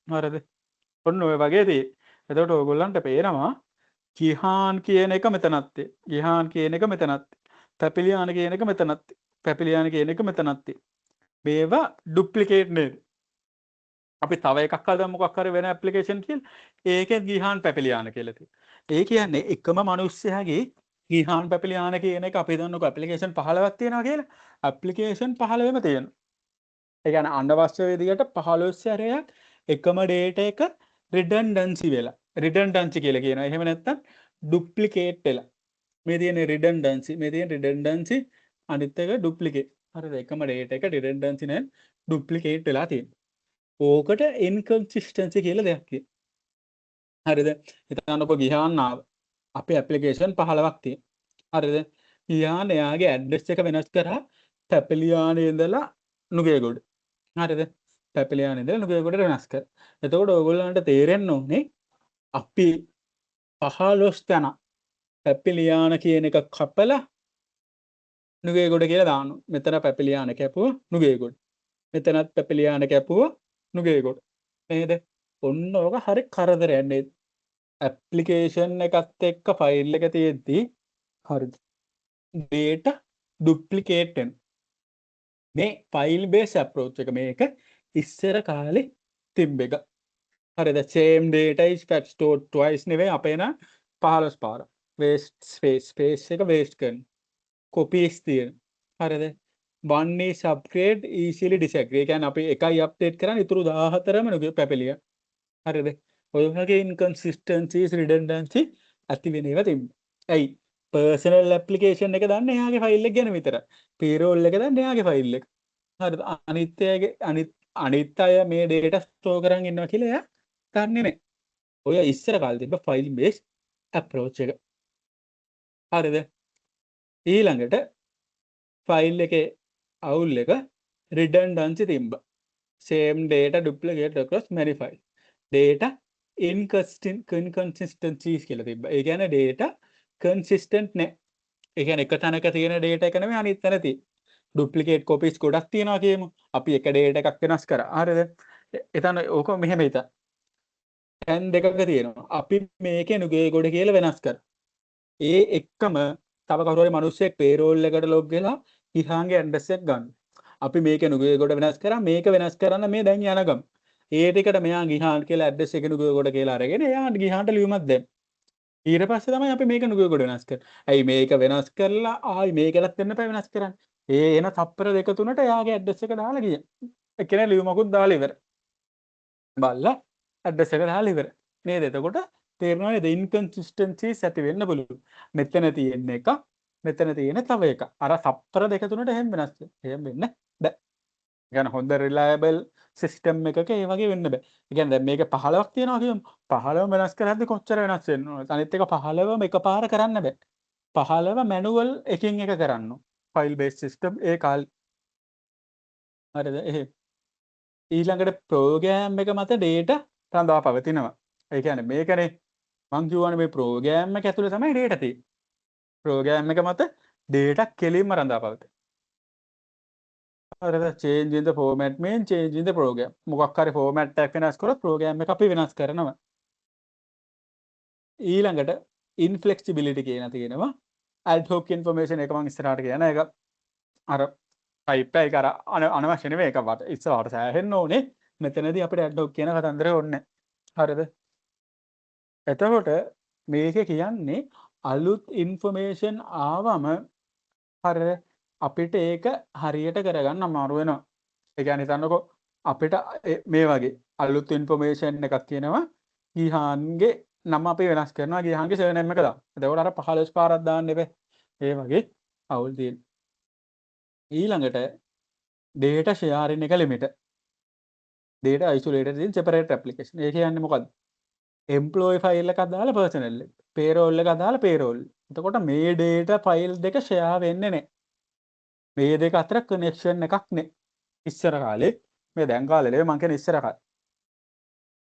හරිද? ඔන්න ඔය වගේ තියෙයි. එතකොට ඕගොල්ලන්ට පේනවා ගිහාන් කියන එක මෙතනත් තියෙයි. ගිහාන් කියන එක මෙතනත් තියෙයි. පැපිලියාන කියන එක මෙතනත් තියෙයි. පැපිලියාන කියන එක මෙතනත් තියෙයි. මේවා ඩුප්ලිකේට් නේද? අපි තව එකක් හදමු මොකක් හරි වෙන ඇප්ලිකේෂන් කියලා. ඒකෙත් ගිහාන් පැපිලියාන කියලා තියෙනවා. ඒ කියන්නේ එකම මිනිස්සයාගේ ගිහාන් පැපිලියාන කියන එක අපි දන්නකො ඇප්ලිකේෂන් 15ක් තියෙනවා කියලා. ඇප්ලිකේෂන් 15ෙම තියෙනවා. ඒ කියන්නේ අනවශ්‍ය විදියට 15 සැරයක් එකම data එක redundancy වෙලා. redundancy කියලා කියනවා. එහෙම නැත්නම් duplicate වෙලා. මේ තියෙන redundancy, මේ තියෙන redundancy අනිත් එක duplicate. හරිද? එකම data එක redundancy නැන් duplicate වෙලා තියෙනවා. ඕකට inconsistency කියලා දෙයක් තියෙනවා. හරිද? හිතන්නකො ගිහාන් ආව. අපේ ඇප්ලිකේෂන් 15ක් තියෙනවා. හරිද? ගිහාන් එයාගේ ඇඩ්‍රස් එක වෙනස් කරා පැපිලියානේ ඉඳලා නුගේගොඩ. හරිද? පැපිලියානේ ඉඳලා නුගේගොඩට වෙනස් කරා. එතකොට ඔයගොල්ලන්ට තේරෙන්න ඕනේ අපි 15 තැන පැපිලියාන කියන එක කපලා නුගේගොඩ කියලා දානවා. මෙතන පැපිලියාන කැපුවා නුගේගොඩ. මෙතනත් පැපිලියාන කැපුවා නුගේගොඩ. නේද? ඔන්න ඕක හරි කරදරයක් නේද? ඇප්ලිකේෂන් එකත් එක්ක ෆයිල් එක තියෙද්දි හරිද? data duplicate වෙන. මේ ෆයිල් බේස් අප්‍රෝච් එක මේක ඉස්සර කාලේ තිබ්බ එක. හරිද? same data is stored twice නෙවෙයි අපේ නම් 15 පාර. waste space එක waste කරන. copies තියෙන. හරිද? one is upgrade easily disagree. ඒ කියන්නේ අපි එකයි අප්ඩේට් කරන්නේ ඊටු 14ම නුගේ පැපිලිය. හරිද? ඔය වගේ inconsistencies redundancy ඇති වෙන ඒවා තිබ්බා. ඇයි? personal application එක දන්නේ එයාගේ ෆයිල් එක ගැන විතරයි. payroll එක දන්නේ එයාගේ ෆයිල් එක. හරිද? අනිත් අය මේ data store කරන් ඉන්නවා කියලා එයා දන්නේ නැහැ. ඔය ඉස්සර කාලේ තිබ්බ file based approach එක. හරිද? ඊළඟට ෆයිල් එකේ අවුල් එක redundancy තිබ්බා. same data duplicate across many files. data inconsistencies කියලා තිබ්බා. ඒ කියන්නේ data consistent නැහැ. ඒ කියන්නේ එක තැනක තියෙන data එක නෙමෙයි අනිත් තැන තියෙන්නේ. duplicate copies ගොඩක් තියෙනවා කියමු. අපි එක data එකක් වෙනස් කරා. හරිද? එතන ඕක මෙහෙම හිතා. තැන් දෙකක තියෙනවා. අපි මේකේ නුගේගොඩ කියලා වෙනස් කරා. ඒ එක්කම තව කවුරු හරි මිනිස්සෙක් payroll එකට log වෙලා ගිහාන්ගේ address එක ගන්න. අපි මේක නුගේගොඩ වෙනස් කරා මේක වෙනස් කරන්න මේ දැන් යන ගම. ඒ ටිකට මෙයා ගිහාන් කියලා address එක නුගේගොඩ කියලා අරගෙන එයා ගිහාන්ට ලියුමක් දැම්ම. ඊට පස්සේ තමයි අපි මේක නුග කොට වෙනස් කරන්නේ. ඇයි මේක වෙනස් කරලා ආයි මේකටත් වෙන්න බෑ වෙනස් කරන්න. ඒ එන තප්පර දෙක තුනට එයාගේ ඇඩ්‍රස් එක දාලා ගියා. ඒ කියන්නේ ලියුමකුත් දාලා ඉවර. බලලා ඇඩ්‍රස් එක දාලා ඉවර. නේද? එතකොට තේරෙනවා නේද? ඉන්කන්සිස්ටන්සිස් ඇති වෙන්න පුළුවන්. මෙතන තියෙන එක මෙතන තියෙන තව එක. අර තප්පර දෙක තුනට එහෙම වෙනස් වෙන්න. එහෙම වෙන්න බෑ. يعني හොඳ රිලයබල් සිස්ටම් එකක ඒ වගේ වෙන්න බෑ. ඒ කියන්නේ දැන් මේක 15ක් තියෙනවා කියමු. 15ම වෙනස් කරද්දි කොච්චර වෙනස් වෙන්න ඕනද? අනිත් එක 15ම එකපාර කරන්න බෑ. 15 මැනුවල් එකින් එක කරන්න ඕන. ෆයිල් බේස් සිස්ටම් ඒ කාලේ. හරිද? එහෙම. ඊළඟට ප්‍රෝග්‍රෑම් එක මත ඩේටා රඳා පවතිනවා. ඒ කියන්නේ මේකනේ මං කියවනේ මේ ප්‍රෝග්‍රෑම් එක ඇතුලේ තමයි ඩේටා තියෙන්නේ. ප්‍රෝග්‍රෑම් එක මත ඩේටා කෙලින්ම රඳා පවතිනවා. හරිද? change in the format mean change in the program. මොකක් හරි format එකක් වෙනස් කරොත් ප්‍රෝග්‍රෑම් එක අපි වෙනස් කරනවා. ඊළඟට inflexibility කියන තියෙනවා. ad hoc information එක මං ඉස්සරහට කියන එක අර type එක අර අනවශ්‍ය නෙවෙයි ඒක වට ඉස්සරහට සෑහෙන්න ඕනේ. මෙතනදී අපිට ad hoc කියන කතන්දරේ ඕනේ. හරිද? එතකොට මේකේ කියන්නේ අලුත් ඉන්ෆර්මේෂන් ආවම හරිද අපිට ඒක හරියට කරගන්න අමාරු වෙනවා. ඒ කියන්නේ හිතන්නකෝ අපිට මේ වගේ අලුත් ඉන්ෆර්මේෂන් එකක් කියනවා ගිහාන්ගේ නම අපි වෙනස් කරනවා ගිහාන්ගේ සර්නේම් එක දාන්න. එතකොට අර 15 පාරක් දාන්න එපේ. ඒ වගේ අවුල් තියෙන. ඊළඟට data sharing එක limit. data isolated in separate application. ඒ කියන්නේ මොකද්ද? employee file එකක් දාලා personal එක. payroll එකක් දාලා payroll. එතකොට මේ data file දෙක share වෙන්නේ නැහැ. මේ දෙක අතර connection එකක් නැහැ. ඉස්සර කාලේ මේ දැන් කාලේ නෙවෙයි මං කියන්නේ ඉස්සර කාලේ.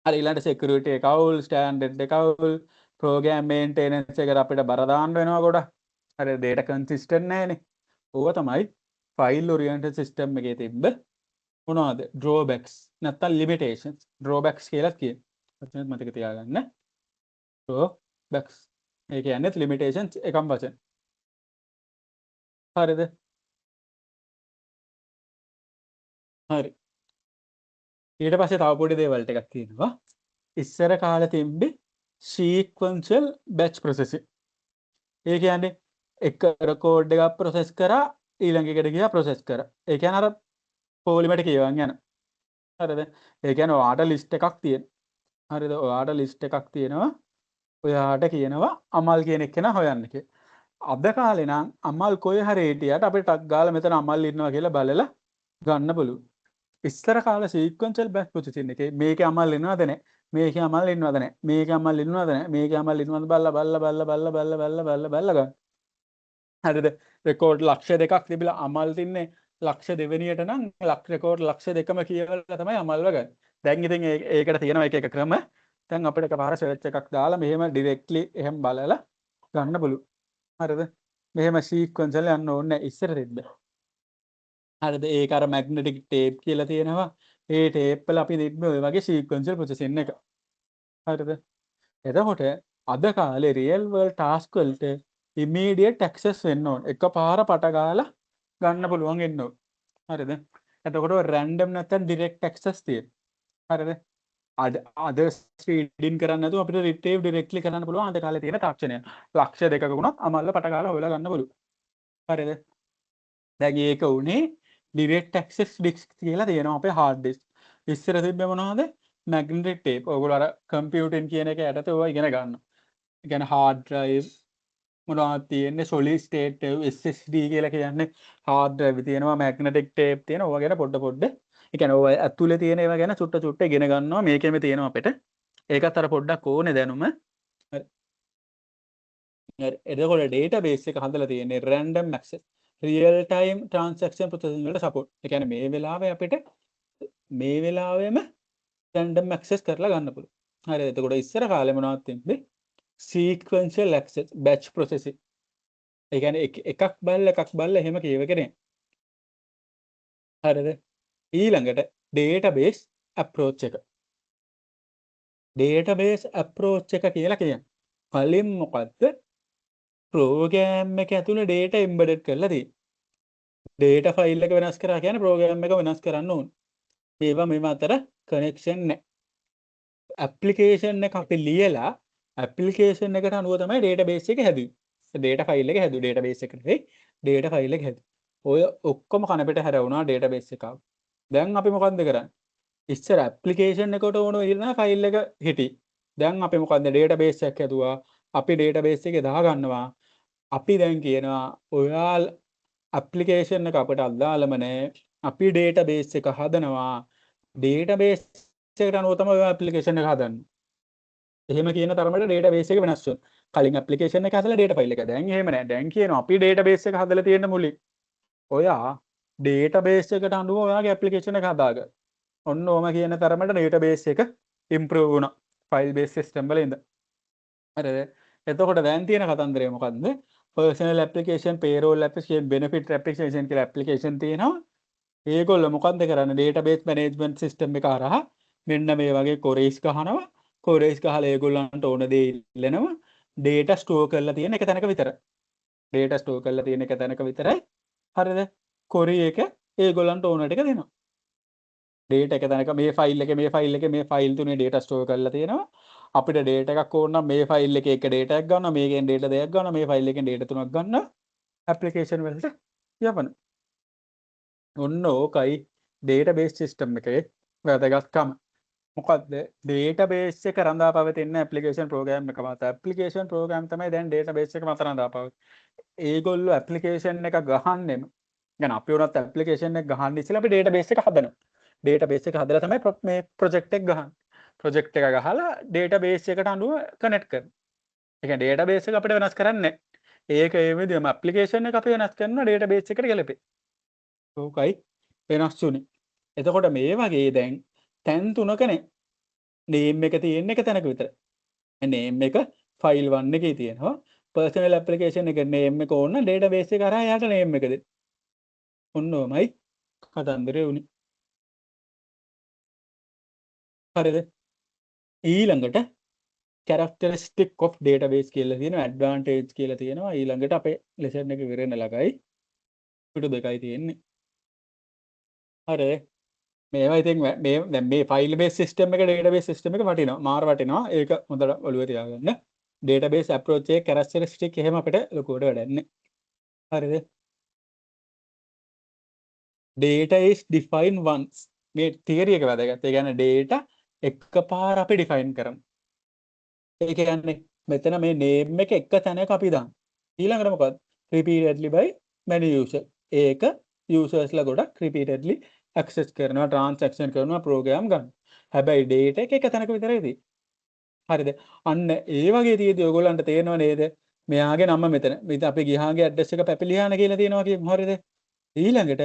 හරි ඊළඟට security එක අවුල් standard එක අවුල් program maintenance එකට අපිට බර දාන්න වෙනවා ගොඩක්. හරි data consistent නැහැනේ. ඕවා තමයි file oriented system එකේ තිබ්බ මොනවද drawbacks නැත්තම් limitations drawbacks කියලා කියන. වචනත් මතක තියාගන්න. drawbacks. ඒ කියන්නේ limitations එකම වචන. හරිද? හරි. ඊට පස්සේ තව පොඩි දේවල් ටිකක් තියෙනවා. ඉස්සර කාලේ තිබ්බේ sequential batch processing. ඒ කියන්නේ එක රෙකෝඩ් එකක් process කරා ඊළඟ එකට ගියා process කරා. ඒ කියන්නේ අර පොලිමට කියවන් යන. හරිද? ඒ කියන්නේ ඔයාට list එකක් තියෙනවා. හරිද? ඔයාට list එකක් තියෙනවා. ඔයාට කියනවා අමල් කියන එක්කෙනා හොයන්න කියලා. අද කාලේ නම් අමල් කොයි හරි හිටියට අපිට ටක් ගාලා මෙතන අමල් ඉන්නවා කියලා බලලා ගන්න පුළුවන්. ඉස්සර කාලේ sequential batch processing එකේ මේකේ අමල් ඉන්නවද නැහැ? මේකේ අමල් ඉන්නවද නැහැ? මේකේ අමල් ඉන්නවද නැහැ? මේකේ අමල් ඉන්නවද බලලා ගන්න. හරිද? රෙකෝඩ් ලක්ෂ දෙකක් තිබිලා අමල් තින්නේ ලක්ෂ දෙවෙනියට නම් රෙකෝඩ් ලක්ෂ දෙකම කියවලා තමයි අමල්ව ගන්න. දැන් ඉතින් ඒකට තියෙනවා එක එක ක්‍රම. දැන් අපිට එකපාර සර්ච් එකක් දාලා මෙහෙම ඩිරෙක්ට්ලි එහෙම බලලා ගන්න පුළුවන්. හරිද? මෙහෙම සීක්වෙන්ස් වල යන්න ඕනේ නැහැ ඉස්සර තිබ්බ. හරිද? ඒක අර මැග්නටික් ටේප් කියලා තියෙනවා. ඒ ටේප් වල අපි තිබ්බ ඔය වගේ සීක්වෙන්ෂල් ප්‍රොසෙසින් එක. හරිද? එතකොට අද කාලේ රියල් වර්ල්ඩ් ටාස්ක් වලට ඉමීඩියට් ඇක්සස් වෙන්න ඕන. එකපාර පට ගාලා ගන්න පුළුවන් වෙන්න ඕන. හරිද? එතකොට රැන්ඩම් නැත්නම් ඩිරෙක්ට් ඇක්සස් තියෙන. හරිද? අද ස්පීඩින් කරන්න නැතුව අපිට රිට්‍රීව් ඩිරෙක්ට්ලි කරන්න පුළුවන් අද කාලේ තියෙන තාක්ෂණය. ලක්ෂ දෙකක වුණත් අමල්ල පට ගාලා හොයලා ගන්න පුළුවන්. හරිද? දැන් ඒක උනේ ඩිරෙක්ට් ඇක්සස් ඩිස්ක් කියලා තියෙනවා අපේ හાર્ඩ් ඩිස්ක්. ඉස්සර තිබ්බේ මොනවද? Magnetic tape. ඔයගොල්ලෝ අර කම්පියුටින් කියන එක යටතේ ඔය ඉගෙන ගන්නවා. ඒ කියන්නේ හાર્ඩ් ඩ්‍රයිව් මොනවද තියෙන්නේ solid state SSD කියලා කියන්නේ hard drive තියෙනවා magnetic tape තියෙනවා ඕවා ගැන පොඩ ඒ කියන්නේ ඔය ඇතුලේ තියෙන ඒවා ගැන චුට්ට ඉගෙන ගන්නවා මේකෙම තියෙනවා අපිට ඒකත් අර පොඩ්ඩක් ඕනේ දැනුම හරි එතකොට database එක හදලා තියෙන්නේ random access real time transaction processing වලට support ඒ කියන්නේ මේ වෙලාවේ අපිට මේ වෙලාවෙම random access කරලා ගන්න පුළුවන් හරිද එතකොට ඉස්සර කාලේ මොනවද තිබ්බේ sequential access batch processing ඒ කියන්නේ එකක් බලලා එහෙම කියවගෙන හරිද ඊළඟට database approach එක database approach එක කියලා කියන්නේ කලින් මොකද්ද program එක ඇතුලේ data embedded කරලා තියෙන්නේ data file එක වෙනස් කරා කියන්නේ program එක වෙනස් කරන්න ඕන ඒවා මේව අතර connection නැහැ application එක අපි ලියලා ඇප්ලිකේෂන් එකට අනුව තමයි database එක හැදුවේ. data file එක හැදුවේ database එකට නෙවෙයි data file එක හැදුවේ. ඔය ඔක්කොම කනපිට හැරවුණා database එකක්. දැන් අපි මොකද්ද කරන්නේ? ඉස්සර ඇප්ලිකේෂන් එකට ඕන ඉන්න ෆයිල් එක හිටි. දැන් අපි මොකද්ද database එකක් හැදුවා. අපි database එකේ දාගන්නවා. අපි දැන් කියනවා ඔයාල් ඇප්ලිකේෂන් එක අපිට අදාළම නැහැ. අපි database එක හදනවා. database එකට අනුව තමයි ඔය ඇප්ලිකේෂන් එක හදන්නේ. එහෙම කියන තරමට database එක වෙනස් වෙනවා. කලින් ඇප්ලිකේෂන් එක හදලා data file එක. දැන් එහෙම නැහැ. දැන් කියනවා අපි database එක හදලා තියෙන මුලින්. ඔයා database එකට අනුව ඔයාගේ ඇප්ලිකේෂන් එක හදාගන්න. ඔන්න ඕම කියන තරමට database එක improve වුණා. file based system වල ඉඳන්. හරිද? එතකොට දැන් තියෙන කතන්දරය මොකද්ද? personal application, payroll application, benefit application කියලා application තියෙනවා. ඒගොල්ලෝ මොකද්ද කරන්නේ? database management system එක හරහා මෙන්න මේ වගේ queries ගහනවා. queries ගහලා ඒගොල්ලන්ට ඕන දේ ඉල්ලනවා. data store කරලා තියෙන එක තැනක විතරයි. data store කරලා තියෙන එක තැනක විතරයි. හරිද? query එක ඒගොල්ලන්ට ඕන ටික දෙනවා. data එක තැනක මේ file එකේ මේ file තුනේ data store කරලා තියෙනවා. අපිට data එකක් ඕන නම් මේ file එකේ එක data එකක් ගන්නවා. මේකෙන් data දෙකක් ගන්නවා. මේ file එකෙන් data තුනක් ගන්නවා. application වලට යවනවා. ඔන්න ඕකයි database system එකේ වැදගත්කම. මොකද්ද database එක රඳා පවතින application program එක මත application program තමයි දැන් database එක මත රඳා පවතින. ඒගොල්ලෝ application එක ගහන්නෙම يعني අපි උනත් application එක ගහන්න ඉස්සෙල්ලා අපි database එක හදනවා. database එක හදලා තමයි මේ project එක ගහන්නේ. project එක ගහලා database එකට අනුව connect කරනවා. ඒ කියන්නේ database එක අපිට වෙනස් කරන්නේ නැහැ. ඒක ඒ විදිහම application එක අපි වෙනස් කරනවා database එකට ගැලපෙයි. ඕකයි වෙනස් වුනේ. එතකොට මේ වගේ දැන් තැන් තුනකනේ name එක තියෙන එක තැනක විතර. name එක file 1 එකේ තියෙනවා. personal application එක name එක ඕන database එක කරා යාට name එක දෙන්න. ඔන්න ඔමයි කතන්දරේ උනේ. හරිද? ඊළඟට characteristic of database කියලා තියෙනවා advantage කියලා තියෙනවා. ඊළඟට අපේ lesson එක ඉවර වෙන ළඟයි. පිටු දෙකයි තියෙන්නේ. හරිද? මේවා ඉතින් මේ දැන් මේ file based system එක database system එක වටිනවා. මාර වටිනවා. ඒක හොඳට ඔළුවේ තියාගන්න. database approach එකේ characteristic එහෙම අපිට ලොකුවට වැඩක් නැහැ. හරිද? data is defined once. මේ theory එක වැදගත්. ඒ කියන්නේ data එකපාර අපි define කරමු. ඒ කියන්නේ මෙතන මේ name එක එක තැනක අපි දාන්න. ඊළඟට මොකක්ද? repeatedly by many user. ඒක users ලා ගොඩක් repeatedly access කරනවා, transaction කරනවා, program ගන්න. හැබැයි data එක එක තැනක විතරයි තියෙන්නේ. හරිද? අන්න ඒ වගේ තියෙද්දි ඔයගොල්ලන්ට තේරෙනව නේද? මෙයාගේ නම මෙතන. මෙතන අපි ගිහාගේ address එක පැපිලියාන කියලා තියෙනවා කියමු. හරිද? ඊළඟට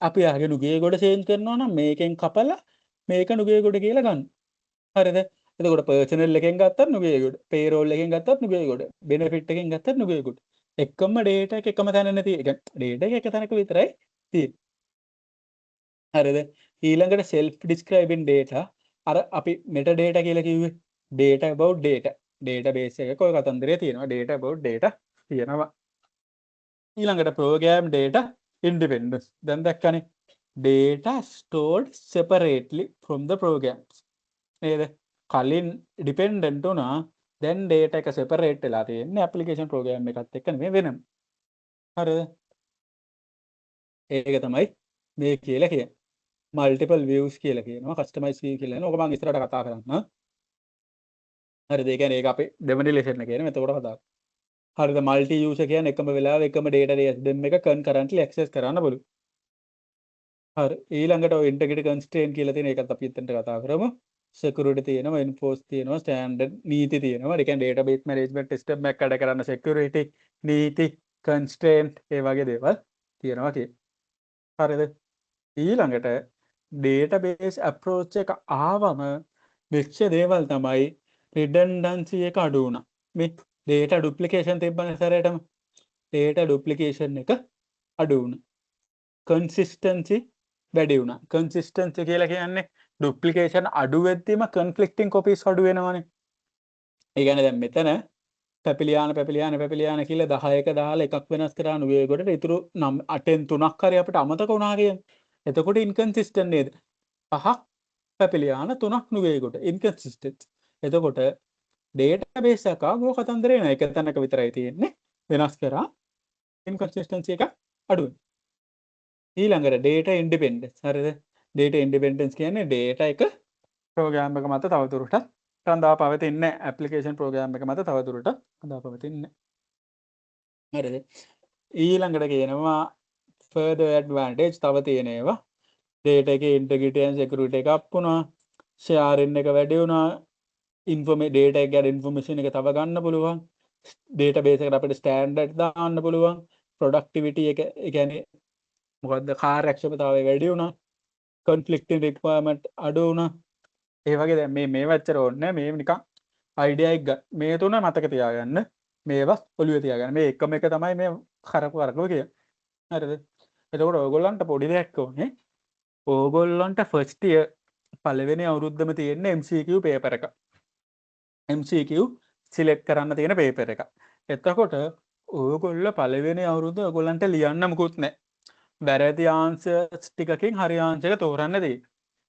අපි ආගේ නුගේ ගොඩ change කරනවා නම් මේකෙන් කපලා මේක නුගේ ගොඩ කියලා ගන්න. හරිද? එතකොට personal එකෙන් ගත්තත් නුගේ ගොඩ, payroll එකෙන් ගත්තත් නුගේ ගොඩ, benefit එකෙන් ගත්තත් නුගේ ගොඩ. එකම data එක එකම තැන නැති. ඒ කියන්නේ data එක එක තැනක විතරයි තියෙන්නේ. හරිද? ඊළඟට self describing data අර අපි metadata කියලා කිව්වේ data about data. database එකක ඔය කතන්දරය තියෙනවා. data about data තියෙනවා. ඊළඟට program data independence. දැන් දැක්කනේ data stored separately from the programs. නේද? කලින් dependent උනා දැන් data එක separate වෙලා තියෙන්නේ application program එකත් එක්ක නෙමෙයි වෙනම. හරිද? ඒක තමයි මේ කියලා කියන්නේ. multiple views කියලා කියනවා. customize view කියලා කියනවා. ඔක මම ඉස්සරහට කතා කරන්නම්. හරිද? ඒ කියන්නේ ඒක අපි දෙවෙනි lesson එකේ නේ එතකොට කතා කරමු. හරිද? multi user කියන්නේ එකම වෙලාවෙ එකම database දෙන්න එක concurrently access කරන්න පුළුවන්. හරි. ඊළඟට ඔය integrity constraint කියලා තියෙන එකත් අපි එතනට කතා කරමු. security තියෙනවා, enforce තියෙනවා, standard නීති තියෙනවා. ඒ කියන්නේ database management system එකක් වැඩ කරන්න security නීති constraint ඒ වගේ දේවල් තියෙනවා කියන්නේ. හරිද? ඊළඟට database approach එක ආවම වෙච්ච දේවල් තමයි redundancy එක අඩු වුණා. මේ data duplication තිබ්බනේ සැරේටම. data duplication එක අඩු වුණා. consistency වැඩි වුණා. consistency කියලා කියන්නේ duplication අඩු වෙද්දිම conflicting copies අඩු වෙනවනේ. ඒ කියන්නේ දැන් මෙතන පැපිලියාන කියලා 10ක දාලා එකක් වෙනස් කරා නුගේ කොටට ඉතුරු 8න් 3ක් හරි අපිට අමතක වුණා කියන්නේ. එතකොට inconsistent නේද? 5ක් පැපිලියාන 3ක් නුගේ කොට inconsistent. එතකොට ඩේටාබේස් එකක් ඕක කතන්දරේ නෑ එක තැනක විතරයි තියෙන්නේ වෙනස් කරා ඉන්කන්සිස්ටන්සි එක අඩුයි ඊළඟට data independence හරිද data independence කියන්නේ data එක ප්‍රෝග්‍රෑම් එක මත තවදුරටත් රඳා පවතින්නේ ඇප්ලිකේෂන් ප්‍රෝග්‍රෑම් එක මත තවදුරටත් රඳා පවතින්නේ හරිද ඊළඟට කියනවා further advantage තව තියෙන ඒවා data එකේ integrity and security එක up වුණා sharing එක වැඩි වුණා data එක ගැන information එක තව ගන්න පුළුවන් database එකට අපිට standard දාන්න පුළුවන් productivity එක ඒ කියන්නේ මොකද්ද කාර්යක්ෂමතාවය වැඩි වුණා conflicting requirement අඩු වුණා ඒ වගේ දැන් මේ වච්චර ඕනේ මේ නිකන් idea එක මේ තුන මතක තියාගන්න මේවා ඔළුවේ තියාගන්න මේ එකම එක තමයි මේ කරපු වරකව කියන්නේ හරිද එතකොට ඔයගොල්ලන්ට පොඩි දෙයක් ඕනේ ඕගොල්ලන්ට ෆස්ට් ඉයර් පළවෙනි අවුරුද්දම තියෙන MCQ පේපර් එක MCQ සිලෙක්ට් කරන්න තියෙන පේපර් එක එතකොට ඕගොල්ලෝ පළවෙනි අවුරුද්ද ඔයගොල්ලන්ට ලියන්න මුකුත් නැහැ වැරදි ආන්සර්ස් ටිකකින් හරි ආන්සර් එක තෝරන්න දෙයි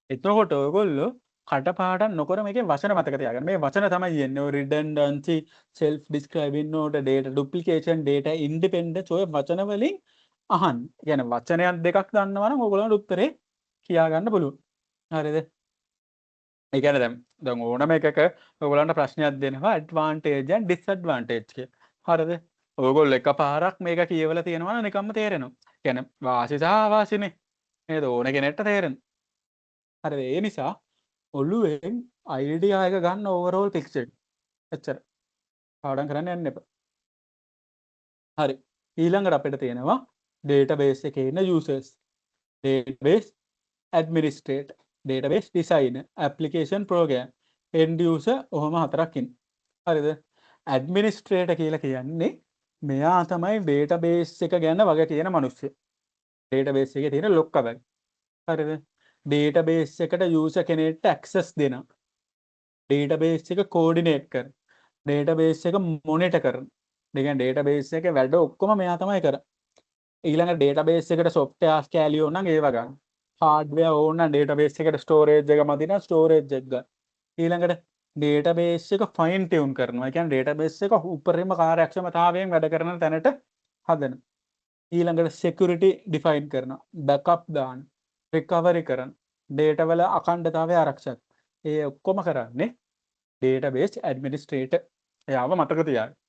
එතකොට ඔයගොල්ලෝ කටපාඩම් නොකර මේකේ වචන මතක තියාගන්න මේ වචන තමයි යන්නේ ඔය redundancy self describing note data duplication data independence ඔය වචන වලින් අහන්න. يعني වචනයක් දෙකක් දන්නවා නම් ඕගොල්ලන්ට උත්තරේ කියා ගන්න පුළුවන්. හරිද? ඒ කියන්නේ දැන් ඕනම එකක ඕගොල්ලන්ට ප්‍රශ්නයක් දෙනවා advantage and disadvantage කියලා. හරිද? ඕගොල්ලෝ එකපාරක් මේක කියවලා තියෙනවා නම් නිකම්ම තේරෙනවා. කියන්නේ වාසි සහ අවාසිනේ. නේද? ඕන කෙනෙක්ට තේරෙනවා. හරිද? ඒ නිසා ඔළුවෙන් idea එක ගන්න overall picture. එච්චර. පාඩම් කරන්න යන්න එපා. හරි. ඊළඟට අපිට තියෙනවා database එකේ ඉන්න users. database administrator, database designer, application program, end user ඔහොම හතරක් ඉන්න. හරිද? administrator කියලා කියන්නේ මෙයා තමයි database එක ගැන වග කියන මිනිස්සු. database එකේ තියෙන ලොක්කබයි. හරිද? database එකට user කෙනෙක්ට access දෙනවා. database එක coordinate කරන. database එක monitor කරන. ඒ කියන්නේ database එකේ වැඩ ඔක්කොම මෙයා තමයි කරන්නේ. ඊළඟ database එකට software කැලිය ඕන නම් ඒව ගන්න. hardware ඕන නම් database එකට storage එක මදි නම් storage එක ගන්න. ඊළඟට database එක fine tune කරනවා. ඒ කියන්නේ database එක උපරිම කාර්යක්ෂමතාවයෙන් වැඩ කරන තැනට හදන. ඊළඟට security define කරනවා. backup දාන්න. recovery කරන. data වල අඛණ්ඩතාවය ආරක්ෂා. ඒ ඔක්කොම කරන්නේ database administrator. එයාව මතක තියාගන්න.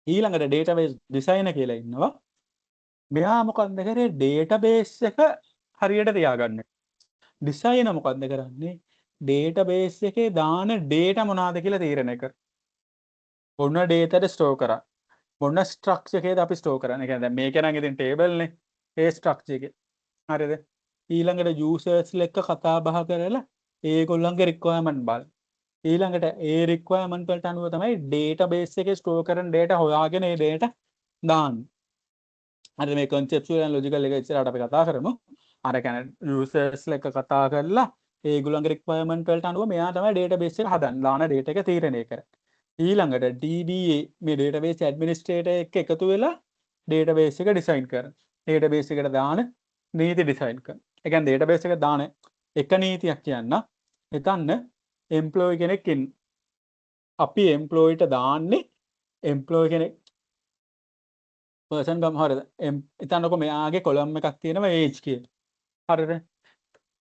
ඊළඟට database designer කියලා ඉන්නවා. මෙයා මොකක්ද කරේ database එක හරියට තියාගන්න. designer මොකක්ද කරන්නේ database එකේ දාන data මොනවාද කියලා තීරණය කර. මොන data ද store කරා. මොන structure එකේද අපි store කරන්නේ. ඒ කියන්නේ දැන් මේක නම් ඉතින් table නේ. ඒ structure එකේ. හරිද? ඊළඟට users එක්ක කතා බහ කරලා ඒගොල්ලන්ගේ requirement බලන්න. ඊළඟට ඒ requirement වලට අනුව තමයි database එකේ store කරන data හොයාගෙන ඒ data දාන්නේ. හරිද මේ conceptual and logical එක ඉස්සරහට අපි කතා කරමු. අර කියන්නේ users එක්ක කතා කරලා ඒගොල්ලන්ගේ requirement වලට අනුව මෙයා තමයි database එක හදන්නේ. දාන data එක තීරණය කරන්නේ. ඊළඟට DBA මේ database administrator එක්ක එකතු වෙලා database එක design කරනවා. database එකට දාන නීති design කරනවා. ඒ කියන්නේ database එක දාන එක නීතියක් කියන්න හිතන්න employee කෙනෙක් ඉන්න. අපි employee ට දාන්නේ employee කෙනෙක් person ගම හරිද? හිතන්නකො මෙයාගේ කොලම් එකක් තියෙනවා age කියලා. හරිද?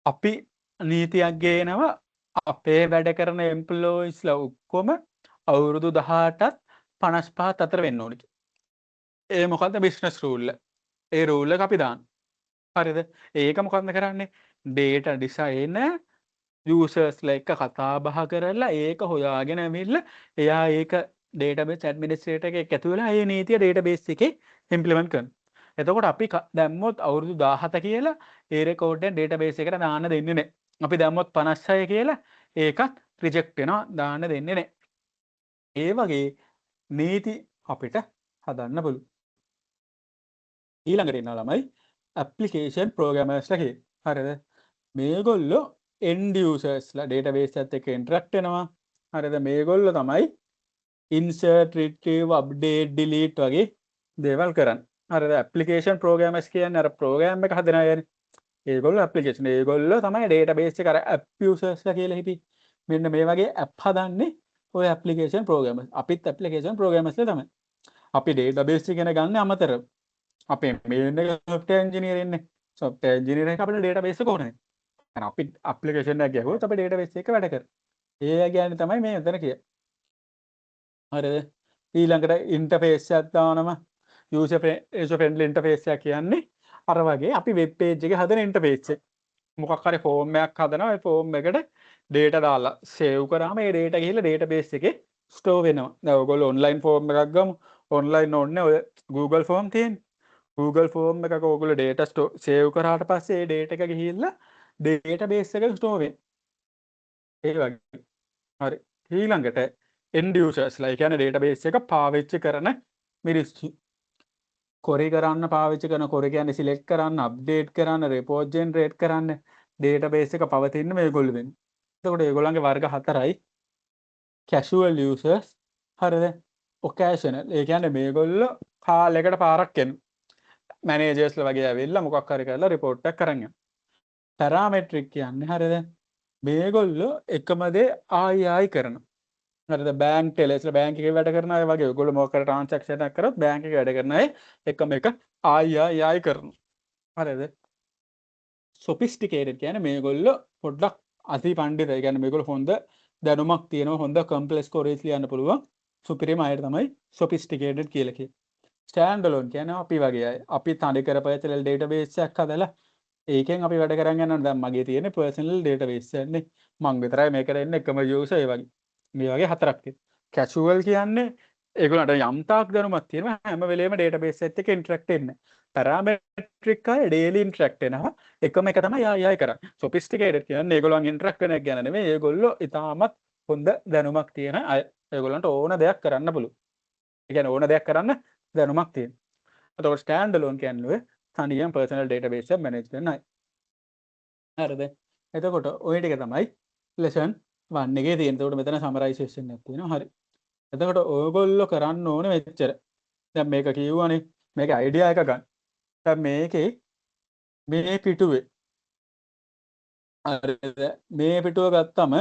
අපි නීතියක් ගේනවා අපේ වැඩ කරන employeesලා ඔක්කොම අවුරුදු 18ත් 55ත් අතර වෙන්න ඕනේ. ඒ මොකද්ද business rule? ඒ rule එක අපි දාන්න. හරිද? ඒක මොකක්ද කරන්නේ? data designer users එක්ක කතා බහ කරලා ඒක හොයාගෙන ඇවිල්ලා එයා ඒක database administrator එකේ එකතු වෙලා ඒ නීතිය database එකේ implement කරනවා. එතකොට අපි දැම්මොත් අවුරුදු 17 කියලා ඒ record එක database එකට දාන්න දෙන්නේ නැහැ. අපි දැම්මොත් 56 කියලා ඒකත් reject වෙනවා දාන්න දෙන්නේ නැහැ. ඒ වගේ නීති අපිට හදන්න පුළුවන්. ඊළඟට ඉන්නවා ළමයි application programmers ලා කියලා. හරිද? මේගොල්ලෝ end users ලා database එකත් එක්ක interact වෙනවා. හරිද? මේගොල්ලෝ තමයි insert retrieve update delete වගේ දේවල් කරන්නේ. හරිද? application programmers කියන්නේ අර program එක හදන අයනේ. ඒගොල්ලෝ application ඒගොල්ලෝ තමයි database එක අර app users ලා කියලා හිතේ. මෙන්න මේ වගේ ඇප් හදන්නේ ඔය ඇප්ලිකේෂන් ප්‍රෝග්‍රෑමර්ස්. අපිත් ඇප්ලිකේෂන් ප්‍රෝග්‍රෑමර්ස්ලා තමයි. අපි ඩේටාබේස් ඉගෙන ගන්න අමතරව අපේ මේන් එක සොෆ්ට්වෙයාර් ඉංජිනේර ඉන්නේ. සොෆ්ට්වෙයාර් ඉංජිනේර එක අපිට ඩේටාබේස් එක ඕනේ. එහෙනම් අපි ඇප්ලිකේෂන් එකක් ගැහුවොත් අපි ඩේටාබේස් එක වැඩ කරනවා. ඒ කියන්නේ තමයි මේ මෙතන කියන්නේ. හරිද? ඊළඟට ඉන්ටර්ෆේස් එකක් දානවා. user friendly ඉන්ටර්ෆේස් එකක් කියන්නේ අර වගේ අපි වෙබ් පේජ් එකේ හදන ඉන්ටර්ෆේස් එක. මොකක් හරි ෆෝම් එකක් හදනවා. ඒ ෆෝම් එකට data දාලා save කරාම ඒ data ගිහිල්ලා database එකේ store වෙනවා. දැන් ඔයගොල්ලෝ online form එකක් ගමු. online ඕනේ ඔය Google form තියෙන්නේ. Google form එකක ඔයගොල්ලෝ data save කරාට පස්සේ ඒ data එක ගිහිල්ලා database එකක store වෙනවා. ඒ වගේ. හරි. ඊළඟට end usersලා. ඒ කියන්නේ database එක පාවිච්චි කරන මිනිස්සු. query කරන්න පාවිච්චි කරන query කියන්නේ select කරන්න, update කරන්න, report generate කරන්න database එක පවතින මේගොල්ලෝ වෙන්නේ. එතකොට ඒගොල්ලන්ගේ වර්ග හතරයි. casual users හරිද? occasional. ඒ කියන්නේ මේගොල්ලෝ කාලයකට පාරක් එනවා. මැනේජර්ස්ලා වගේ ඇවිල්ලා මොකක් හරි කරලා report එකක් අරන් යනවා. parametric කියන්නේ හරිද? මේගොල්ලෝ එකම දේ ආයි කරනවා. හරිද? බැංක් ටෙලර්ස්ලා බැංක් එකේ වැඩ කරන අය වගේ ඔයගොල්ලෝ මොකක් හරි ට්‍රාන්සැක්ෂන් එකක් කරොත් බැංක් එකේ වැඩ කරන අය එකම එක ආයි කරනවා. හරිද? sophisticated කියන්නේ මේගොල්ලෝ පොඩ්ඩක් අති පණ්ඩිතයි. කියන්නේ මේගොල්ලෝ හොඳ දැනුමක් තියෙනවා, හොඳ complex queries ලියන්න පුළුවන්. සුපිරිම අයට තමයි sophisticated කියලා කියන්නේ. standalone කියන්නේ අපි වගේ අය. අපි තනි කරපයතල database එකක් හදලා ඒකෙන් අපි වැඩ කරන් යනවා. දැන් මගේ තියෙන්නේ personal database එකනේ. මං විතරයි මේකට එන්නේ එකම user ඒ වගේ. මේ වගේ හතරක් තියෙනවා. casual කියන්නේ ඒගොල්ලන්ට යම් තාක් දැනුමක් තියෙනවා හැම වෙලේම database එකත් එක්ක interact වෙන්නේ. parametric අය daily interact වෙනවා. එකම එක තමයි ආයි කරන්නේ. sophisticated කියන්නේ ඒගොල්ලන් interact වෙන එක ගැන නෙමෙයි. ඒගොල්ලෝ ඉතාමත් හොඳ දැනුමක් තියෙන අය. ඒගොල්ලන්ට ඕන දෙයක් කරන්න පුළුවන්. ඒ කියන්නේ ඕන දෙයක් කරන්න දැනුමක් තියෙනවා. එතකොට standalone කියන්නේ තනියම personal database එක manage කරන අය. හරිද? එතකොට ওই ටික තමයි lesson 1 එකේ තියෙන. එතකොට මෙතන summarization එකක් තියෙනවා. හරි. එතකොට ඔයගොල්ලෝ කරන්න ඕනේ මෙච්චර. දැන් මේක කියවනේ මේක idea එක ගන්න. දැන් මේකේ මේ පිටුවේ හරිද? මේ පිටුව ගත්තම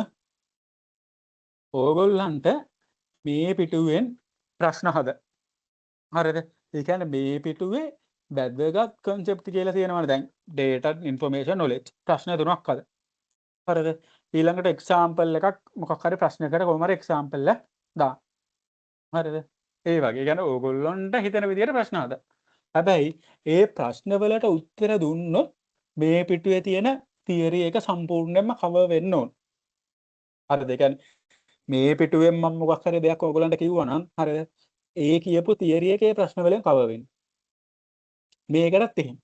ඕගොල්ලන්ට මේ පිටුවෙන් ප්‍රශ්න හද. හරිද? ඒ කියන්නේ මේ පිටුවේ වැදගත් concept කියලා තියෙනවනේ දැන් data information knowledge ප්‍රශ්න තුනක් හද. හරිද? ඊළඟට example එකක් මොකක් හරි ප්‍රශ්නයකට කොහොම හරි example එක දාන්න. හරිද? ඒ වගේ කියන්නේ ඕගොල්ලන්ට හිතෙන විදිහට ප්‍රශ්න හද. හැබැයි ඒ ප්‍රශ්න වලට උත්තර දුන්නොත් මේ පිටුවේ තියෙන theory එක සම්පූර්ණයෙන්ම cover වෙන්න ඕන. හරිද? ඒ කියන්නේ මේ පිටුවෙන් මම මොකක් හරි දෙයක් ඔයගොල්ලන්ට කිව්වා නම් හරිද? ඒ කියපු theory එකේ ප්‍රශ්න වලින් cover වෙන්නේ. මේකටත් එහෙම.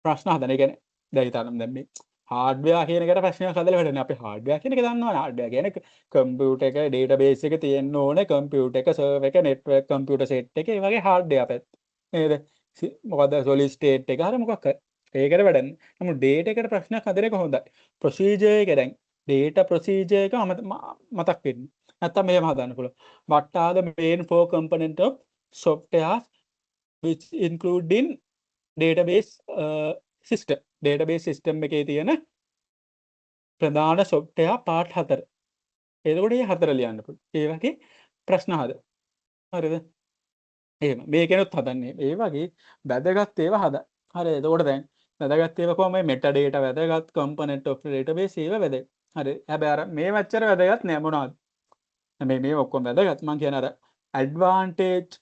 ප්‍රශ්න හදන. ඒ කියන්නේ දැන් හිතන්න දැන් මේ hardware කියන එකට ප්‍රශ්නයක් හදලා වැඩන්නේ. අපි hardware කියන එක දන්නවනේ. hardware කියන්නේ computer එක database එක තියෙන්න ඕනේ. computer එක server එක network computer set එක ඒ වගේ hardware පැත්ත. නේද? මොකද solid state එක හරි මොකක් හරි. ඒකට වැඩන්නේ. නමුත් data එකට ප්‍රශ්නයක් හදන එක හොඳයි. procedure එක දැන් data procedure එක මතක් වෙන්නේ. නැත්තම් මෙහෙම හදන්න පුළුවන්. what are the main four component of software which include in database system. database system එකේ තියෙන ප්‍රධාන software part 4. එතකොට මේ හතර ලියන්න පුළුවන්. ඒ වගේ ප්‍රශ්න හද. හරිද? එහෙම. මේකෙනුත් හදන්නේ. ඒ වගේ වැදගත් ඒවා හද. හරි. එතකොට දැන් වැදගත් ඒවා කොහොම මේ metadata වැදගත් component of database ඒවා වැදගත්. හරි. හැබැයි අර මේ වැච්චර වැදගත් නෑ මොනවද? මේ ඔක්කොම වැදගත්. මම කියන අර advantage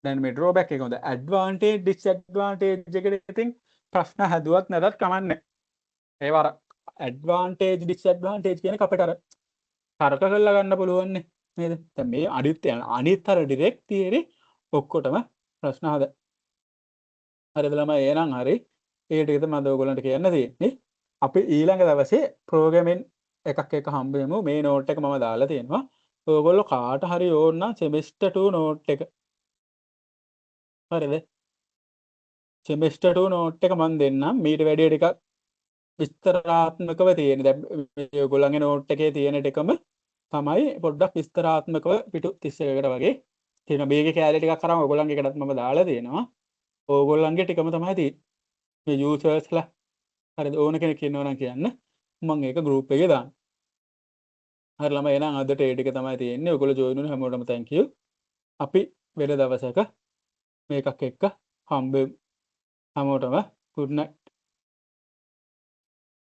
දැන් මේ drawback එක හොඳ. advantage disadvantage එකට ඉතින් ප්‍රශ්න හදුවත් නැතත් කමන්නේ. ඒවා අර advantage disadvantage කියන අපිට අර තර්ක කරලා ගන්න පුළුවන් නේ. නේද? දැන් මේ අනිත් අර direct theory ඔක්කොටම ප්‍රශ්න හද. හරිද ළමයි? එහෙනම් හරි. ඒ ටික තමයි මම ඔයගොල්ලන්ට කියන්න තියෙන්නේ. අපි ඊළඟ දවසේ programming එකක් එක හම්බ වෙමු. මේ note එක මම දාලා තියෙනවා. ඔයගොල්ලෝ කාට හරි ඕන නම් semester 2 note එක. හරිද? semester 2 note එක මම දෙන්නම්. මීට වැඩිය ටිකක් විස්තරාත්මකව තියෙන. දැන් ඔයගොල්ලන්ගේ note එකේ තියෙන ටිකම තමයි පොඩ්ඩක් විස්තරාත්මකව පිටු 31කට වගේ තියෙනවා. මේකේ කැලේ ටිකක් අරන් ඔයගොල්ලන්ගේ එකටත් මම දාලා තියෙනවා. ඕගොල්ලන්ගේ ටිකම තමයි තියෙන්නේ. මේ යූසර්ස්ලා හරිද ඕන කෙනෙක් ඉන්නවා නම් කියන්න මම ඒක group එකේ දාන්න. හරි ළමයි එහෙනම් අදට ඒ ටික තමයි තියෙන්නේ. ඔයගොල්ලෝ ජොයින් වුණ හැමෝටම thank you. අපි වෙන දවසක මේකක් එක්ක හම්බෙමු. හැමෝටම good night.